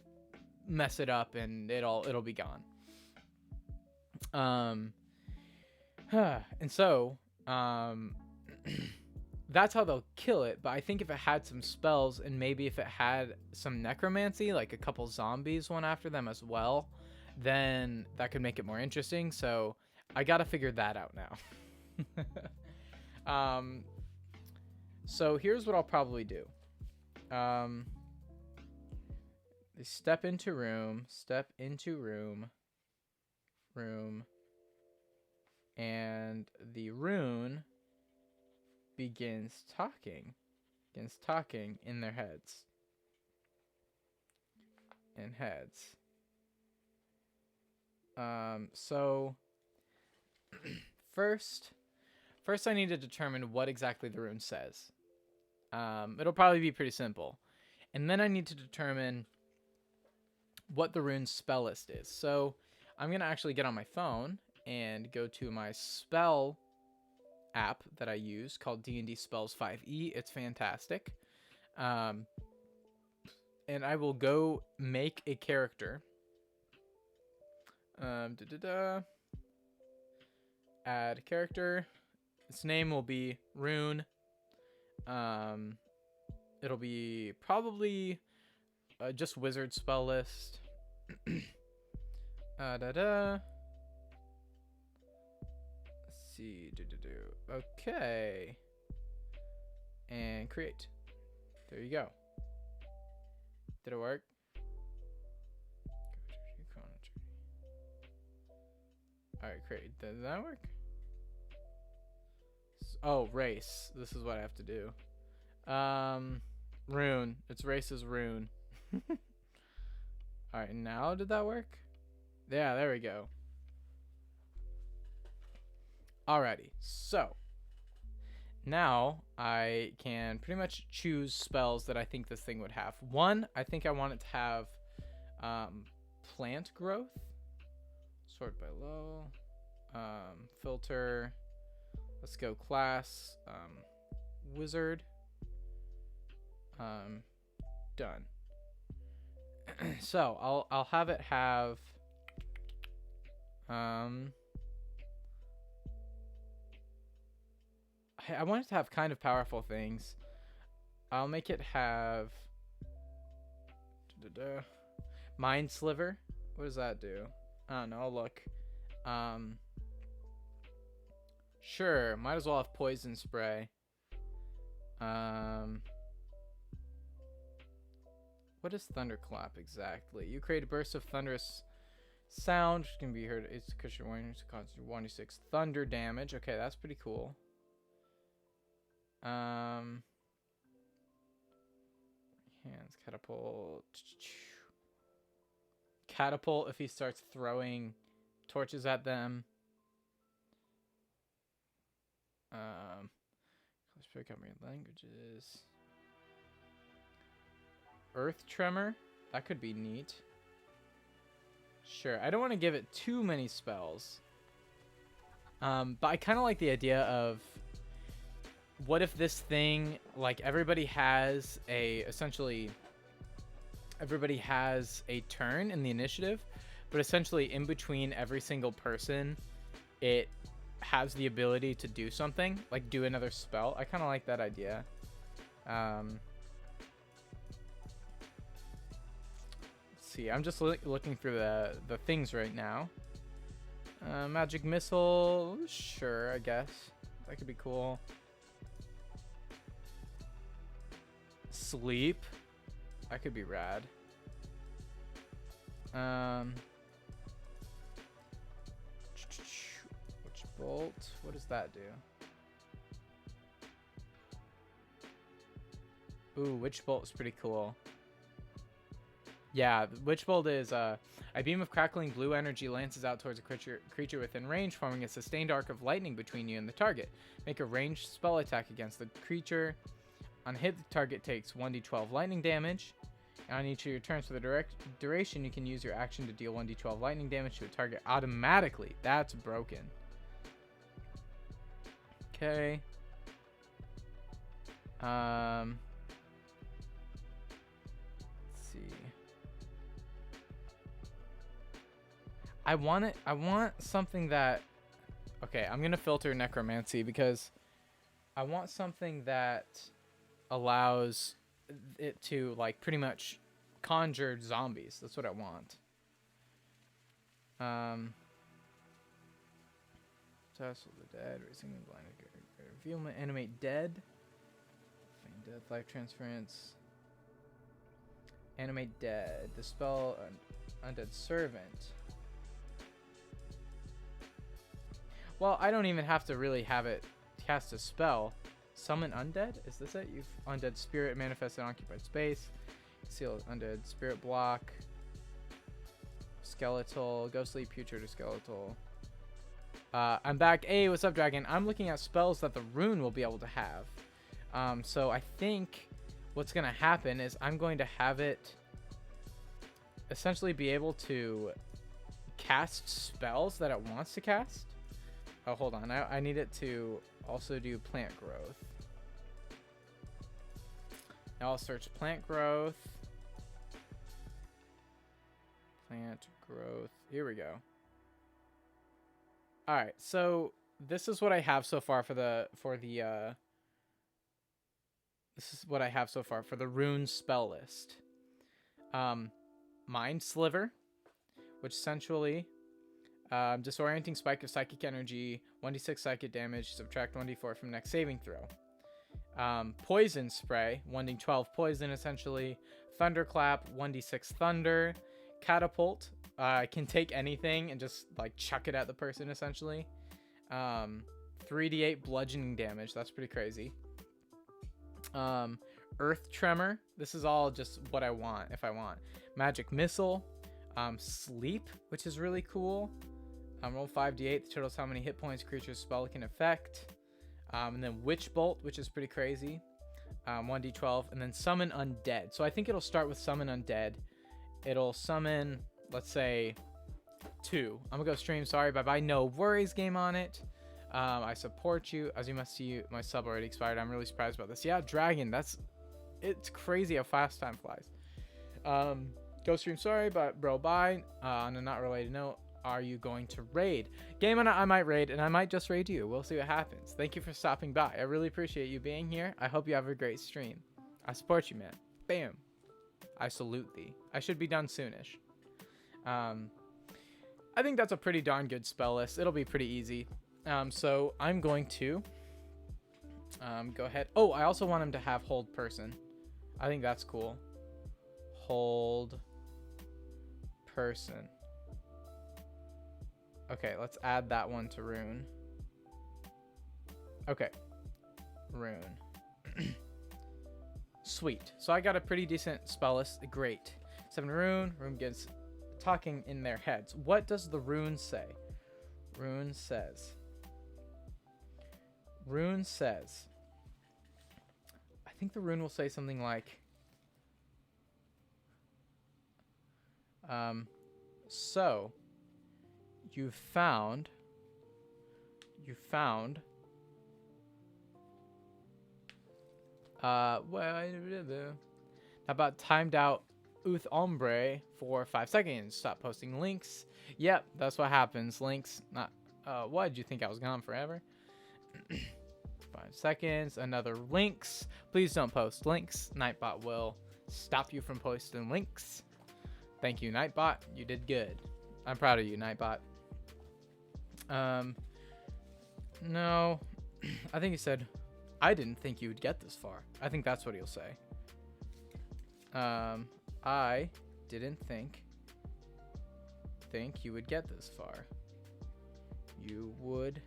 mess it up, and it'll be gone. And so that's how they'll kill it. But I think if it had some spells, and maybe if it had some necromancy, like a couple zombies one after them as well, then that could make it more interesting. So I gotta figure that out now. So here's what I'll probably do. They step into room, and the rune begins talking in their heads. So first I need to determine what exactly the rune says. It'll probably be pretty simple. And then I need to determine what the rune spell list is. So I'm going to actually get on my phone and go to my spell app that I use called D&D Spells 5e. It's fantastic. And I will go make a character. Add character. Its name will be Rune. It'll be probably just wizard spell list. Let's see. Okay. And create. There you go. Did it work? Alright, create. Does that work? Oh, race. This is what I have to do. Rune. Its race is rune. Alright, now did that work? Yeah, there we go. Alrighty, so now I can pretty much choose spells that I think this thing would have. One, I think I want it to have plant growth. Sort by low. Filter. Let's go class. Wizard. Done. So I'll have it have I want it to have kind of powerful things. I'll make it have Mind Sliver. What does that do? I don't know. I'll look. Sure, might as well have Poison Spray. What is Thunderclap exactly? You create a burst of thunderous sound, which can be heard. It's cushion warning to cause 1d6 thunder damage. Okay, that's pretty cool. Hands, catapult. Catapult if he starts throwing torches at them. Let's pick up your languages. Earth Tremor. That could be neat. Sure. I don't want to give it too many spells. But I kind of like the idea of what if this thing, like everybody has a turn in the initiative, but essentially in between every single person, it has the ability to do something, like do another spell. I kind of like that idea. Let's see. I'm just looking through the things right now. Magic missile. Sure, I guess. That could be cool. Sleep. That could be rad. Witch bolt. What does that do? Ooh, Witch bolt is pretty cool. Yeah, Witch bolt is a beam of crackling blue energy lances out towards a creature within range, forming a sustained arc of lightning between you and the target. Make a ranged spell attack against the creature. On hit, the target takes 1d12 lightning damage. And on each of your turns for the duration, you can use your action to deal 1d12 lightning damage to a target automatically. That's broken. Okay. Let's see. I want something that... Okay, I'm going to filter necromancy because I want something that allows it to like pretty much conjure zombies. That's what I want. Tussle the dead, raising the blind, revealment, animate dead, feign death, life transference, animate dead, dispel undead servant. Well, I don't even have to really have it cast a spell. Summon undead? Is this it? You've undead spirit manifest in occupied space. Seal undead spirit block. Skeletal, ghostly, putrid, or skeletal. I'm back. Hey, what's up, Dragon? I'm looking at spells that the rune will be able to have. So I think what's going to happen is I'm going to have it essentially be able to cast spells that it wants to cast. Oh, hold on. I need it to also do plant growth. Now I'll search plant growth. Plant growth. Here we go. All right. So this is what I have so far for the this is what I have so far for the rune spell list. Mind Sliver, which essentially disorienting spike of psychic energy, 1d6 psychic damage, subtract 1d4 from next saving throw. Poison Spray, 1d12 poison essentially. Thunderclap, 1d6 thunder. Catapult, can take anything and just like chuck it at the person essentially. 3d8 bludgeoning damage, that's pretty crazy. Earth Tremor, this is all just what I want if I want. Magic Missile. Sleep, which is really cool. Roll 5d8 to totals how many hit points creature's spell can affect. And then Witch Bolt, which is pretty crazy. 1d12. And then Summon Undead. So I think it'll start with Summon Undead. It'll summon, let's say, 2. I'm gonna go stream. Sorry, bye-bye. No worries, game on it. I support you. As you must see, my sub already expired. I'm really surprised about this. Yeah, Dragon, it's crazy how fast time flies. Go stream, sorry, but bro, bye. On a not related note, are you going to raid? Game on it, I might raid, and I might just raid you. We'll see what happens. Thank you for stopping by. I really appreciate you being here. I hope you have a great stream. I support you, man. Bam. I salute thee. I should be done soonish. I think that's a pretty darn good spell list. It'll be pretty easy. So I'm going to go ahead. Oh, I also want him to have hold person. I think that's cool. Hold person. Okay, let's add that one to rune. Okay, rune. Sweet. So I got a pretty decent spell list. Great. 7 rune. Rune gets talking in their heads. What does the rune say? Rune says. I think the rune will say something like, so you found about timed out Uth Ombre for 5 seconds. Stop posting links. Yep, that's what happens. Links, not, what, did you think I was gone forever? 5 seconds, another links. Please don't post links. Nightbot will stop you from posting links. Thank you, Nightbot. You did good. I'm proud of you, Nightbot. No, I think he said, I didn't think you would get this far. I think that's what he'll say. I didn't think you would get this far. You would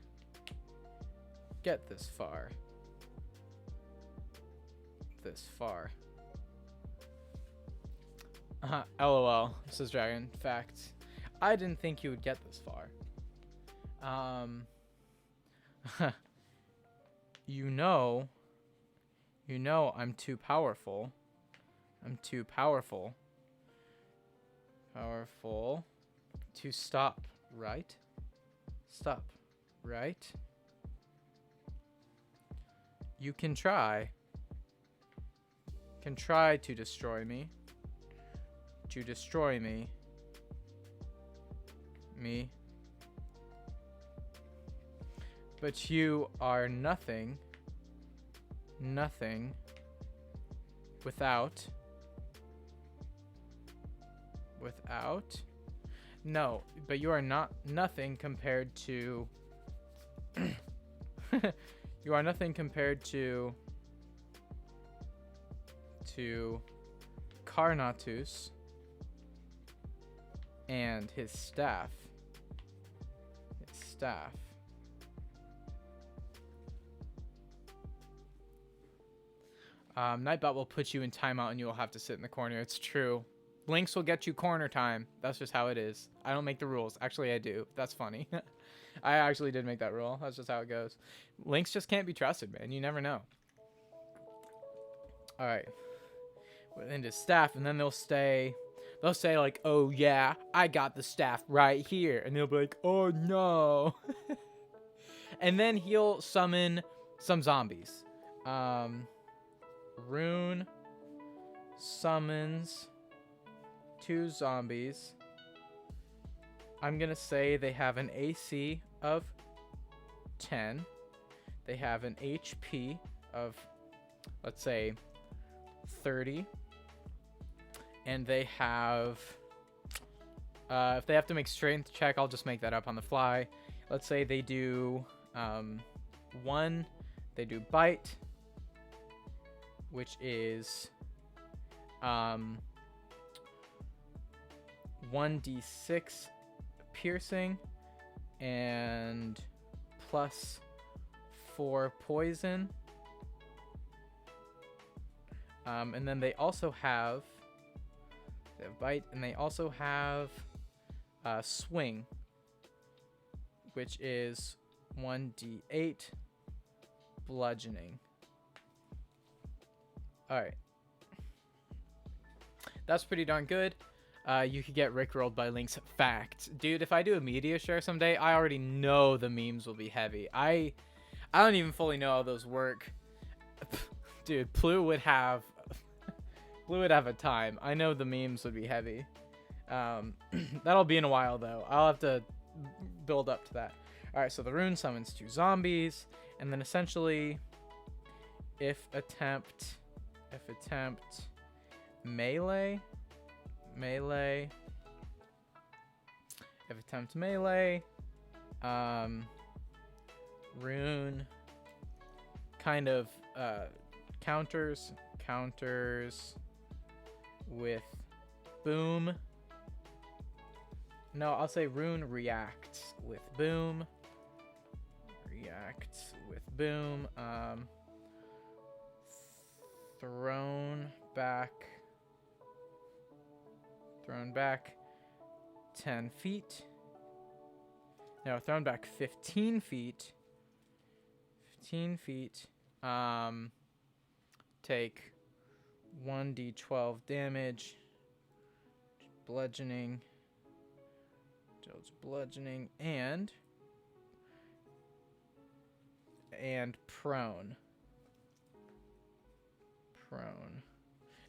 get this far. LOL, says Dragon. Fact. I didn't think you would get this far. You know I'm too powerful. Powerful to stop, right? Stop, right? You can try to destroy me. But you are nothing nothing without no, but you are not nothing compared to you are nothing compared to Carnatus and his staff. Nightbot will put you in timeout and you will have to sit in the corner. It's true. Lynx will get you corner time. That's just how it is. I don't make the rules. Actually, I do. That's funny. I actually did make that rule. That's just how it goes. Lynx just can't be trusted, man. You never know. All right. Into staff, and then they'll say like, oh yeah, I got the staff right here, and they'll be like, oh no. And then he'll summon some zombies. Rune summons 2 zombies. I'm gonna say they have an AC of 10. They have an HP of, let's say, 30. And they have, if they have to make strength check, I'll just make that up on the fly. Let's say they do 1, they do bite, which is 1d6 piercing and plus 4 poison. And then they also have bite, and they also have swing, which is 1d8 bludgeoning. All right, that's pretty darn good. You could get rickrolled by Lynx. Fact, dude. If I do a media share someday, I already know the memes will be heavy. I don't even fully know how those work. Dude, Plu would have a time. I know the memes would be heavy. That'll be in a while though. I'll have to build up to that. All right, so the rune summons 2 zombies, and then essentially, if attempt melee. If attempt melee, rune kind of counters with boom. No, I'll say rune reacts with boom. Thrown back 10 feet. No, thrown back 15 feet. Take 1d12 damage. Bludgeoning, and prone.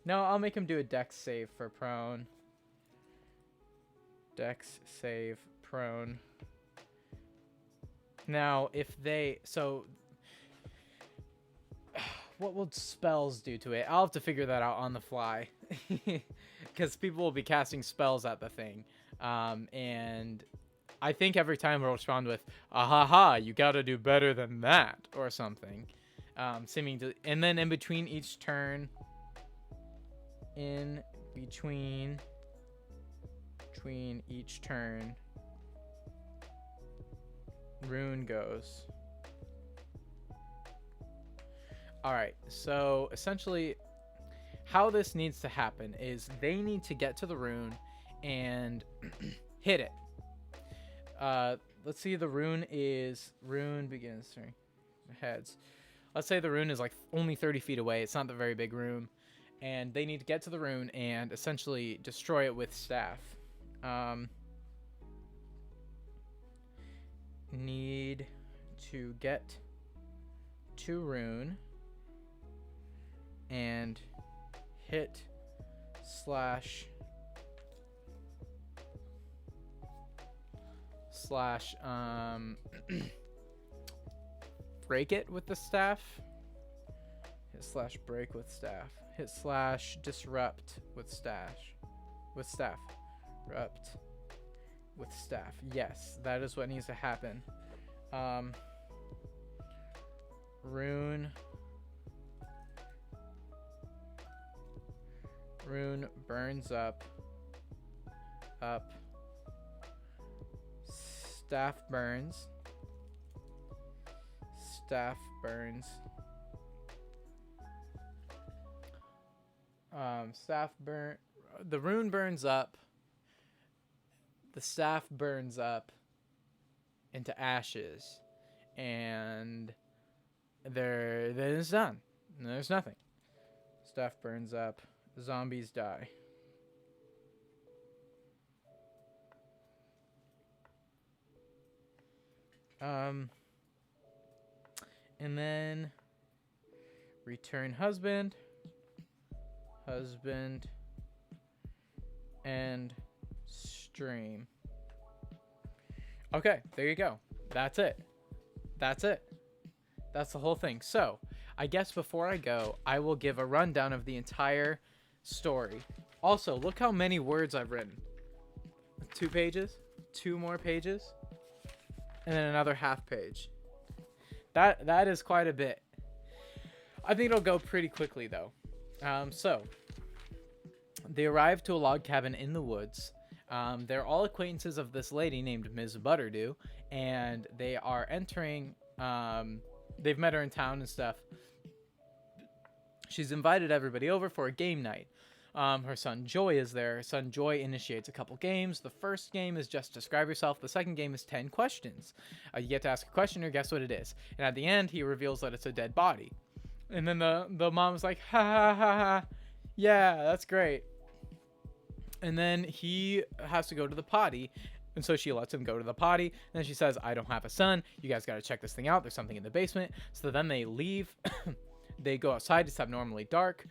No, I'll make him do a dex save for prone. Dex save prone. Now, if they... So, what will spells do to it? I'll have to figure that out on the fly. Because people will be casting spells at the thing. And I think every time we'll respond with, "Ahaha, you gotta do better than that," or something. Seeming to... And then in between each turn... between each turn, rune goes. Alright, so essentially how this needs to happen is they need to get to the rune and hit it. Let's see, the rune begins, heads. Let's say the rune is like only 30 feet away. It's not the very big rune. And they need to get to the rune and essentially destroy it with staff. Need to get to rune and hit slash break it with the staff. Hit slash break with staff. Hit slash disrupt with stash. With staff. Rupt with staff. Yes, that is what needs to happen. Rune burns up. Staff burns. Staff burns. The rune burns up. The staff burns up into ashes, and then it's done. And there's nothing. Staff burns up. Zombies die. And then return husband, and stream. Okay, there you go. That's it. That's the whole thing. So, I guess before I go, I will give a rundown of the entire story. Also, look how many words I've written. 2 pages, 2 more pages, and then another half page. That is quite a bit. I think it'll go pretty quickly though. So they arrive to a log cabin in the woods. They're all acquaintances of this lady named Ms. Butterdew, and they are entering. They've met her in town and stuff. She's invited everybody over for a game night. Her son Joy is there. Her son Joy initiates a couple games. The first game is just describe yourself. The second game is 10 questions. You get to ask a question or guess what it is. And at the end, he reveals that it's a dead body. And then the mom's like, ha ha ha ha. Yeah, that's great. And then he has to go to the potty. And so she lets him go to the potty. And then she says, I don't have a son. You guys got to check this thing out. There's something in the basement. So then they leave. They go outside. It's abnormally dark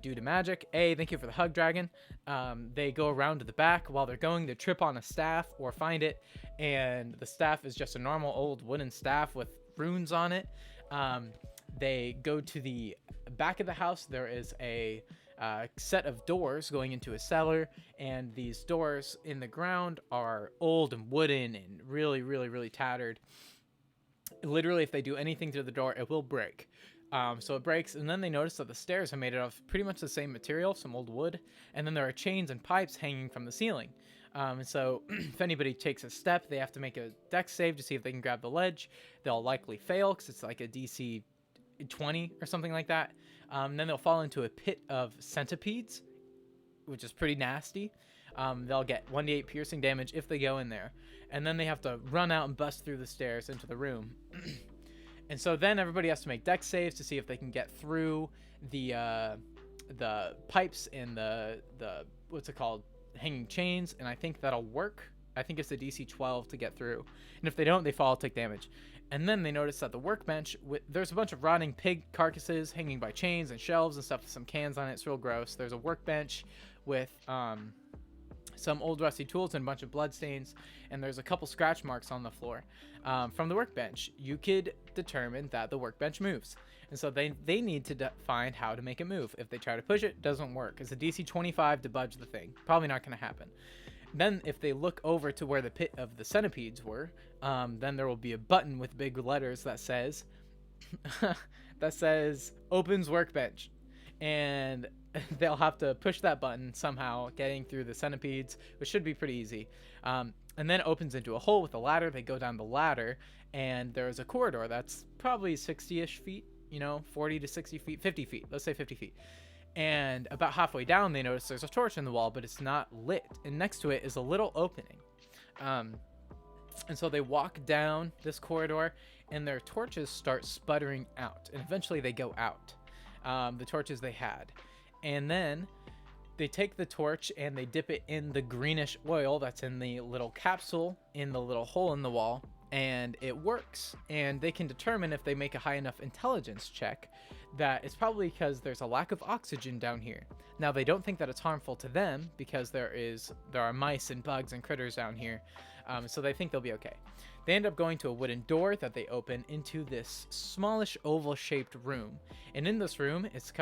due to magic. Thank you for the hug, dragon. They go around to the back. While they're going, they trip on a staff or find it. And the staff is just a normal old wooden staff with runes on it. They go to the back of the house. There is a set of doors going into a cellar. And these doors in the ground are old and wooden and really, really, really tattered. Literally, if they do anything to the door, it will break. So it breaks, and then they notice that the stairs are made out of pretty much the same material, some old wood, and then there are chains and pipes hanging from the ceiling. And so if anybody takes a step, they have to make a dex save to see if they can grab the ledge. They'll likely fail because it's like a DC 20 or something like that. Then they'll fall into a pit of centipedes, which is pretty nasty. They'll get 1d8 piercing damage if they go in there. And then they have to run out and bust through the stairs into the room. And so then everybody has to make dex saves to see if they can get through the pipes and the what's it called, hanging chains. And I think that'll work. I think it's a DC 12 to get through. And if they don't, they fall, take damage. And then they notice that the workbench, there's a bunch of rotting pig carcasses hanging by chains and shelves and stuff with some cans on it. It's real gross. There's a workbench with some old rusty tools and a bunch of blood stains, and there's a couple scratch marks on the floor. From the workbench, you could determine that the workbench moves, and so they need to find how to make it move. If they try to push it, doesn't work. It's a DC 25 to budge the thing. Probably not going to happen. Then if they look over to where the pit of the centipedes were, then there will be a button with big letters that says opens workbench, and they'll have to push that button somehow, getting through the centipedes, which should be pretty easy. And then it opens into a hole with a ladder. They go down the ladder, and there's a corridor that's probably 60-ish feet, 40 to 60 feet, 50 feet. Let's say 50 feet. And about halfway down, they notice there's a torch in the wall, but it's not lit. And next to it is a little opening. And so they walk down this corridor, and their torches start sputtering out. And eventually they go out, the torches they had. And then they take the torch and they dip it in the greenish oil that's in the little capsule in the little hole in the wall, and it works. And they can determine, if they make a high enough intelligence check, that it's probably because there's a lack of oxygen down here. Now, they don't think that it's harmful to them because there are mice and bugs and critters down here, so they think they'll be okay. They end up going to a wooden door that they open into this smallish oval-shaped room. And in this room, it's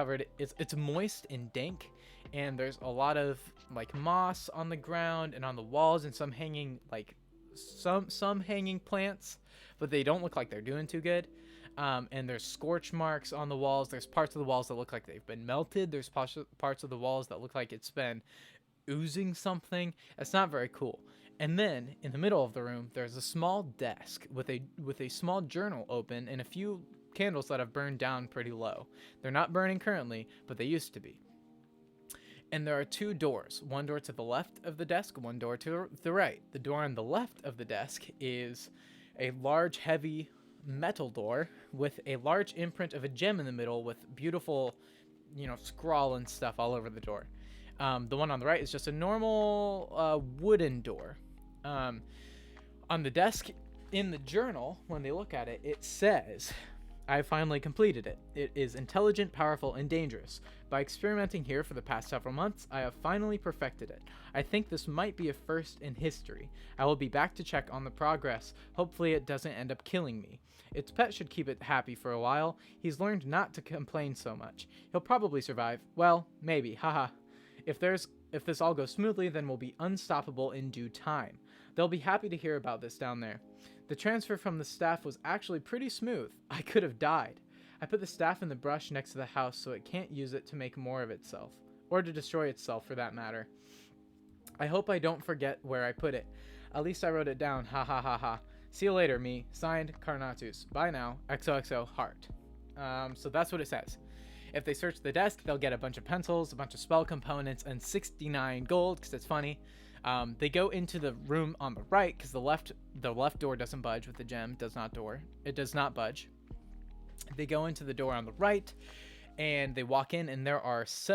moist and dank, and there's a lot of like moss on the ground and on the walls, and some hanging some hanging plants, but they don't look like they're doing too good. And there's scorch marks on the walls. There's parts of the walls that look like they've been melted. There's parts of the walls that look like it's been oozing something. It's not very cool. And then in the middle of the room, there's a small desk with a small journal open and a few candles that have burned down pretty low. They're not burning currently, but they used to be. And there are two doors, one door to the left of the desk, one door to the right. The door on the left of the desk is a large, heavy metal door with a large imprint of a gem in the middle with beautiful, scrawl and stuff all over the door. The one on the right is just a normal wooden door. On the desk in the journal, when they look at it, it says, "I finally completed it. It is intelligent, powerful, and dangerous. By experimenting here for the past several months, I have finally perfected it. I think this might be a first in history. I will be back to check on the progress. Hopefully it doesn't end up killing me. Its pet should keep it happy for a while. He's learned not to complain so much. He'll probably survive. Well, maybe, haha. If this all goes smoothly, then we'll be unstoppable in due time. They'll be happy to hear about this down there. The transfer from the staff was actually pretty smooth. I could have died. I put the staff in the brush next to the house so it can't use it to make more of itself. Or to destroy itself, for that matter. I hope I don't forget where I put it. At least I wrote it down. Ha ha ha ha. See you later, me. Signed, Carnatus. Bye now. XOXO, heart." So that's what it says. If they search the desk, they'll get a bunch of pencils, a bunch of spell components, and 69 gold, because it's funny. They go into the room on the right, because the left door doesn't budge with the gem. It does not budge. They go into the door on the right, and they walk in, and there are just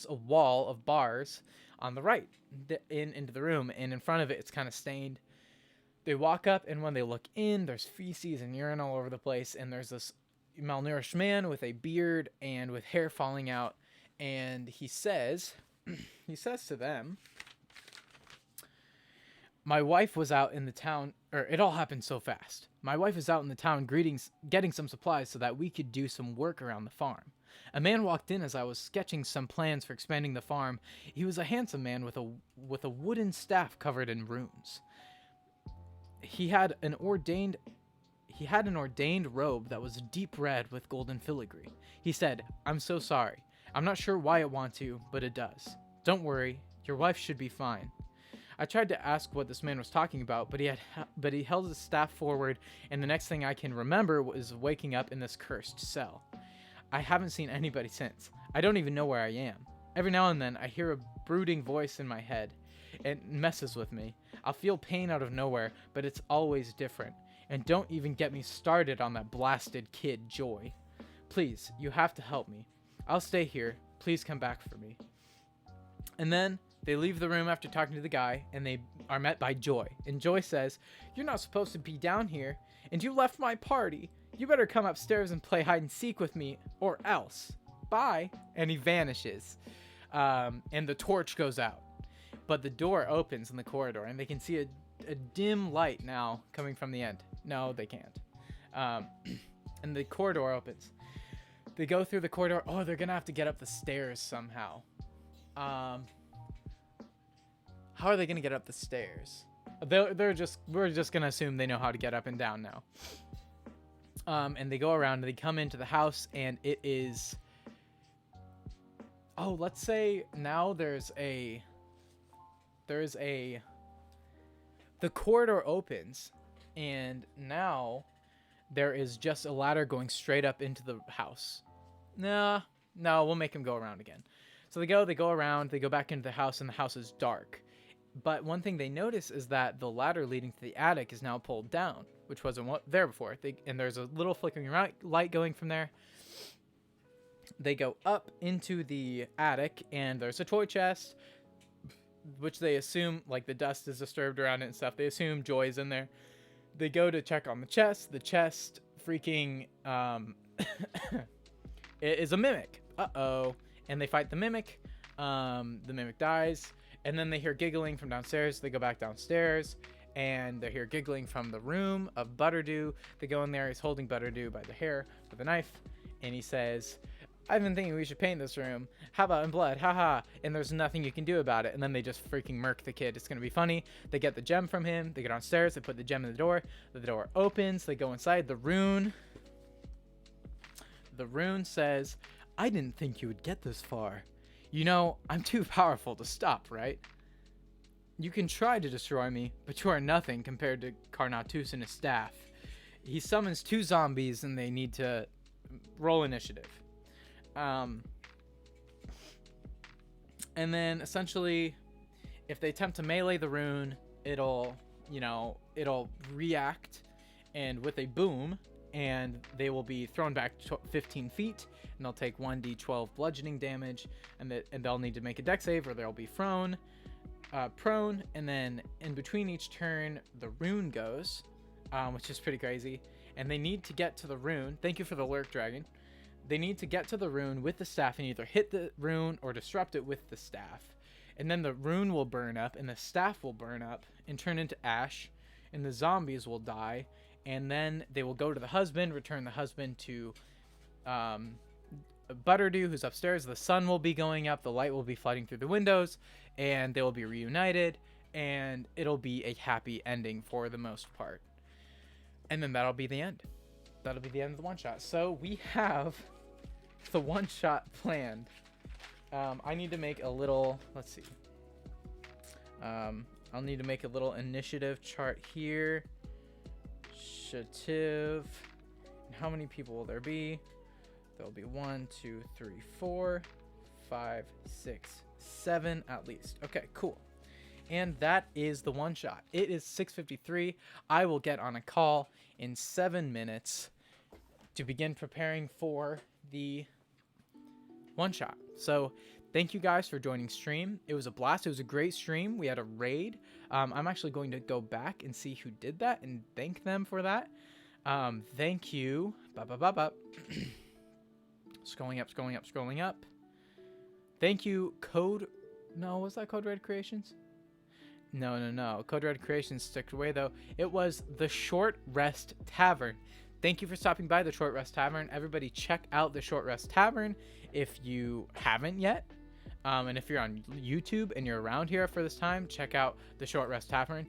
a wall of bars on the right into the room, and in front of it, it's kind of stained. They walk up, and when they look in, there's feces and urine all over the place, and there's this malnourished man with a beard and with hair falling out, and he says to them, "My wife was out in the town," or it all happened so fast. "My wife is out in the town getting some supplies so that we could do some work around the farm. A man walked in as I was sketching some plans for expanding the farm. He was a handsome man with a wooden staff covered in runes. He had an ordained robe that was deep red with golden filigree. He said, 'I'm so sorry. I'm not sure why it wants to, but it does. Don't worry, your wife should be fine.' I tried to ask what this man was talking about, but he held his staff forward, and the next thing I can remember was waking up in this cursed cell. I haven't seen anybody since. I don't even know where I am. Every now and then, I hear a brooding voice in my head. It messes with me. I'll feel pain out of nowhere, but it's always different. And don't even get me started on that blasted kid, Joy. Please, you have to help me. I'll stay here. Please come back for me." And then they leave the room after talking to the guy, and they are met by Joy. And Joy says, "You're not supposed to be down here, and you left my party. You better come upstairs and play hide and seek with me, or else. Bye." And he vanishes. And the torch goes out. But the door opens in the corridor, and they can see a dim light now coming from the end. No, they can't. And the corridor opens. They go through the corridor. Oh, they're going to have to get up the stairs somehow. How are they going to get up the stairs? We're just going to assume they know how to get up and down now. And they go around and they come into the house, and it is... Oh, let's say now the corridor opens, and now there is just a ladder going straight up into the house. No, we'll make him go around again. So they go around, they go back into the house, and the house is dark. But one thing they notice is that the ladder leading to the attic is now pulled down, which wasn't there before. And there's a little flickering light going from there. They go up into the attic, and there's a toy chest, which they assume, like, the dust is disturbed around it and stuff. They assume Joy's in there. They go to check on the chest. The chest freaking it is a mimic. Uh-oh. And they fight the mimic. The mimic dies. And then they hear giggling from downstairs. They go back downstairs, and they hear giggling from the room of Butterdew. They go in there. He's holding Butterdew by the hair with a knife, and he says, I've been thinking we should paint this room. How about in blood? Haha. And there's nothing you can do about it. And then they just freaking murk the kid. It's going to be funny. They get the gem from him. They go downstairs. They put the gem in the door. The door opens. They go inside. The rune says, I didn't think you would get this far. You know, I'm too powerful to stop, right? You can try to destroy me, but you are nothing compared to Carnatus and his staff. He summons 2 zombies, and they need to roll initiative. And then essentially, if they attempt to melee the rune, it'll react and with a boom, and they will be thrown back 15 feet, and they'll take 1d12 bludgeoning damage, and they'll need to make a dex save, or they'll be prone. And then in between each turn, the rune goes, which is pretty crazy. And they need to get to the rune. Thank you for the lurk, dragon. They need to get to the rune with the staff and either hit the rune or disrupt it with the staff. And then the rune will burn up, and the staff will burn up and turn into ash, and the zombies will die. And then they will go to the husband, return the husband to Butterdew, who's upstairs. The sun will be going up, the light will be flooding through the windows, and they will be reunited, and it'll be a happy ending for the most part. And then that'll be the end. That'll be the end of the one-shot. So we have the one-shot planned. I need to make a little, let's see. I'll need to make a little initiative chart here. Initiative. And how many people will there be? There'll be 1, 2, 3, 4, 5, 6, 7 at least. Okay, cool. And that is the one shot. It is 6:53. I will get on a call in 7 minutes to begin preparing for the one shot. So thank you guys for joining stream. It was a blast. It was a great stream. We had a raid. I'm actually going to go back and see who did that and thank them for that. Thank you. Scrolling up. Thank you, Code. No, was that Code Red Creations? No. Code Red Creations stuck away though. It was the Short Rest Tavern. Thank you for stopping by the Short Rest Tavern. Everybody check out the Short Rest Tavern if you haven't yet. And if you're on YouTube and you're around here for this time, check out the Short Rest Tavern.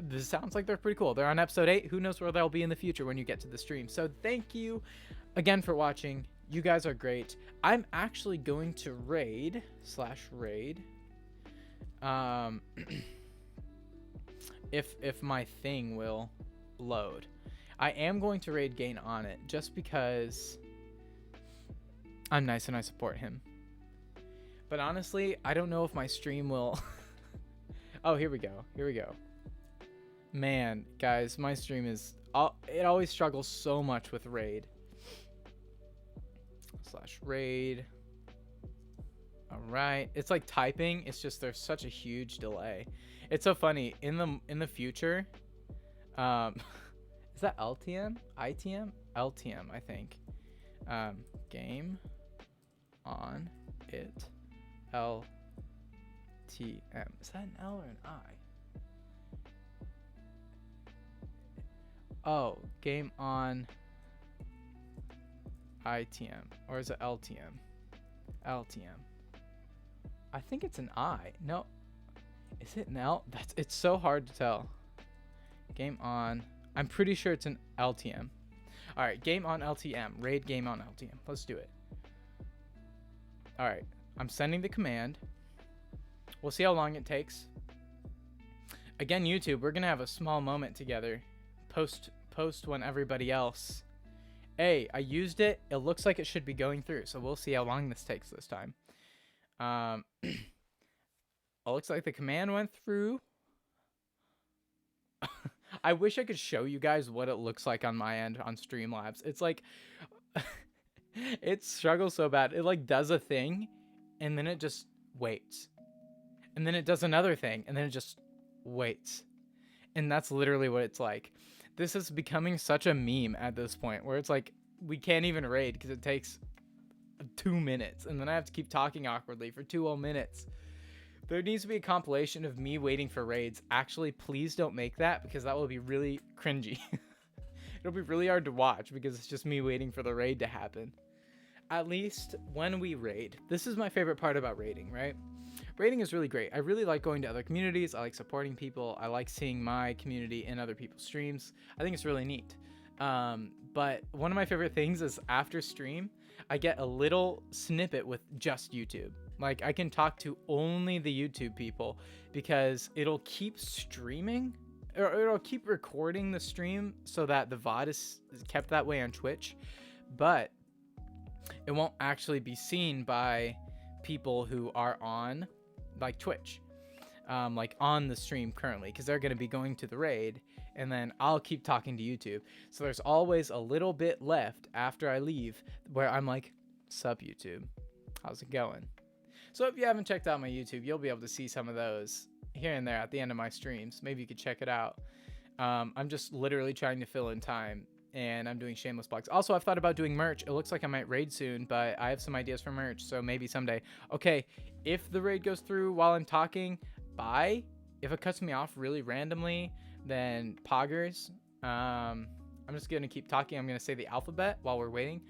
This sounds like they're pretty cool. They're on episode 8. Who knows where they'll be in the future when you get to the stream. So thank you again for watching. You guys are great. I'm actually going to raid if my thing will load. I am going to raid Gain on it just because I'm nice and I support him. But honestly, I don't know if my stream will. Oh, here we go. Man, guys, my stream is it always struggles so much with raid. /raid. All right, it's like typing. It's just there's such a huge delay. It's so funny in the future. Is that LTM? ITM? LTM, I think. Game on it. LTM. Is that an L or an I? Oh, game on ITM. Or is it LTM? LTM. I think it's an I. No. Is it an L? It's so hard to tell. Game on. I'm pretty sure it's an LTM. All right, game on LTM. Raid game on LTM. Let's do it. All right, I'm sending the command. We'll see how long it takes. Again, YouTube, we're gonna have a small moment together. Post when everybody else. Hey, I used it. It looks like it should be going through, so we'll see how long this takes this time. It looks like the command went through. I wish I could show you guys what it looks like on my end on Streamlabs. It's like it struggles so bad. It like does a thing and then it just waits. And then it does another thing and then it just waits. And that's literally what it's like. This is becoming such a meme at this point where it's like we can't even raid because it takes 2 minutes and then I have to keep talking awkwardly for 2 whole minutes. There needs to be a compilation of me waiting for raids. Actually, please don't make that, because that will be really cringy. It'll be really hard to watch because it's just me waiting for the raid to happen. At least when we raid. This is my favorite part about raiding, right? Raiding is really great. I really like going to other communities. I like supporting people. I like seeing my community in other people's streams. I think it's really neat. But one of my favorite things is after stream, I get a little snippet with just YouTube. Like, I can talk to only the YouTube people because it'll keep streaming, or it'll keep recording the stream so that the VOD is kept that way on Twitch, but it won't actually be seen by people who are on like Twitch, like on the stream currently, because they're going to be going to the raid, and then I'll keep talking to YouTube. So there's always a little bit left after I leave where I'm like, sup YouTube, how's it going? So if you haven't checked out my YouTube, you'll be able to see some of those here and there at the end of my streams. Maybe you could check it out. I'm just literally trying to fill in time, and I'm doing shameless plugs. Also, I've thought about doing merch. It looks like I might raid soon, but I have some ideas for merch, so maybe someday. Okay, if the raid goes through while I'm talking, bye. If it cuts me off really randomly, then poggers. I'm just gonna keep talking. I'm gonna say the alphabet while we're waiting.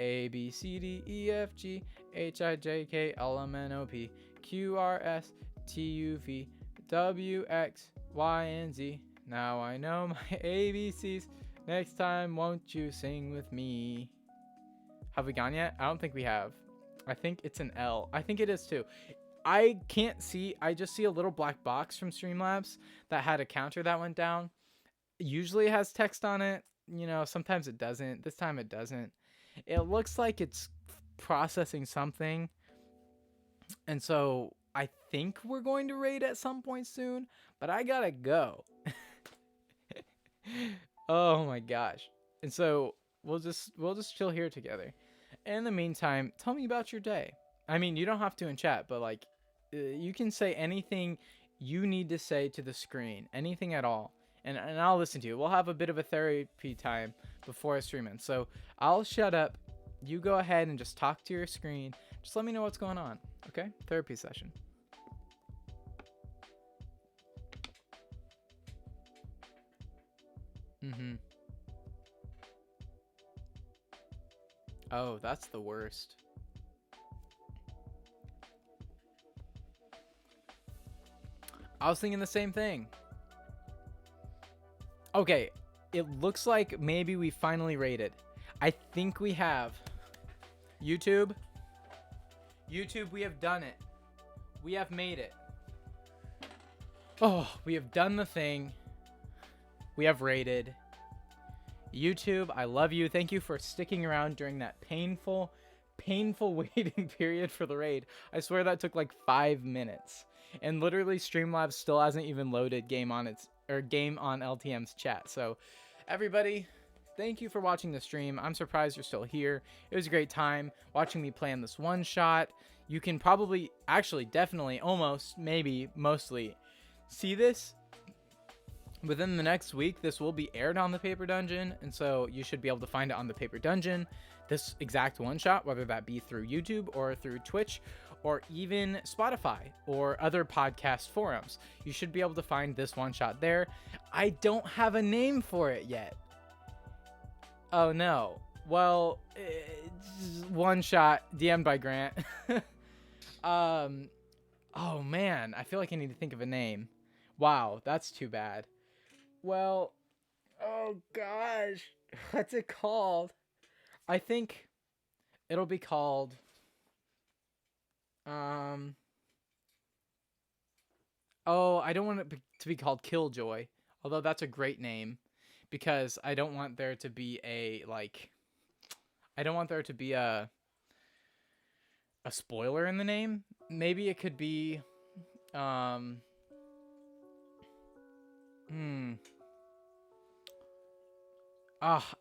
A, B, C, D, E, F, G, H, I, J, K, L, M, N, O, P, Q, R, S, T, U, V, W, X, Y, and Z. Now I know my ABCs. Next time, won't you sing with me? Have we gone yet? I don't think we have. I think it's an L. I think it is too. I can't see. I just see a little black box from Streamlabs that had a counter that went down. Usually it has text on it. You know, sometimes it doesn't. This time it doesn't. It looks like it's processing something. And so I think we're going to raid at some point soon, but I gotta go. Oh my gosh. And so we'll just chill here together. In the meantime, tell me about your day. I mean, you don't have to in chat, but like you can say anything you need to say to the screen, anything at all. And I'll listen to you. We'll have a bit of a therapy time before I stream in. So I'll shut up. You go ahead and just talk to your screen. Just let me know what's going on. Okay? Therapy session. Oh, that's the worst. I was thinking the same thing. Okay, it looks like maybe we finally raided. I think we have. YouTube, we have done it. We have made it. Oh, we have done the thing. We have raided. YouTube, I love you. Thank you for sticking around during that painful waiting period for the raid. I swear that took like 5 minutes. And literally Streamlabs still hasn't even loaded game on LTM's chat. So everybody, thank you for watching the stream. I'm surprised you're still here. It was a great time watching me plan this one shot. You can probably, actually, definitely, almost, maybe, mostly see this within the next week. This will be aired on the Paper Dungeon, and so you should be able to find it on the Paper Dungeon, this exact one shot, whether that be through YouTube or through Twitch or even Spotify or other podcast forums. You should be able to find this one shot there. I don't have a name for it yet. Oh no. Well, one shot DM'd by Grant. Oh man, I feel like I need to think of a name. Wow, that's too bad. Well, oh gosh, what's it called? I think it'll be called oh, I don't want it to be called Killjoy, although that's a great name, because I don't want there to be a spoiler in the name. Maybe it could be I'll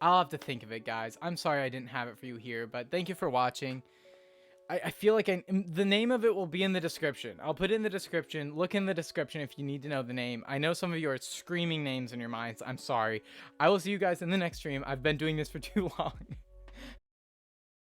have to think of it, guys. I'm sorry I didn't have it for you here, but thank you for watching. I feel like the name of it will be in the description. I'll put it in the description. Look in the description if you need to know the name. I know some of you are screaming names in your minds. I'm sorry. I will see you guys in the next stream. I've been doing this for too long.